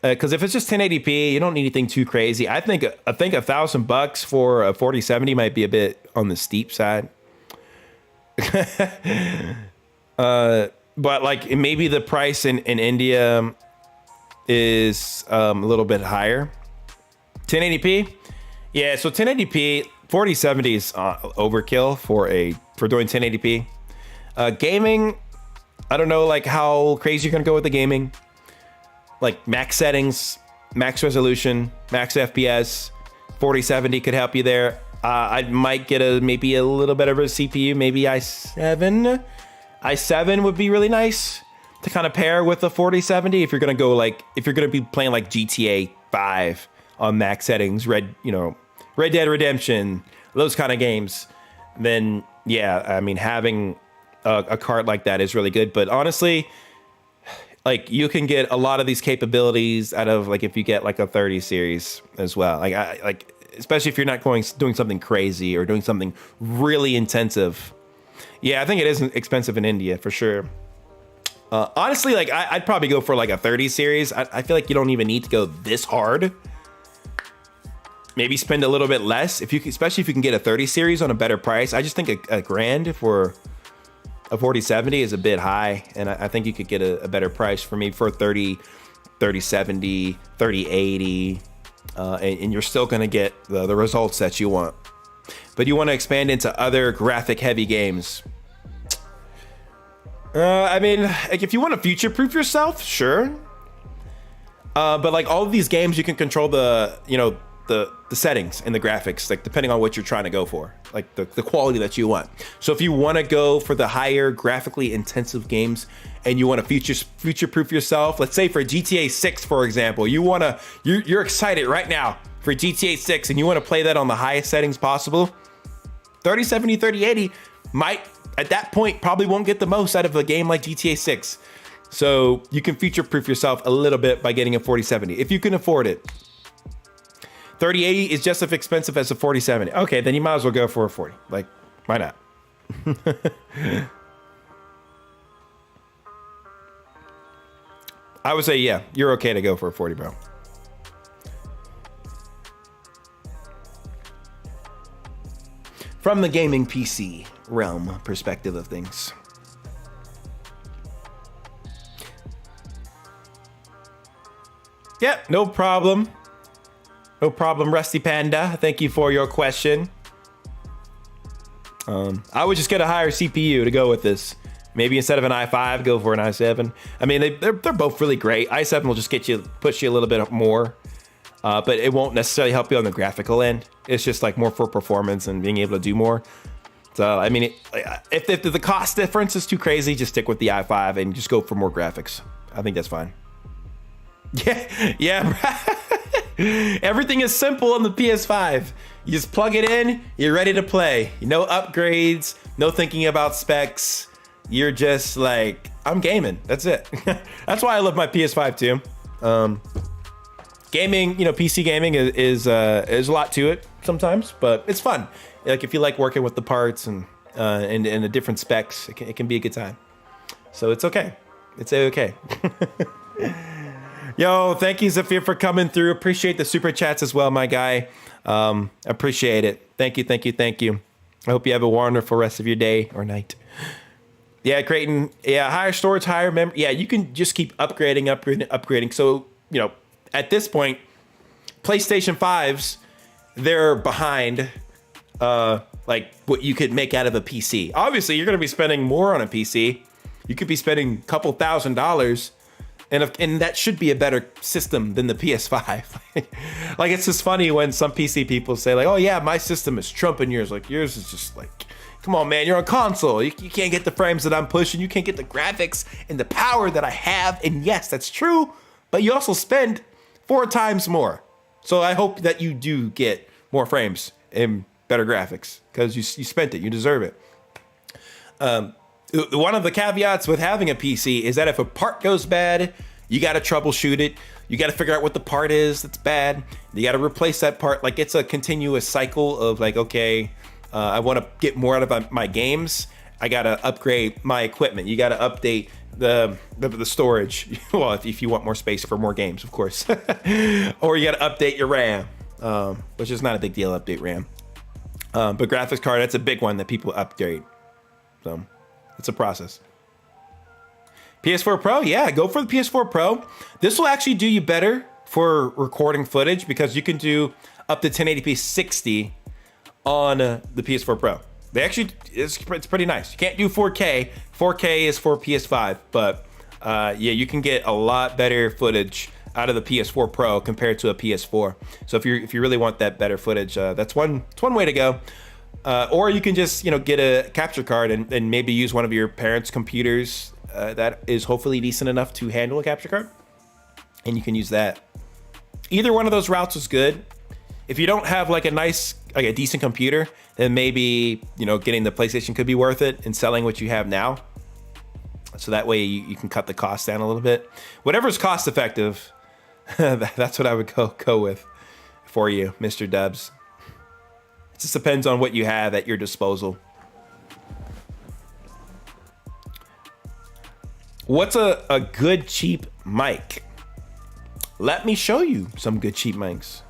Because if it's just 1080p, you don't need anything too crazy. I think $1,000 for a 4070 might be a bit on the steep side. But like maybe the price in India is a little bit higher. 1080p, yeah. So 1080p, 4070 is overkill for doing 1080p. Gaming, I don't know like how crazy you're gonna go with the gaming. Like max settings, max resolution, max FPS, 4070 could help you there. I might get maybe a little bit of a CPU, maybe i7. i7 would be really nice to kind of pair with the 4070 if you're gonna be playing like GTA 5 on max settings, Red Dead Redemption, those kind of games. Then yeah, I mean having a card like that is really good. But honestly, like you can get a lot of these capabilities out of like if you get like a 30 series as well. Like especially if you're not doing something crazy or doing something really intensive. Yeah, I think it is expensive in India for sure. Honestly, like I'd probably go for like a 30 series. I feel like you don't even need to go this hard. Maybe spend a little bit less especially if you can get a 30 series on a better price. I just think a grand for a 4070 is a bit high, and I think you could get a better price for me for 3070, 3080, and you're still gonna get the results that you want. But you want to expand into other graphic heavy games. I mean, like if you want to future-proof yourself, sure. But like all of these games, you can control the settings and the graphics, like depending on what you're trying to go for, like the quality that you want. So if you want to go for the higher graphically intensive games and you want to future-proof yourself, let's say for GTA 6, for example, you're excited right now for GTA 6 and you want to play that on the highest settings possible, 3070, 3080 might, at that point, probably won't get the most out of a game like GTA 6. So you can future-proof yourself a little bit by getting a 4070 if you can afford it. 3080 is just as expensive as a 4070. Okay, then you might as well go for a 40. Like, why not? I would say, yeah, you're okay to go for a 40, bro. from the gaming PC realm perspective of things. Yep, no problem. No problem, Rusty Panda. Thank you for your question. I would just get a higher CPU to go with this. Maybe instead of an i5, go for an i7. I mean, they're both really great. i7 will just push you a little bit more, but it won't necessarily help you on the graphical end. It's just like more for performance and being able to do more. So, I mean, if the cost difference is too crazy, just stick with the i5 and just go for more graphics. I think that's fine. Yeah. Everything is simple on the PS5. You just plug it in, you're ready to play. No upgrades, no thinking about specs. You're just like, I'm gaming. That's it. That's why I love my PS5 too. Gaming, PC gaming is a lot to it sometimes, but it's fun. Like if you like working with the parts and the different specs, it can be a good time. So it's okay. It's okay. Yo, thank you, Zafir, for coming through. Appreciate the super chats as well, my guy. Appreciate it. Thank you. I hope you have a wonderful rest of your day or night. Yeah, Creighton. Yeah, higher storage, higher memory. Yeah, you can just keep upgrading. So, at this point, PlayStation 5s, they're behind like what you could make out of a PC. Obviously, you're going to be spending more on a PC. You could be spending a couple $1,000s. And that should be a better system than the PS5. Like, it's just funny when some PC people say, like, oh, yeah, my system is trumping yours. Like, yours is just like, come on, man, you're on console. You can't get the frames that I'm pushing. You can't get the graphics and the power that I have. And yes, that's true. But you also spend 4 times more. So I hope that you do get more frames and better graphics because you spent it. You deserve it. One of the caveats with having a PC is that if a part goes bad, you got to troubleshoot it. You got to figure out what the part is that's bad. You got to replace that part. Like, it's a continuous cycle of like, okay, I want to get more out of my games. I got to upgrade my equipment. You got to update the storage. Well, if you want more space for more games, of course. Or you got to update your RAM, which is not a big deal, update RAM. But graphics card, that's a big one that people upgrade. So it's a process. PS4 Pro, yeah, go for the PS4 Pro. This will actually do you better for recording footage because you can do up to 1080p 60 on the PS4 Pro. It's pretty nice. You can't do 4K. 4K is for PS5, but yeah, you can get a lot better footage out of the PS4 Pro compared to a PS4. So if you really want that better footage, that's one way to go. Or you can just get a capture card and maybe use one of your parents' computers that is hopefully decent enough to handle a capture card, and you can use that. Either one of those routes is good. If you don't have like a decent computer, then maybe getting the PlayStation could be worth it and selling what you have now. So that way you can cut the cost down a little bit. Whatever's cost effective, that's what I would go with for you, Mr. Dubs. It just depends on what you have at your disposal. What's a good cheap mic? Let me show you some good cheap mics.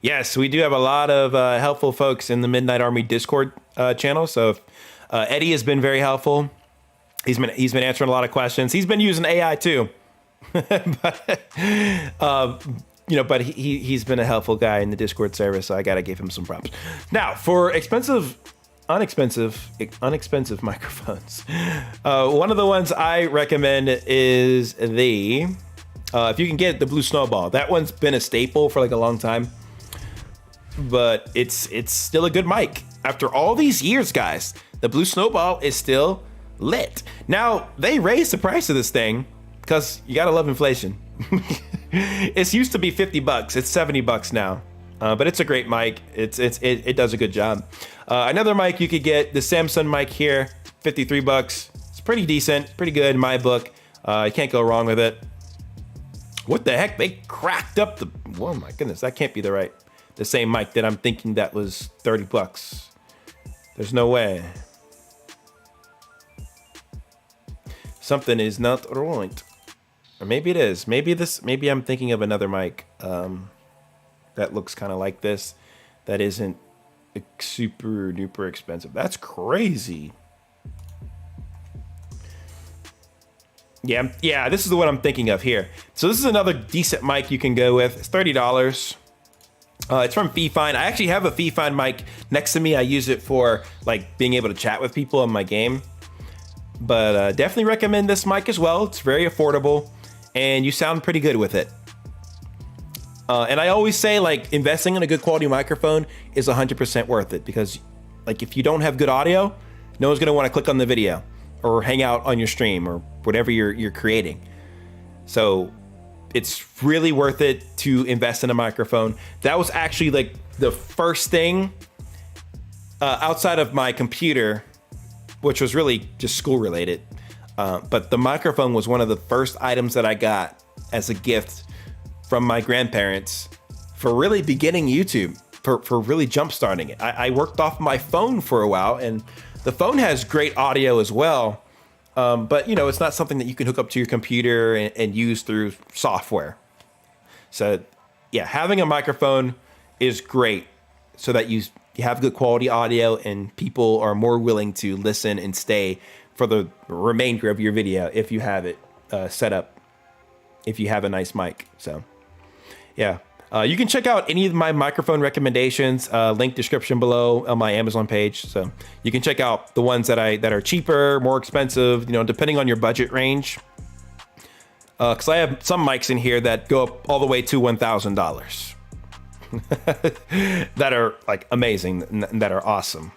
Yes, we do have a lot of helpful folks in the Midnight Army Discord channel. So Eddie has been very helpful. He's been answering a lot of questions. He's been using AI too. But he's been a helpful guy in the Discord service, so I gotta give him some props. Now, for unexpensive microphones, one of the ones I recommend is the if you can get the Blue Snowball. That one's been a staple for like a long time, but it's still a good mic after all these years, guys. The Blue Snowball is still lit. Now they raised the price of this thing because you gotta love inflation. It's used to be $50. It's $70 now. But it's a great mic. It does a good job. Another mic you could get, the Samsung mic here, $53. It's pretty decent, pretty good in my book. You can't go wrong with it. What the heck? They cracked up the. Oh my goodness, that can't be the same mic that I'm thinking that was $30. There's no way. Something is not right. Or maybe it is. Maybe I'm thinking of another mic. that looks kind of like this. That isn't super duper expensive. That's crazy. Yeah, this is the one I'm thinking of here. So this is another decent mic you can go with. It's $30. It's from FeeFind. I actually have a FeeFind mic next to me. I use it for like being able to chat with people in my game. But definitely recommend this mic as well. It's very affordable and you sound pretty good with it. And I always say like investing in a good quality microphone is 100% worth it, because like if you don't have good audio, no one's gonna want to click on the video or hang out on your stream or whatever you're creating. So it's really worth it to invest in a microphone. That was actually like the first thing outside of my computer, which was really just school related. But the microphone was one of the first items that I got as a gift from my grandparents for really beginning YouTube, for really jump starting it. I worked off my phone for a while, and the phone has great audio as well. But you know, it's not something that you can hook up to your computer and use through software. So yeah, having a microphone is great so that you have good quality audio and people are more willing to listen and stay for the remainder of your video if you have it set up, if you have a nice mic. So yeah. You can check out any of my microphone recommendations, link description below on my Amazon page. So you can check out the ones that are cheaper, more expensive, you know, depending on your budget range. Cause I have some mics in here that go up all the way to $1,000 that are like amazing and that are awesome.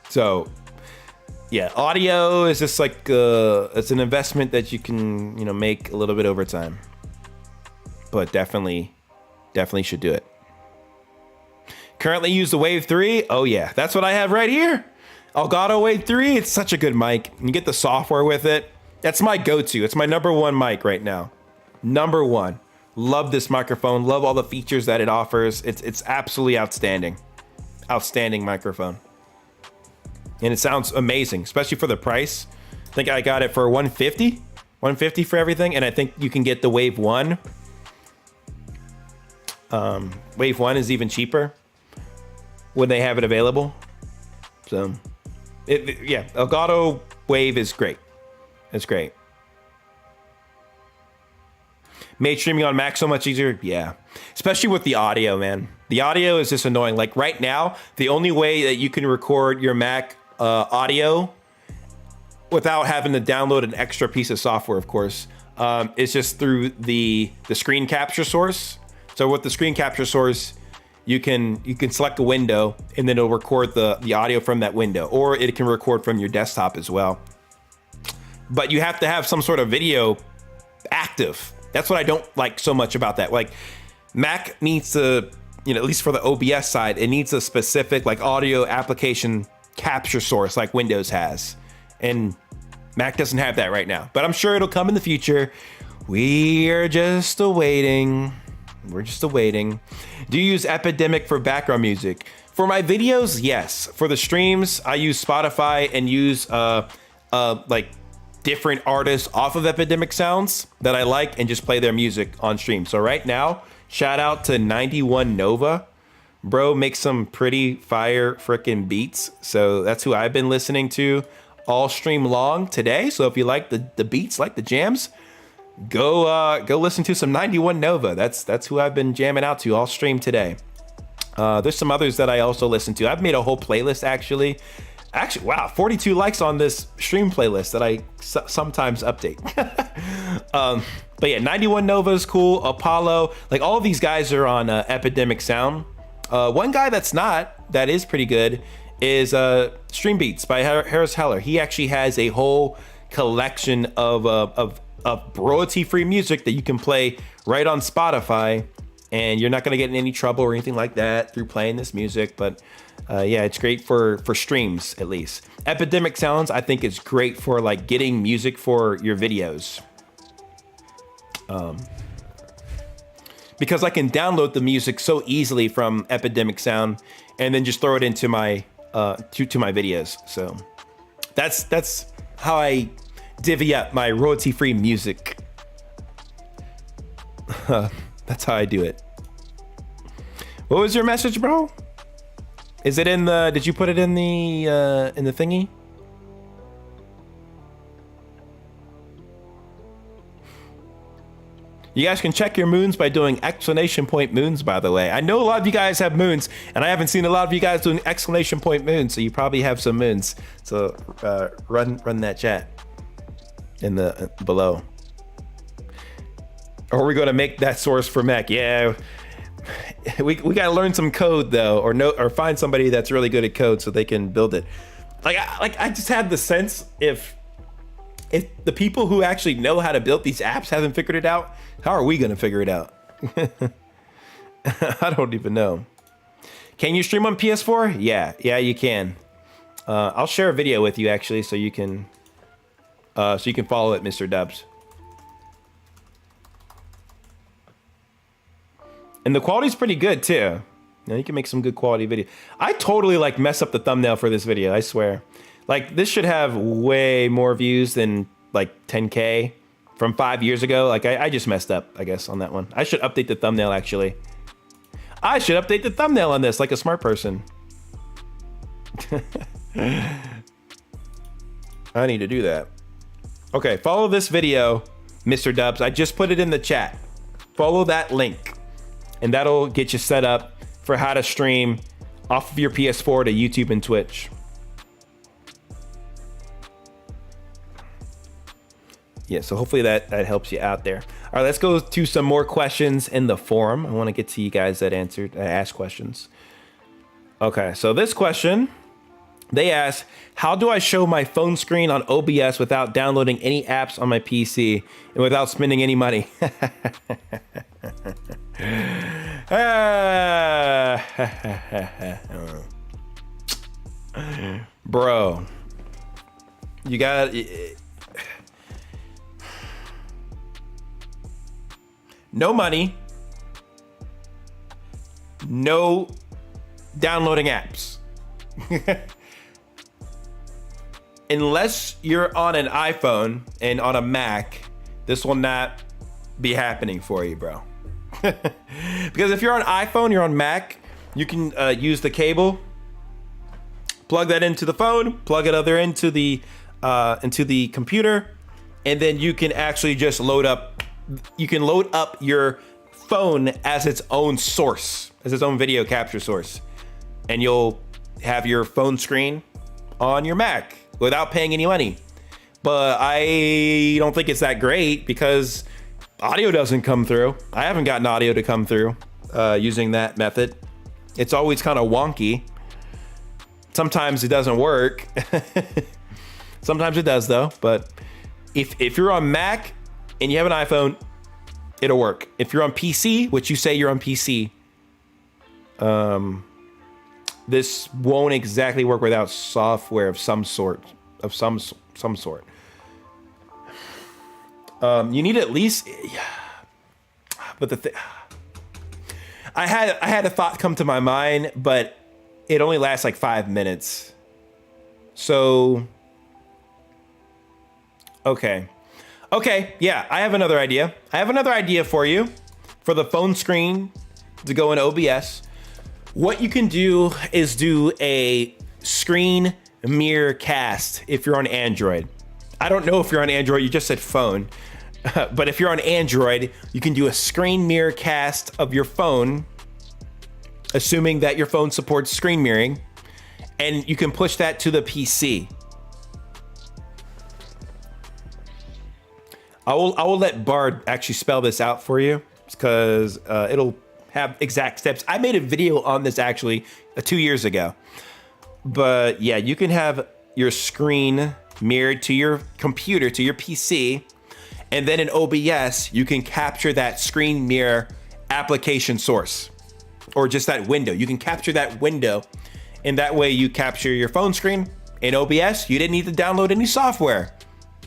So yeah, audio is just like, it's an investment that you can, you know, make a little bit over time. But definitely should do it. Currently use the Wave 3. Oh yeah, that's what I have right here. Elgato Wave 3, it's such a good mic. You get the software with it. That's my go-to. It's my #1 mic right now. #1. Love this microphone. Love all the features that it offers. It's absolutely outstanding. Outstanding microphone. And it sounds amazing, especially for the price. I think I got it for $150. $150 for everything. And I think you can get the Wave 1. Wave 1 is even cheaper when they have it available. So yeah, Elgato Wave is great. It's great. Made streaming on Mac so much easier. Yeah, especially with the audio, man. The audio is just annoying. Like right now, the only way that you can record your Mac audio without having to download an extra piece of software, of course, is just through the screen capture source. So with the screen capture source, you can select a window and then it'll record the audio from that window, or it can record from your desktop as well. But you have to have some sort of video active. That's what I don't like so much about that. Like Mac needs to, you know, at least for the OBS side, it needs a specific like audio application capture source like Windows has. And Mac doesn't have that right now, but I'm sure it'll come in the future. We're just awaiting. We're just awaiting. Do you use Epidemic for background music? For my videos, yes. For the streams, I use Spotify and use like different artists off of Epidemic sounds that I like and just play their music on stream. So right now, shout out to 91 Nova. Bro makes some pretty fire freaking beats. So that's who I've been listening to all stream long today. So if you like the beats, like the jams, go listen to some 91 Nova. That's who I've been jamming out to all stream today. There's some others that I also listen to. I've made a whole playlist actually, wow, 42 likes on this stream playlist that I sometimes update. But yeah, 91 Nova is cool. Apollo, like all of these guys are on Epidemic Sound. One guy that is pretty good is Stream Beats by Harris Heller. He actually has a whole collection of royalty-free music that you can play right on Spotify, and you're not going to get in any trouble or anything like that through playing this music. But yeah, it's great for streams, at least. Epidemic Sounds, I think, is great for like getting music for your videos, because I can download the music so easily from Epidemic Sound and then just throw it into my to my videos. So that's how I divvy up my royalty-free music. That's how I do it. What was your message, bro? Is it in the, did you put it in the thingy? You guys can check your moons by doing exclamation point moons, by the way. I know a lot of you guys have moons, and I haven't seen a lot of you guys doing exclamation point moons, so you probably have some moons. So run that chat in the below. Or we're gonna make that source for mech. Yeah, we gotta learn some code though, or find somebody that's really good at code so they can build it. I just had the sense if the people who actually know how to build these apps haven't figured it out, how are we gonna figure it out? I don't even know. Can you stream on PS4? Yeah, you can. I'll share a video with you actually, so you can follow it, Mr. Dubs. And the quality's pretty good too. Now you can make some good quality video. I totally like mess up the thumbnail for this video, I swear. Like this should have way more views than like 10K from 5 years ago. Like I just messed up, I guess, on that one. I should update the thumbnail actually. I should update the thumbnail on this like a smart person. I need to do that. Okay, follow this video, Mr. Dubs. I just put it in the chat. Follow that link. And that'll get you set up for how to stream off of your PS4 to YouTube and Twitch. Yeah, so hopefully that helps you out there. All right, let's go to some more questions in the forum. I want to get to you guys that asked questions. Okay, so this question, they asked, how do I show my phone screen on OBS without downloading any apps on my PC and without spending any money? Bro, you got no money, no downloading apps. Unless you're on an iPhone and on a Mac, this will not be happening for you, bro. Because if you're on iPhone, you're on Mac, you can use the cable, plug that into the phone, plug it other into the computer, and then you can actually just load up your phone as its own source, as its own video capture source, and you'll have your phone screen on your Mac without paying any money. But I don't think it's that great because audio doesn't come through. I haven't gotten audio to come through using that method. It's always kind of wonky. Sometimes it doesn't work. Sometimes it does though. But if you're on Mac and you have an iPhone, it'll work. If you're on PC, which you say you're on PC, this won't exactly work without software of some sort. You need at least, but I had a thought come to my mind, but it only lasts like 5 minutes. So, okay, yeah, I have another idea. I have another idea for you, for the phone screen to go in OBS. What you can do is do a screen mirror cast if you're on Android. I don't know if you're on Android, you just said phone. But if you're on Android, you can do a screen mirror cast of your phone, assuming that your phone supports screen mirroring, and you can push that to the PC. I will let Bard actually spell this out for you because it'll have exact steps. I made a video on this actually 2 years ago. But yeah, you can have your screen mirrored to your computer, to your PC, and then in OBS, you can capture that screen mirror application source, or just that window. You can capture that window, and that way you capture your phone screen in OBS. You didn't need to download any software,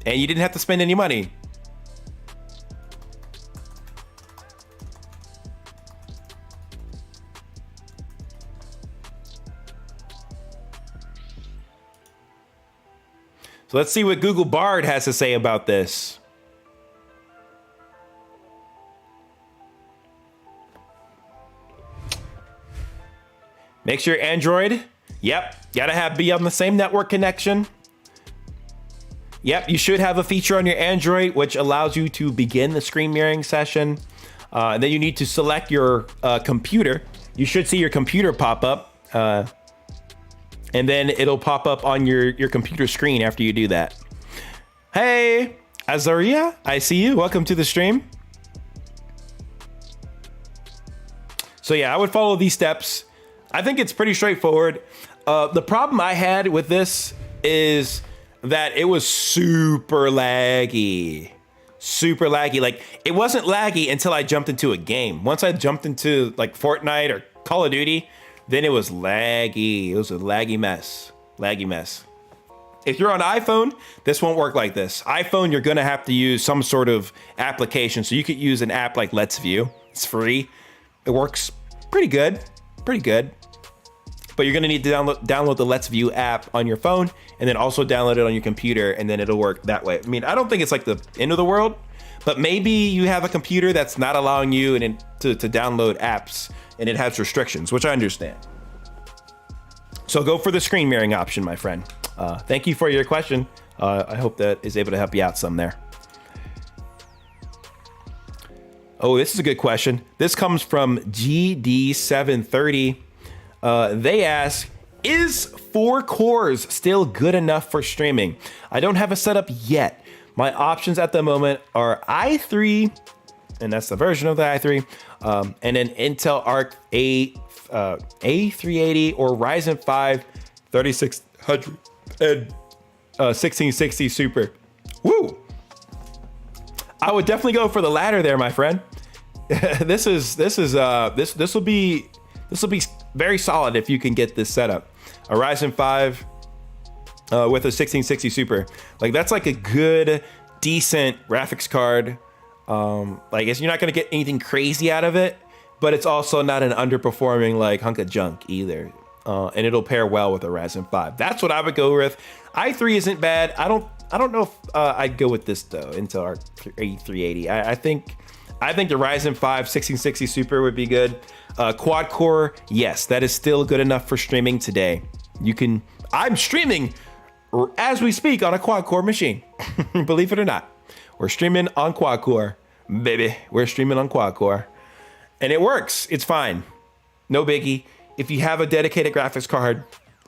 and you didn't have to spend any money. So let's see what Google Bard has to say about this. Make sure Android. Yep, gotta be on the same network connection. Yep, you should have a feature on your Android which allows you to begin the screen mirroring session. And then you need to select your computer. You should see your computer pop up. And then it'll pop up on your computer screen after you do that. Hey, Azaria, I see you. Welcome to the stream. So yeah, I would follow these steps. I think it's pretty straightforward. The problem I had with this is that it was super laggy. Super laggy. Like, it wasn't laggy until I jumped into a game. Once I jumped into like Fortnite or Call of Duty, then it was laggy. It was a laggy mess. Laggy mess. If you're on iPhone, this won't work like this. iPhone, you're gonna have to use some sort of application. So you could use an app like Let's View. It's free. It works pretty good. Pretty good. But you're gonna need to download the Let's View app on your phone and then also download it on your computer, and then it'll work that way. I mean, I don't think it's like the end of the world, but maybe you have a computer that's not allowing you to download apps and it has restrictions, which I understand. So go for the screen mirroring option, my friend. Thank you for your question. I hope that is able to help you out some there. Oh, this is a good question. This comes from GD730. They ask, is 4 cores still good enough for streaming? I don't have a setup yet. My options at the moment are i3, and that's the version of the i3, and then Intel Arc A380 or Ryzen 5 3600 and 1660 Super. Woo! I would definitely go for the latter there, my friend. This will be very solid if you can get this setup. A Ryzen 5 with a 1660 Super. Like, that's like a good, decent graphics card. Like, you're not gonna get anything crazy out of it, but it's also not an underperforming like hunk of junk either. And it'll pair well with a Ryzen 5. That's what I would go with. i3 isn't bad. I don't know if I'd go with this though, Intel Arc A380. I think the Ryzen 5 1660 Super would be good. Quad core, yes, that is still good enough for streaming today. I'm streaming as we speak on a quad core machine. Believe it or not, we're streaming on quad core, baby. We're streaming on quad core, and it works. It's fine, no biggie. If you have a dedicated graphics card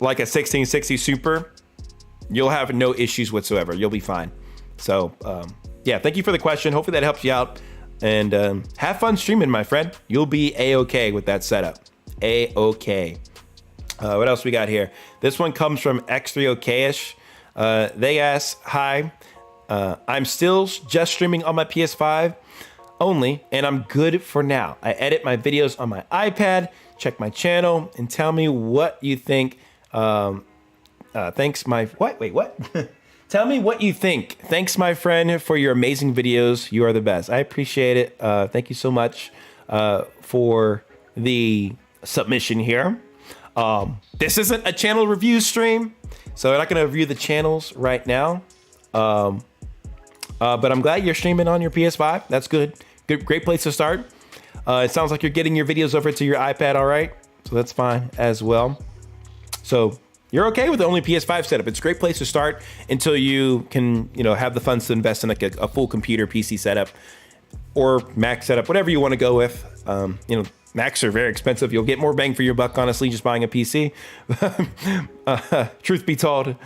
like a 1660 Super, you'll have no issues whatsoever. You'll be fine. So yeah, thank you for the question. Hopefully that helps you out. And have fun streaming, my friend. You'll be A-okay with that setup. A-okay. What else we got here? This one comes from X3OK-ish. They ask, hi, I'm still just streaming on my PS5 only, and I'm good for now. I edit my videos on my iPad, check my channel, and tell me what you think. Thanks, my... What? Wait, what? Tell me what you think. Thanks, my friend, for your amazing videos. You are the best. I appreciate it. Thank you so much for the submission here. This isn't a channel review stream, so we're not going to review the channels right now. But I'm glad you're streaming on your PS5. That's good. Great place to start. It sounds like you're getting your videos over to your iPad, all right? So that's fine as well. So you're okay with the only PS5 setup. It's a great place to start until you can, have the funds to invest in like a full computer PC setup or Mac setup, whatever you want to go with. Macs are very expensive. You'll get more bang for your buck, honestly, just buying a PC. Truth be told,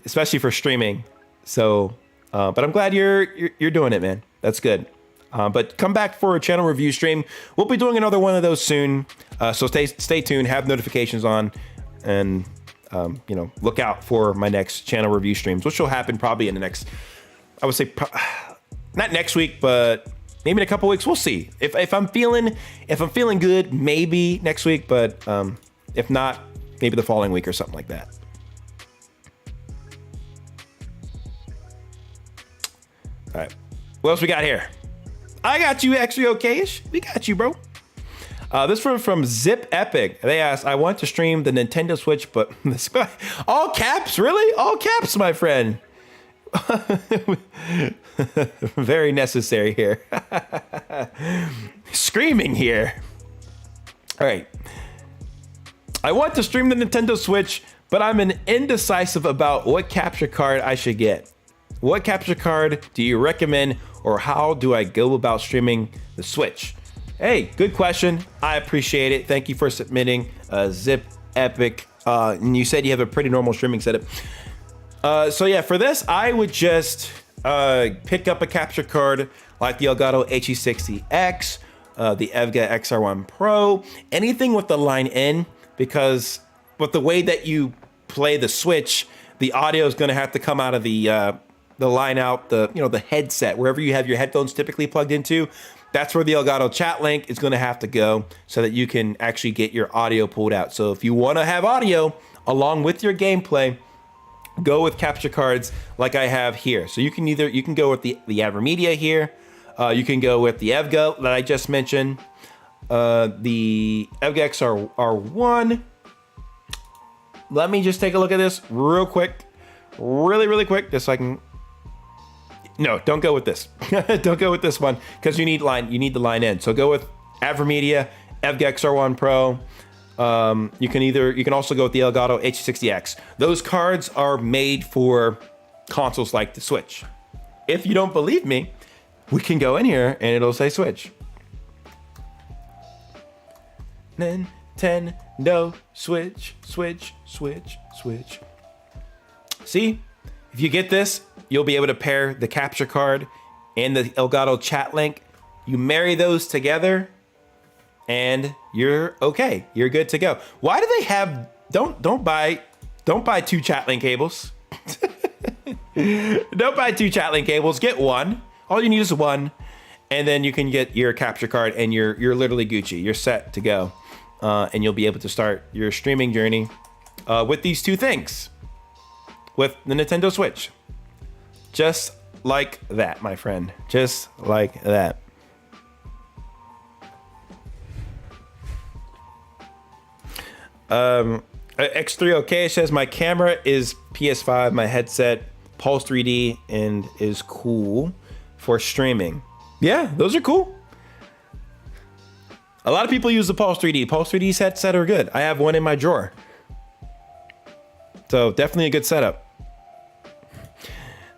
especially for streaming. So, but I'm glad you're doing it, man. That's good. But come back for a channel review stream. We'll be doing another one of those soon. So stay tuned, have notifications on, and look out for my next channel review streams, which will happen probably in the next, I would say, not next week, but maybe in a couple weeks. We'll see. If I'm feeling good, maybe next week, but if not, maybe the following week or something like that. All right, what else we got here? I got you, actually okay-ish. We got you, bro. This one from Zip Epic. They asked, I want to stream the Nintendo Switch, but all caps, really? All caps, my friend. Very necessary here. Screaming here. All right. I want to stream the Nintendo Switch, but I'm indecisive about what capture card I should get. What capture card do you recommend, or how do I go about streaming the Switch? Hey, good question. I appreciate it. Thank you for submitting Zip Epic. And you said you have a pretty normal streaming setup. So yeah, for this, I would just pick up a capture card like the Elgato HE60X, the EVGA XR1 Pro, anything with the line in, because with the way that you play the Switch, the audio is going to have to come out of the line out, the headset, wherever you have your headphones typically plugged into. That's where the Elgato chat link is going to have to go so that you can actually get your audio pulled out. So if you want to have audio along with your gameplay, go with capture cards like I have here. So you can go with the AverMedia here. You can go with the EVGA that I just mentioned, the EVGA XR1. Let me just take a look at this real quick, really quick, just so I can. No, don't go with this. Don't go with this one because you need the line in. So go with AverMedia, EVGA XR1 Pro. You can also go with the Elgato H60X. Those cards are made for consoles like the Switch. If you don't believe me, we can go in here and it'll say Switch. Nintendo Switch. See, if you get this, you'll be able to pair the capture card and the Elgato chat link. You marry those together and you're okay. You're good to go. Why do they have, don't buy 2 chat link cables. Don't buy 2 chat link cables, get one. All you need is one, and then you can get your capture card and you're literally Gucci. You're set to go. And you'll be able to start your streaming journey with these 2 things. With the Nintendo Switch. Just like that, my friend. Just like that. X3OK says my camera is PS5, my headset Pulse 3D, and is cool for streaming. Yeah, those are cool. A lot of people use the Pulse 3D. Pulse 3D's headset are good. I have one in my drawer. So definitely a good setup.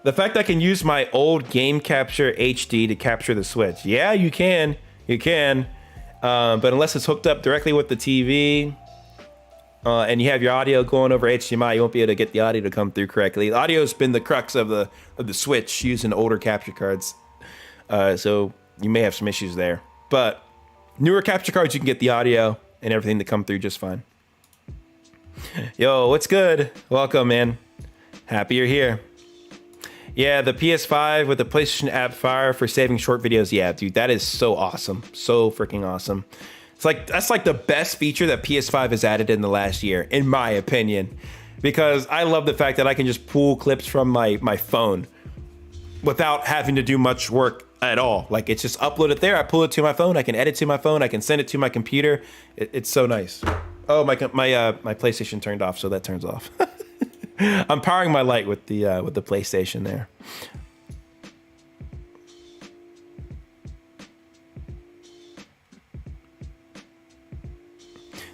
The fact I can use my old Game Capture HD to capture the Switch. Yeah, you can. You can. But unless it's hooked up directly with the TV and you have your audio going over HDMI, you won't be able to get the audio to come through correctly. The audio's been the crux of the Switch using older capture cards. So you may have some issues there. But newer capture cards, you can get the audio and everything to come through just fine. Yo, what's good? Welcome, man. Happy you're here. Yeah, the PS5 with the PlayStation app Fire for saving short videos. Yeah, dude, that is so awesome. So freaking awesome. That's like the best feature that PS5 has added in the last year, in my opinion. Because I love the fact that I can just pull clips from my phone without having to do much work at all. Like, it's just uploaded there. I pull it to my phone. I can edit to my phone. I can send it to my computer. It's so nice. Oh, my PlayStation turned off, so that turns off. I'm powering my light with the PlayStation there.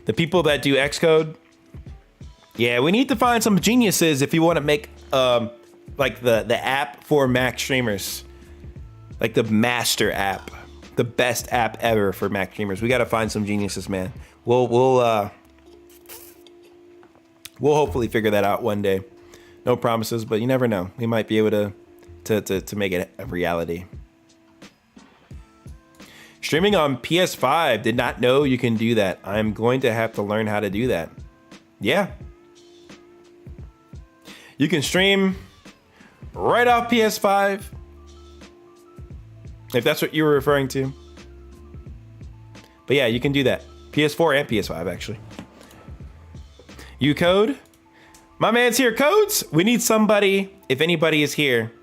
The people that do Xcode, yeah, we need to find some geniuses if you want to make like the app for Mac streamers, like the master app, the best app ever for Mac streamers. We got to find some geniuses, man. We'll hopefully figure that out one day. No promises, but you never know. We might be able to make it a reality. Streaming on PS5, did not know you can do that. I'm going to have to learn how to do that. Yeah. You can stream right off PS5. If that's what you were referring to. But yeah, you can do that. PS4 and PS5, actually. You code? My man's here. Codes? We need somebody, if anybody is here.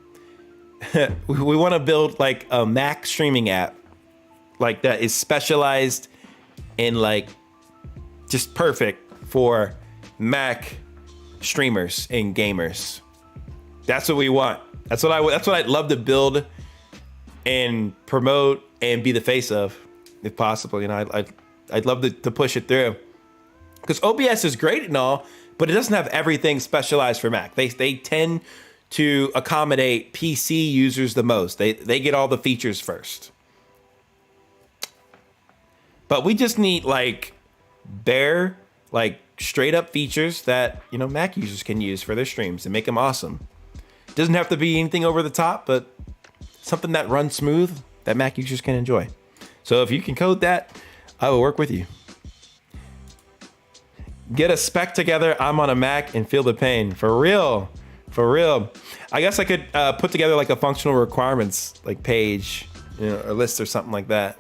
We want to build like a Mac streaming app. Like that is specialized in like just perfect for Mac streamers and gamers. That's what we want. That's what I'd love to build and promote and be the face of, if possible. You know, I'd love to push it through. Because OBS is great and all, but it doesn't have everything specialized for Mac. They tend to accommodate PC users the most. They get all the features first. But we just need like bare, like straight up features that, you know, Mac users can use for their streams and make them awesome. Doesn't have to be anything over the top, but something that runs smooth that Mac users can enjoy. So if you can code that, I will work with you. Get a spec together. I'm on a Mac and feel the pain. For real. For real. I guess I could put together like a functional requirements like page, you know, or list or something like that.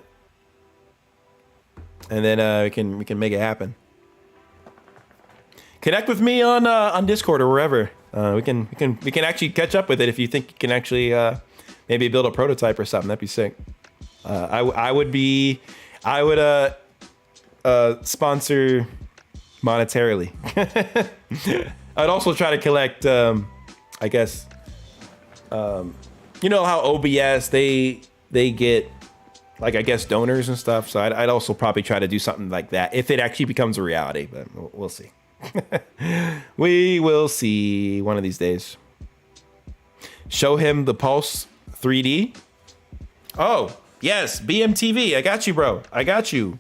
And then we can make it happen. Connect with me on Discord or wherever. We can actually catch up with it if you think you can actually maybe build a prototype or something. That'd be sick. I would sponsor monetarily. I'd also try to collect, I guess, you know how OBS they get like, I guess, donors and stuff. So I'd also probably try to do something like that if it actually becomes a reality, but we'll see. We will see one of these days. Show him the Pulse 3D. Oh, yes, BMTV. I got you, bro. I got you.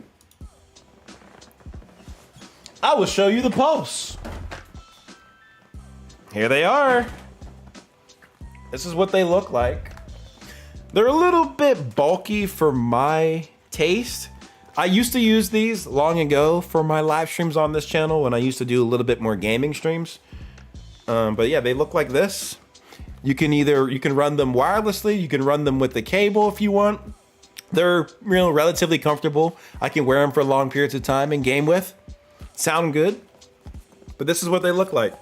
I will show you the Pulse. Here they are. This is what they look like. They're a little bit bulky for my taste. I used to use these long ago for my live streams on this channel when I used to do a little bit more gaming streams. But yeah, they look like this. You can run them wirelessly. You can run them with the cable if you want. They're, you know, relatively comfortable. I can wear them for long periods of time and game with. Sound good. But this is what they look like.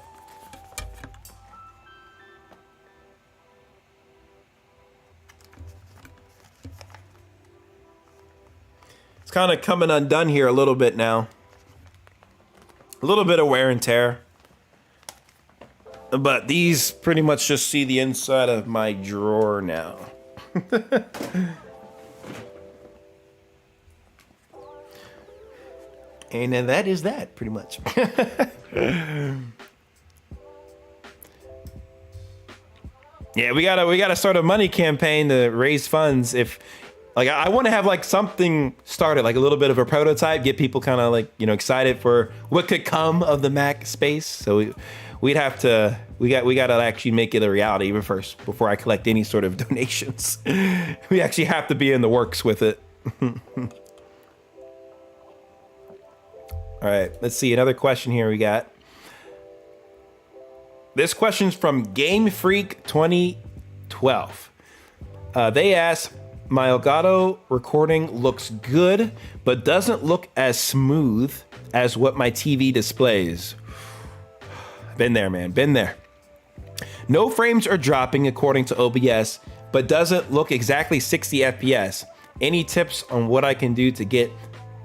Kind of coming undone here a little bit now. A little bit of wear and tear. But these pretty much just see the inside of my drawer now. And then that is that, pretty much. Yeah, we gotta start a money campaign to raise funds. If like, I want to have like something started, like a little bit of a prototype, get people kind of like, you know, excited for what could come of the Mac space. So we got to actually make it a reality even first before I collect any sort of donations. We actually have to be in the works with it. All right, let's see another question here we got. This question's from Game Freak 2012. They ask, my Elgato recording looks good, but doesn't look as smooth as what my TV displays. Been there, man, been there. No frames are dropping according to OBS, but doesn't look exactly 60 FPS. Any tips on what I can do to get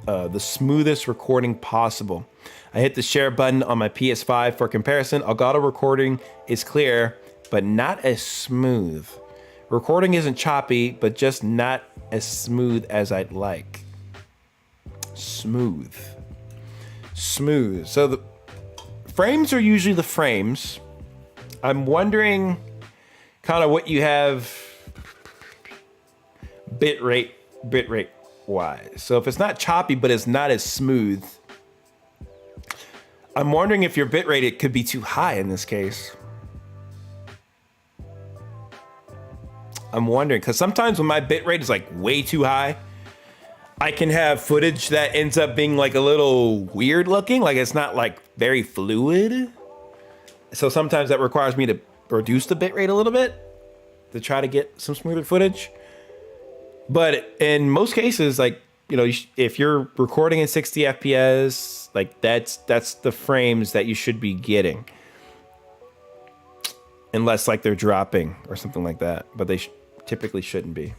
the smoothest recording possible? I hit the share button on my PS5 for comparison. Elgato recording is clear, but not as smooth. Recording isn't choppy, but just not as smooth as I'd like. Smooth. So the frames are usually the frames. I'm wondering kind of what you have bitrate wise. So if it's not choppy, but it's not as smooth, I'm wondering if your bitrate, it could be too high in this case. I'm wondering, because sometimes when my bitrate is like way too high, I can have footage that ends up being like a little weird looking, like it's not like very fluid. So sometimes that requires me to reduce the bitrate a little bit to try to get some smoother footage. But in most cases, like, you know, if you're recording in 60 FPS, like that's the frames that you should be getting. Unless like they're dropping or something like that, but they typically shouldn't be,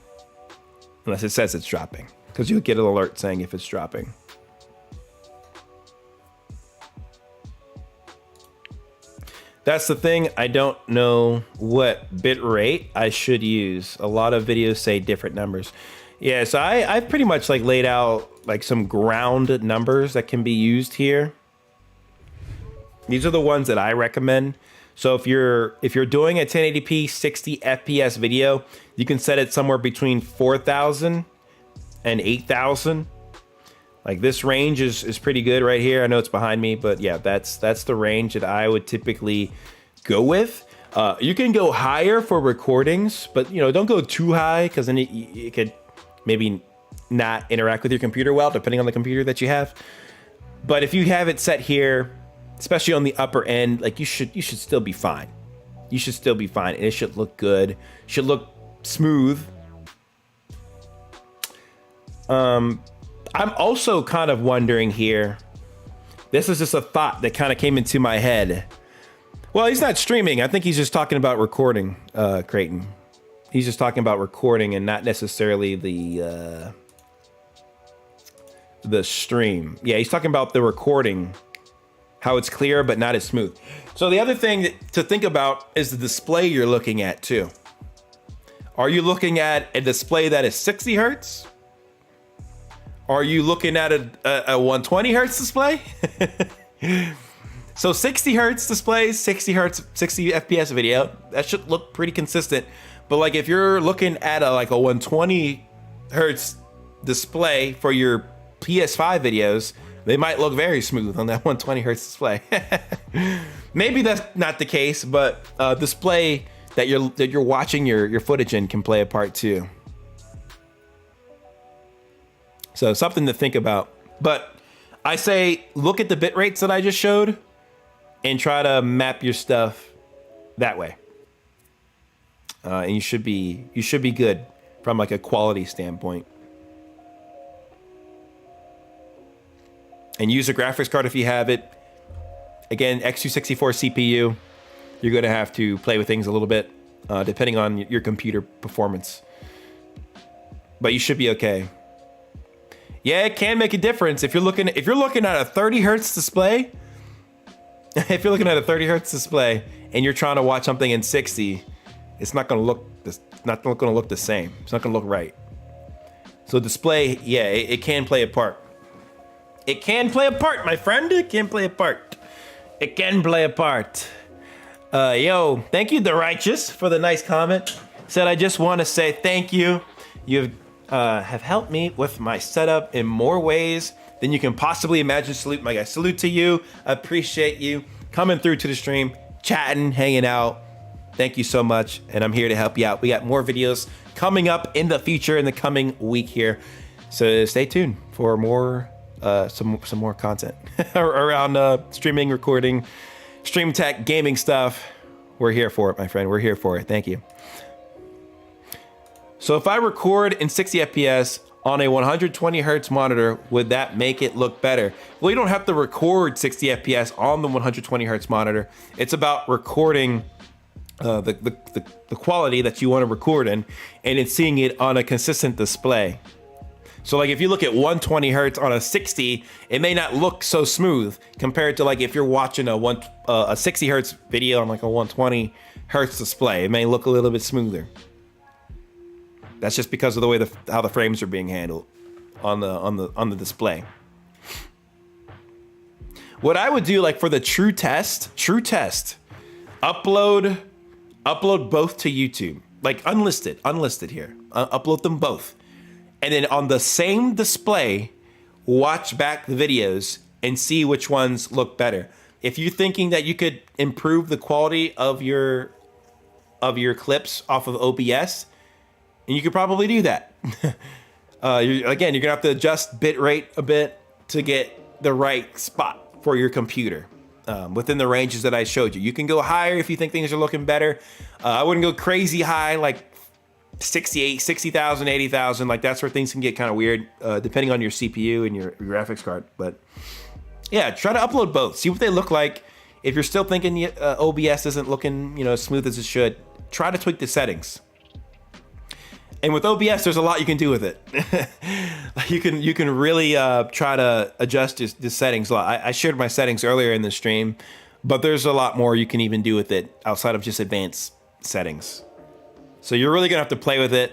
unless it says it's dropping, because you'll get an alert saying if it's dropping. That's the thing. I don't know what bit rate I should use. A lot of videos say different numbers. Yeah, so I've pretty much like laid out like some ground numbers that can be used here. These are the ones that I recommend. So if you're doing a 1080p 60 FPS video, you can set it somewhere between 4,000 and 8,000. Like this range is pretty good right here. I know it's behind me, but yeah, that's the range that I would typically go with. You can go higher for recordings, but you know, don't go too high because then it could maybe not interact with your computer well, depending on the computer that you have. But if you have it set here, especially on the upper end, like you should still be fine. You should still be fine, and it should look good. Should look smooth. I'm also kind of wondering here. This is just a thought that kind of came into my head. Well, he's not streaming. I think he's just talking about recording, Creighton. He's just talking about recording and not necessarily the stream. Yeah, he's talking about the recording, how it's clear but not as smooth. So the other thing to think about is the display you're looking at too. Are you looking at a display that is 60 hertz? Are you looking at a 120 hertz display? So 60 hertz displays, 60 hertz, 60 FPS video, that should look pretty consistent. But like if you're looking at a 120 hertz display for your PS5 videos, they might look very smooth on that 120 hertz display. Maybe that's not the case, but display that you're watching your footage in can play a part too. So something to think about. But I say look at the bit rates that I just showed and try to map your stuff that way. And you should be good from like a quality standpoint. And use a graphics card if you have it. Again, X264 CPU. You're going to have to play with things a little bit, depending on your computer performance. But you should be okay. Yeah, it can make a difference if you're looking at a 30 hertz display. If you're looking at a 30 hertz display and you're trying to watch something in 60, it's not going to look the same. It's not going to look right. So display, yeah, it can play a part. It can play a part, my friend. It can play a part. It can play a part. Yo, thank you, The Righteous, for the nice comment. Said, I just want to say thank you. You have helped me with my setup in more ways than you can possibly imagine. Salute, my guy. Salute to you. Appreciate you coming through to the stream, chatting, hanging out. Thank you so much. And I'm here to help you out. We got more videos coming up in the future in the coming week here. So stay tuned for more, some more content around streaming, recording, stream tech, gaming stuff. We're here for it, my friend. We're here for it. Thank you. So if I record in 60 FPS on a 120 hertz monitor, would that make it look better? Well, you don't have to record 60 FPS on the 120 hertz monitor. It's about recording the quality that you want to record in, and it's seeing it on a consistent display. So like if you look at 120 hertz on a 60, it may not look so smooth compared to like if you're watching a 60 hertz video on like a 120 hertz display. It may look a little bit smoother. That's just because of the way how the frames are being handled on the display. What I would do, like for the true test, upload both to YouTube, like unlisted here. Upload them both, and then on the same display, watch back the videos and see which ones look better. If you're thinking that you could improve the quality of your clips off of OBS. And you could probably do that. You're gonna have to adjust bit rate a bit to get the right spot for your computer within the ranges that I showed you. You can go higher if you think things are looking better. I wouldn't go crazy high, like 60,000, 80,000. Like that's where things can get kind of weird, depending on your CPU and your graphics card. But yeah, try to upload both. See what they look like. If you're still thinking OBS isn't looking, as smooth as it should, try to tweak the settings. And with OBS, there's a lot you can do with it. you can really try to adjust the settings a lot. I shared my settings earlier in the stream, but there's a lot more you can even do with it outside of just advanced settings. So you're really gonna have to play with it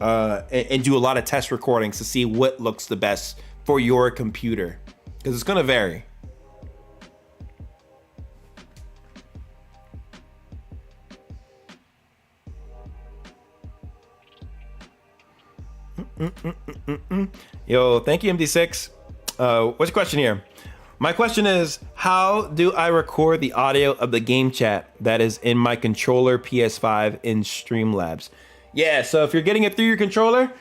and do a lot of test recordings to see what looks the best for your computer, because it's gonna vary. Yo, thank you, MD6. What's your question here? My question is, how do I record the audio of the game chat that is in my controller PS5 in Streamlabs? Yeah, so if you're getting it through your controller,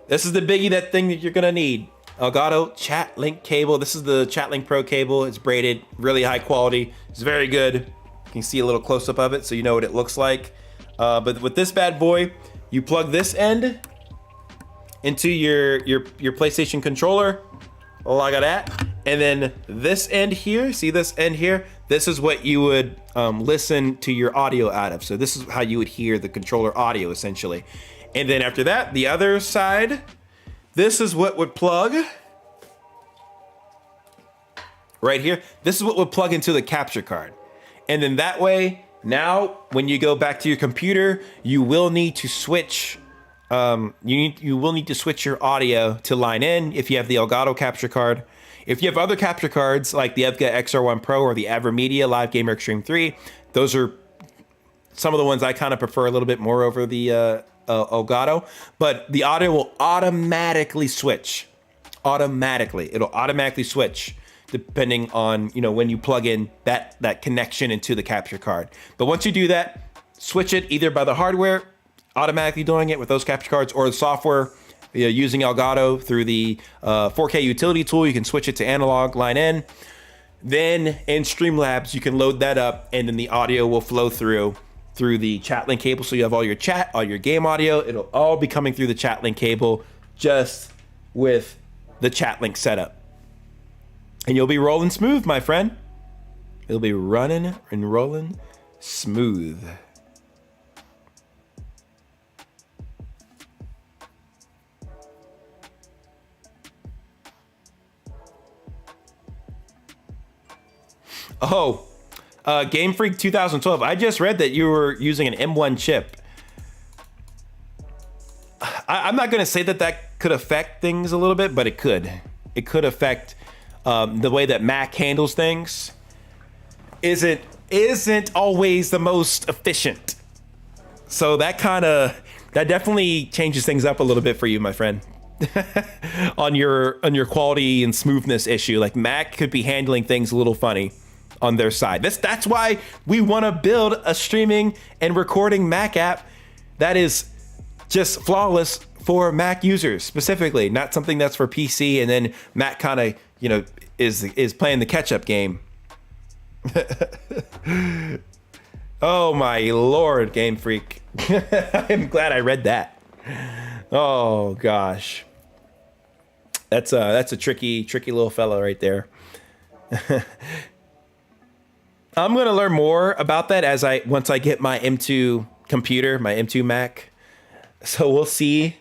this is the biggie, that thing that you're gonna need. Elgato Chat Link cable. This is the Chat Link Pro cable. It's braided, really high quality. It's very good. You can see a little close up of it so you know what it looks like. But with this bad boy, you plug this end into your PlayStation controller, like that. And then this end here, see this end here? This is what you would listen to your audio out of. So this is how you would hear the controller audio, essentially. And then after that, the other side, this is what would plug right here. This is what would plug into the capture card. And then that way, now when you go back to your computer, you will need to switch. You will need to switch your audio to line in if you have the Elgato capture card. If you have other capture cards like the EVGA XR1 Pro or the AverMedia Live Gamer Extreme 3, those are some of the ones I kind of prefer a little bit more over the Elgato. But the audio will automatically switch. It'll automatically switch depending on, you know, when you plug in that connection into the capture card. But once you do that, switch it either by the hardware automatically doing it with those capture cards, or the software, you know, using Elgato through the 4K utility tool. You can switch it to analog line in. Then in Streamlabs, you can load that up, and then the audio will flow through the chat link cable. So you have all your chat, all your game audio. It'll all be coming through the chat link cable, just with the chat link setup. And you'll be rolling smooth, my friend. It'll be running and rolling smooth. Oh, Game Freak 2012. I just read that you were using an M1 chip. I'm not going to say that could affect things a little bit, but it could. It could affect the way that Mac handles things. Isn't always the most efficient. So that definitely changes things up a little bit for you, my friend. on your quality and smoothness issue. Like, Mac could be handling things a little funny on their side. That's why we want to build a streaming and recording Mac app that is just flawless for Mac users specifically, not something that's for PC, and then Mac kind of, you know, is playing the catch-up game. Oh my Lord, Game Freak. I'm glad I read that. Oh gosh. That's a tricky little fellow right there. I'm gonna learn more about that once I get my M2 computer, my M2 Mac. So we'll see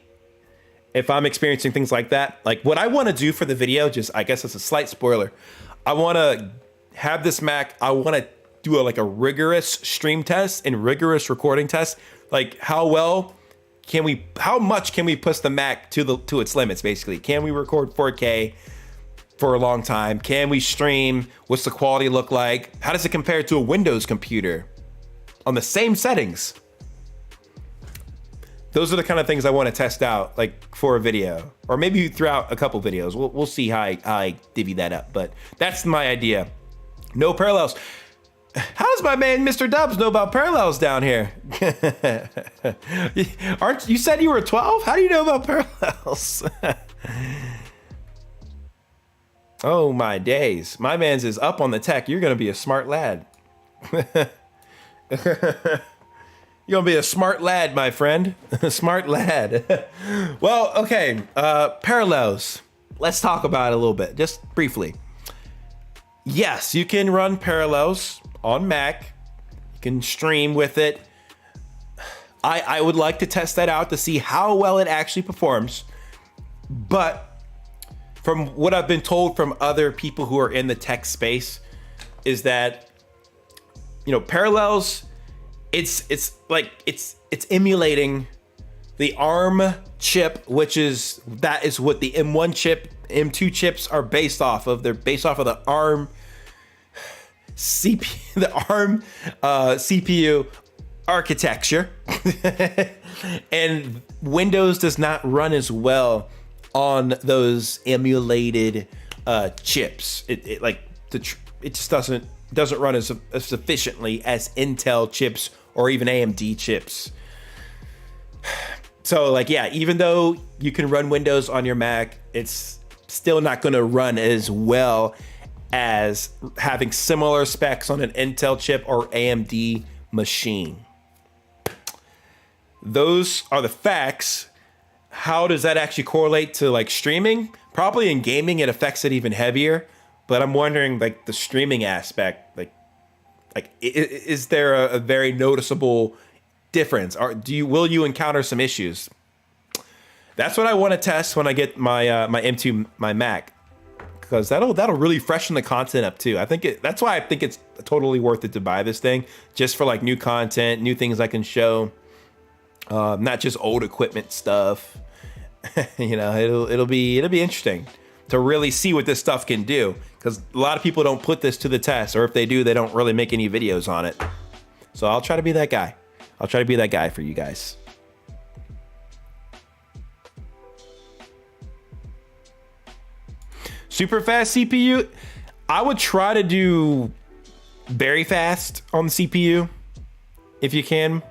if I'm experiencing things like that. Like, what I want to do for the video, just, I guess it's a slight spoiler, I want to have this Mac, I want to do a rigorous stream test and rigorous recording test. Like, how much can we push the Mac to its limits, basically? Can we record 4K for a long time? Can we stream? What's the quality look like? How does it compare to a Windows computer on the same settings? Those are the kind of things I want to test out, like, for a video, or maybe throughout a couple videos. We'll see how I divvy that up, but that's my idea. No parallels. How does my man Mr. Dubs know about parallels down here? You said you were 12? How do you know about parallels? Oh my days. My man's is up on the tech. You're gonna be a smart lad. You're gonna be a smart lad, my friend. Smart lad. Well, okay. Parallels. Let's talk about it a little bit, just briefly. Yes, you can run Parallels on Mac. You can stream with it. I would like to test that out to see how well it actually performs. But from what I've been told from other people who are in the tech space is that, you know, Parallels, it's emulating the ARM chip, that is what the M1 chip, M2 chips are based off of. They're based off of the ARM CPU architecture. And Windows does not run as well on those emulated chips. It just doesn't run as efficiently as Intel chips or even AMD chips. So like, yeah, even though you can run Windows on your Mac, it's still not going to run as well as having similar specs on an Intel chip or AMD machine. Those are the facts. How does that actually correlate to like streaming? Probably in gaming, it affects it even heavier. But I'm wondering, like the streaming aspect, like is there a very noticeable difference? Or will you encounter some issues? That's what I want to test when I get my my M2 my Mac, because that'll really freshen the content up too. That's why I think it's totally worth it to buy this thing, just for like new content, new things I can show. Not just old equipment stuff. You know, it'll be interesting to really see what this stuff can do, because a lot of people don't put this to the test, or if they do, they don't really make any videos on it. So I'll try to be that guy. I'll try to be that guy for you guys. Super fast CPU. I would try to do very fast on the CPU if you can.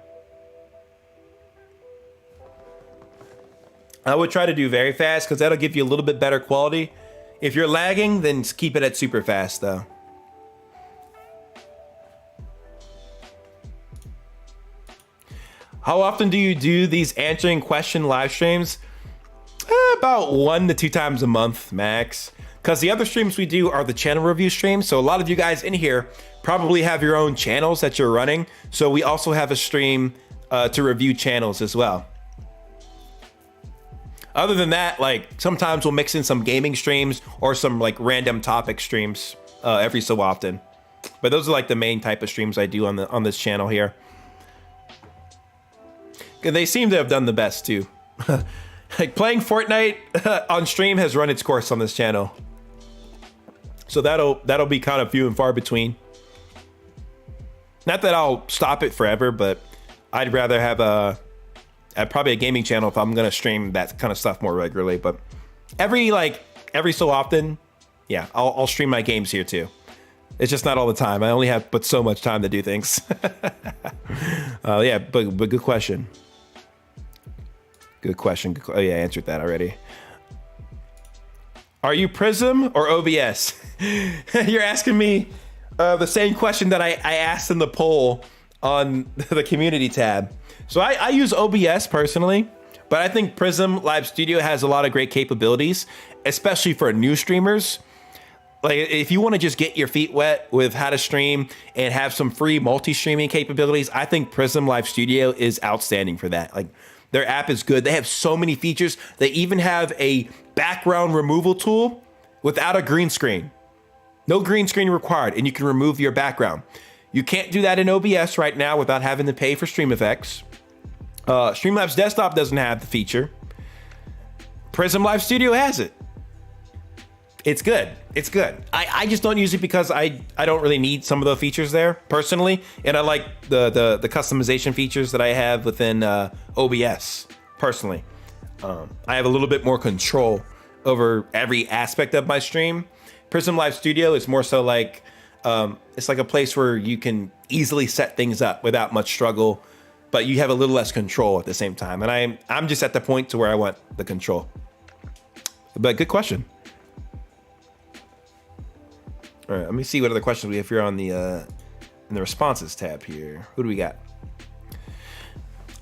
I would try to do very fast because that'll give you a little bit better quality. If you're lagging, then keep it at super fast though. How often do you do these answering question live streams? About 1 to 2 times a month max. Because the other streams we do are the channel review streams. So a lot of you guys in here probably have your own channels that you're running. So we also have a stream to review channels as well. Other than that, like sometimes we'll mix in some gaming streams or some like random topic streams every so often. But those are like the main type of streams I do on this channel here. And they seem to have done the best too. Like playing Fortnite on stream has run its course on this channel. So that'll be kind of few and far between. Not that I'll stop it forever, but I'd rather have probably a gaming channel if I'm gonna stream that kind of stuff more regularly. But every so often, yeah, I'll stream my games here too. It's just not all the time. I only have but so much time to do things. Yeah, but good question. Good question. Oh yeah, I answered that already. Are you Prism or OBS? You're asking me the same question that I asked in the poll on the community tab. So I use OBS personally, but I think Prism Live Studio has a lot of great capabilities, especially for new streamers. Like if you want to just get your feet wet with how to stream and have some free multi-streaming capabilities, I think Prism Live Studio is outstanding for that. Like their app is good. They have so many features. They even have a background removal tool without a green screen. No green screen required, and you can remove your background. You can't do that in OBS right now without having to pay for Stream Effects. Streamlabs Desktop doesn't have the feature. Prism Live Studio has it. It's good. It's good. I just don't use it because I don't really need some of the features there personally, and I like the customization features that I have within OBS personally. I have a little bit more control over every aspect of my stream. Prism Live Studio is more so like it's like a place where you can easily set things up without much struggle, but you have a little less control at the same time. And I'm just at the point to where I want the control. But good question. All right, let me see what other questions we have here on the in the responses tab here. Who do we got?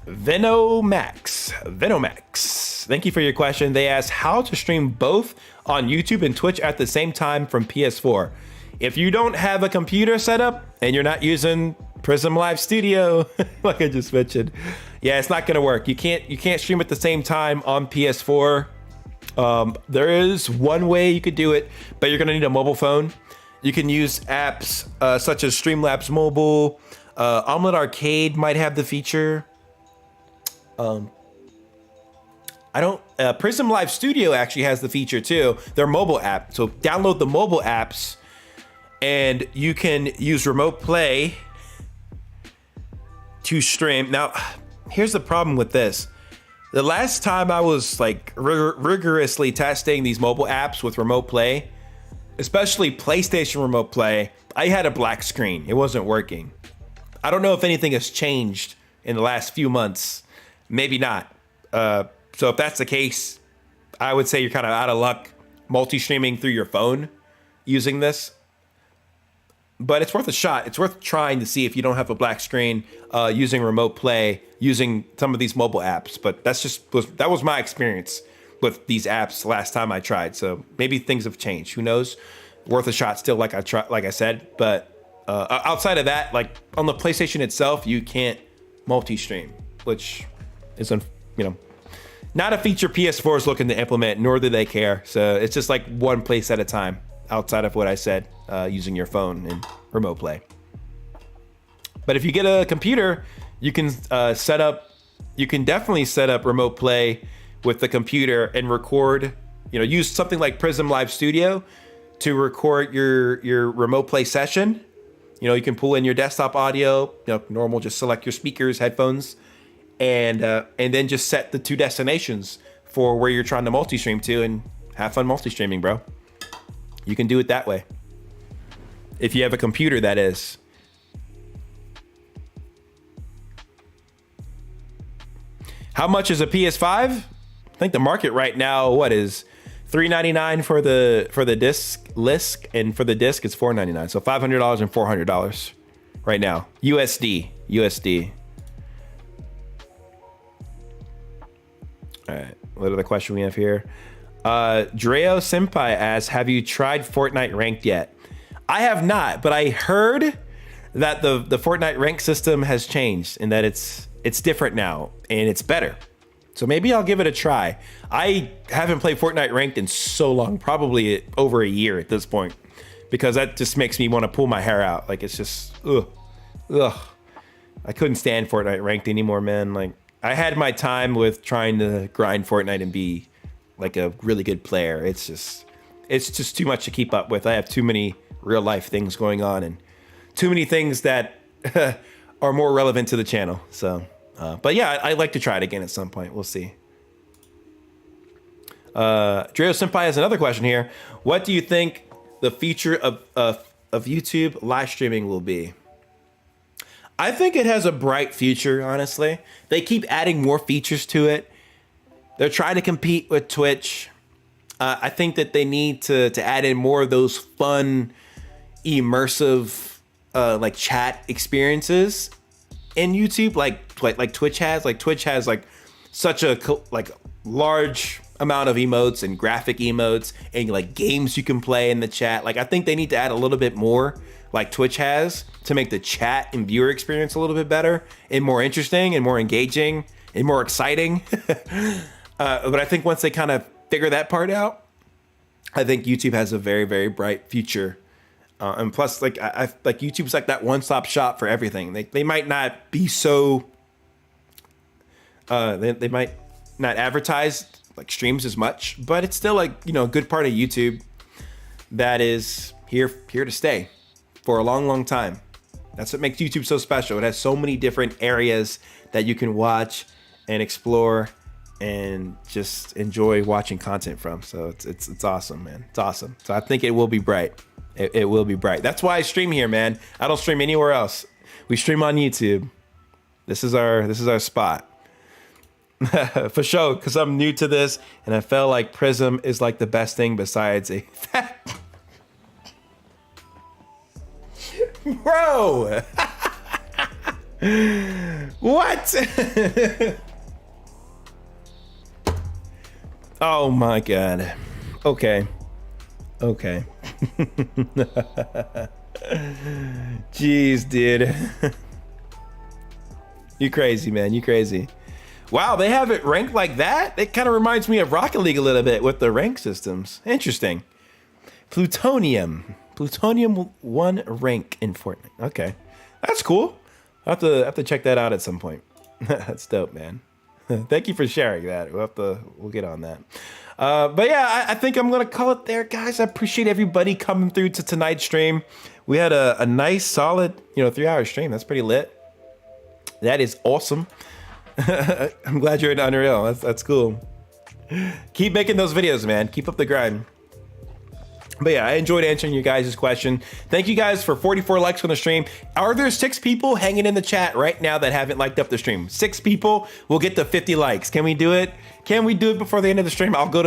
Venomax. Thank you for your question. They asked how to stream both on YouTube and Twitch at the same time from PS4. If you don't have a computer set up and you're not using Prism Live Studio, like I just mentioned, yeah, it's not gonna work. You can't stream at the same time on PS4. There is one way you could do it, but you're gonna need a mobile phone. You can use apps such as Streamlabs Mobile. Omelet Arcade might have the feature. Prism Live Studio actually has the feature too. Their mobile app. So download the mobile apps and you can use remote play to stream. Now, here's the problem with this. The last time I was like rigorously testing these mobile apps with remote play, especially PlayStation remote play, I had a black screen. It wasn't working. I don't know if anything has changed in the last few months. Maybe not. So if that's the case, I would say you're kind of out of luck multi-streaming through your phone using this. But it's worth a shot. It's worth trying to see if you don't have a black screen using remote play, using some of these mobile apps. But that was my experience with these apps last time I tried. So maybe things have changed. Who knows? Worth a shot still, like I said. But outside of that, like on the PlayStation itself, you can't multi-stream, which is not a feature PS4 is looking to implement, nor do they care. So it's just like one place at a time. Outside of what I said, using your phone and remote play. But if you get a computer, you can definitely set up remote play with the computer and record, use something like Prism Live Studio to record your remote play session. You can pull in your desktop audio, normal, just select your speakers, headphones, and then just set the two destinations for where you're trying to multi-stream to and have fun multi-streaming, bro. You can do it that way. If you have a computer, that is. How much is a PS5? I think the market right now, what is $399 for the disc list, and for the disc it's $499. So $500 and $400 right now. USD. All right. What other question we have here? Dreo Senpai asks, have you tried Fortnite ranked yet? I have not, but I heard that the Fortnite rank system has changed and that it's different now and it's better. So maybe I'll give it a try. I haven't played Fortnite ranked in so long, probably over a year at this point, because that just makes me want to pull my hair out. Like it's just, ugh. I couldn't stand Fortnite ranked anymore, man. Like I had my time with trying to grind Fortnite and be like a really good player. It's just too much to keep up with. I have too many real life things going on and too many things that are more relevant to the channel. So, but yeah, I'd like to try it again at some point. We'll see. Dreo Senpai has another question here. What do you think the future of YouTube live streaming will be? I think it has a bright future, honestly. They keep adding more features to it. They're trying to compete with Twitch. I think that they need to add in more of those fun, immersive, like chat experiences in YouTube, like Twitch has. Like Twitch has like such a large amount of emotes and graphic emotes and like games you can play in the chat. Like I think they need to add a little bit more, like Twitch has, to make the chat and viewer experience a little bit better and more interesting and more engaging and more exciting. But I think once they kind of figure that part out, I think YouTube has a very, very bright future. And plus, like YouTube's like that one-stop shop for everything. They might not be so. They might not advertise like streams as much, but it's still like a good part of YouTube that is here to stay for a long, long time. That's what makes YouTube so special. It has so many different areas that you can watch and explore and just enjoy watching content from. So it's awesome, man. It's awesome. So I think it will be bright. It will be bright. That's why I stream here, man. I don't stream anywhere else. We stream on YouTube. This is our spot. For sure, because I'm new to this and I felt like Prism is like the best thing besides a bro. What? Oh my god. Okay. Jeez, dude. You crazy, man. You crazy. Wow, they have it ranked like that? It kind of reminds me of Rocket League a little bit with the rank systems. Interesting. Plutonium 1 rank in Fortnite. Okay. That's cool. I'll have to check that out at some point. That's dope, man. Thank you for sharing that. We'll get on that. But yeah, I think I'm gonna call it there, guys. I appreciate everybody coming through to tonight's stream. We had a nice, solid, 3-hour stream. That's pretty lit. That is awesome. I'm glad you're in Unreal. That's cool. Keep making those videos, man. Keep up the grind. But yeah, I enjoyed answering you guys' question. Thank you guys for 44 likes on the stream. Are there 6 people hanging in the chat right now that haven't liked up the stream? 6 people will get to 50 likes. Can we do it? Can we do it before the end of the stream? I'll go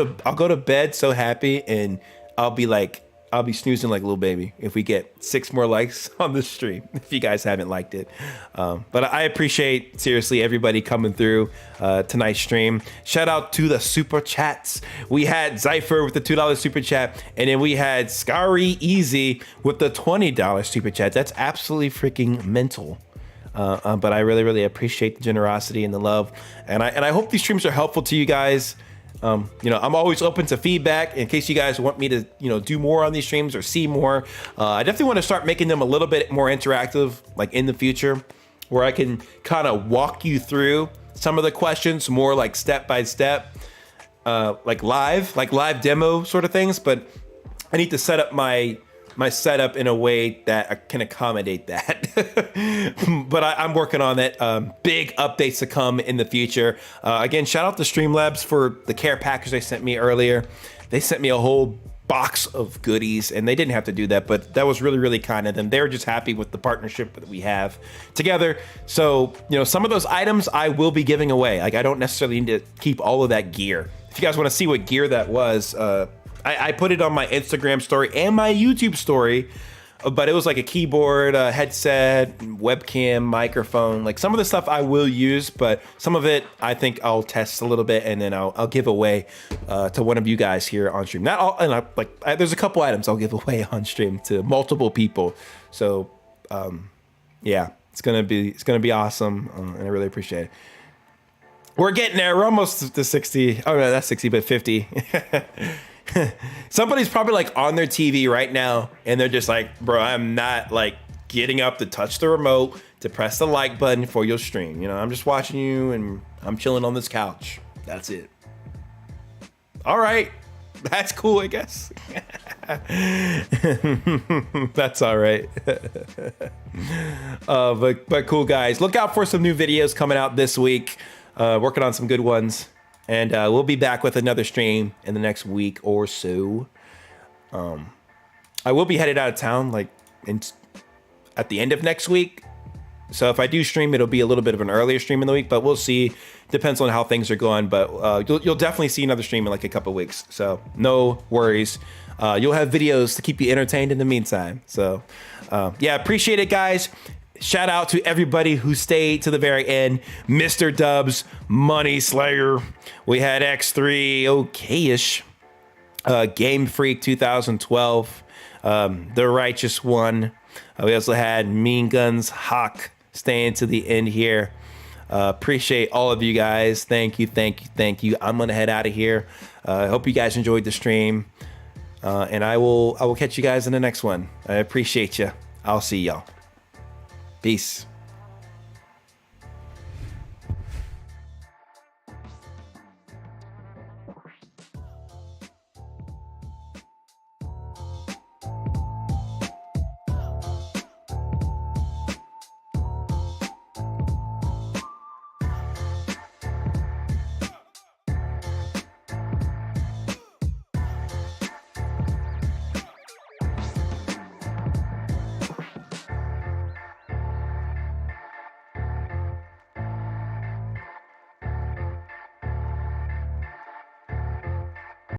to bed so happy, and I'll be snoozing like a little baby if we get 6 more likes on the stream, if you guys haven't liked it. But I appreciate, seriously, everybody coming through tonight's stream. Shout out to the super chats. We had Zypher with the $2 super chat, and then we had Scary Easy with the $20 super chat. That's absolutely freaking mental. But I really, really appreciate the generosity and the love. And I hope these streams are helpful to you guys. You know, I'm always open to feedback in case you guys want me to, you know, do more on these streams or see more. I definitely want to start making them a little bit more interactive, like in the future, where I can kind of walk you through some of the questions more like step by step, like live demo sort of things. But I need to set up my setup in a way that I can accommodate that. But I'm working on it. Big updates to come in the future. Again, shout out to Streamlabs for the care package they sent me earlier. They sent me a whole box of goodies, and they didn't have to do that, but that was really, really kind of them. They were just happy with the partnership that we have together. So, you know, some of those items I will be giving away. Like, I don't necessarily need to keep all of that gear. If you guys want to see what gear that was, I put it on my Instagram story and my YouTube story, but it was like a keyboard, a headset, webcam, microphone. Like, some of the stuff I will use, but some of it I think I'll test a little bit, and then I'll give away to one of you guys here on stream. Not all, and there's a couple items I'll give away on stream to multiple people. So yeah, it's gonna be awesome, and I really appreciate it. We're getting there. We're almost to 60. Oh no, that's 60, but 50. Somebody's probably like on their TV right now, and they're just like, bro, I'm not like getting up to touch the remote to press the like button for your stream. You know, I'm just watching you, and I'm chilling on this couch. That's it. All right. That's cool, I guess. That's all right. But cool, guys. Look out for some new videos coming out this week. Working on some good ones. And we'll be back with another stream in the next week or so. I will be headed out of town like at the end of next week. So if I do stream, it'll be a little bit of an earlier stream in the week, but we'll see. Depends on how things are going. But you'll definitely see another stream in like a couple of weeks. So no worries. You'll have videos to keep you entertained in the meantime. So yeah, appreciate it, guys. Shout out to everybody who stayed to the very end. Mr. Dubs, Money Slayer. We had X3, okay-ish. Game Freak 2012. The Righteous One. We also had Mean Guns, Hawk staying to the end here. Appreciate all of you guys. Thank you, thank you, thank you. I'm gonna head out of here. I hope you guys enjoyed the stream. And I will catch you guys in the next one. I appreciate you. I'll see y'all. Peace.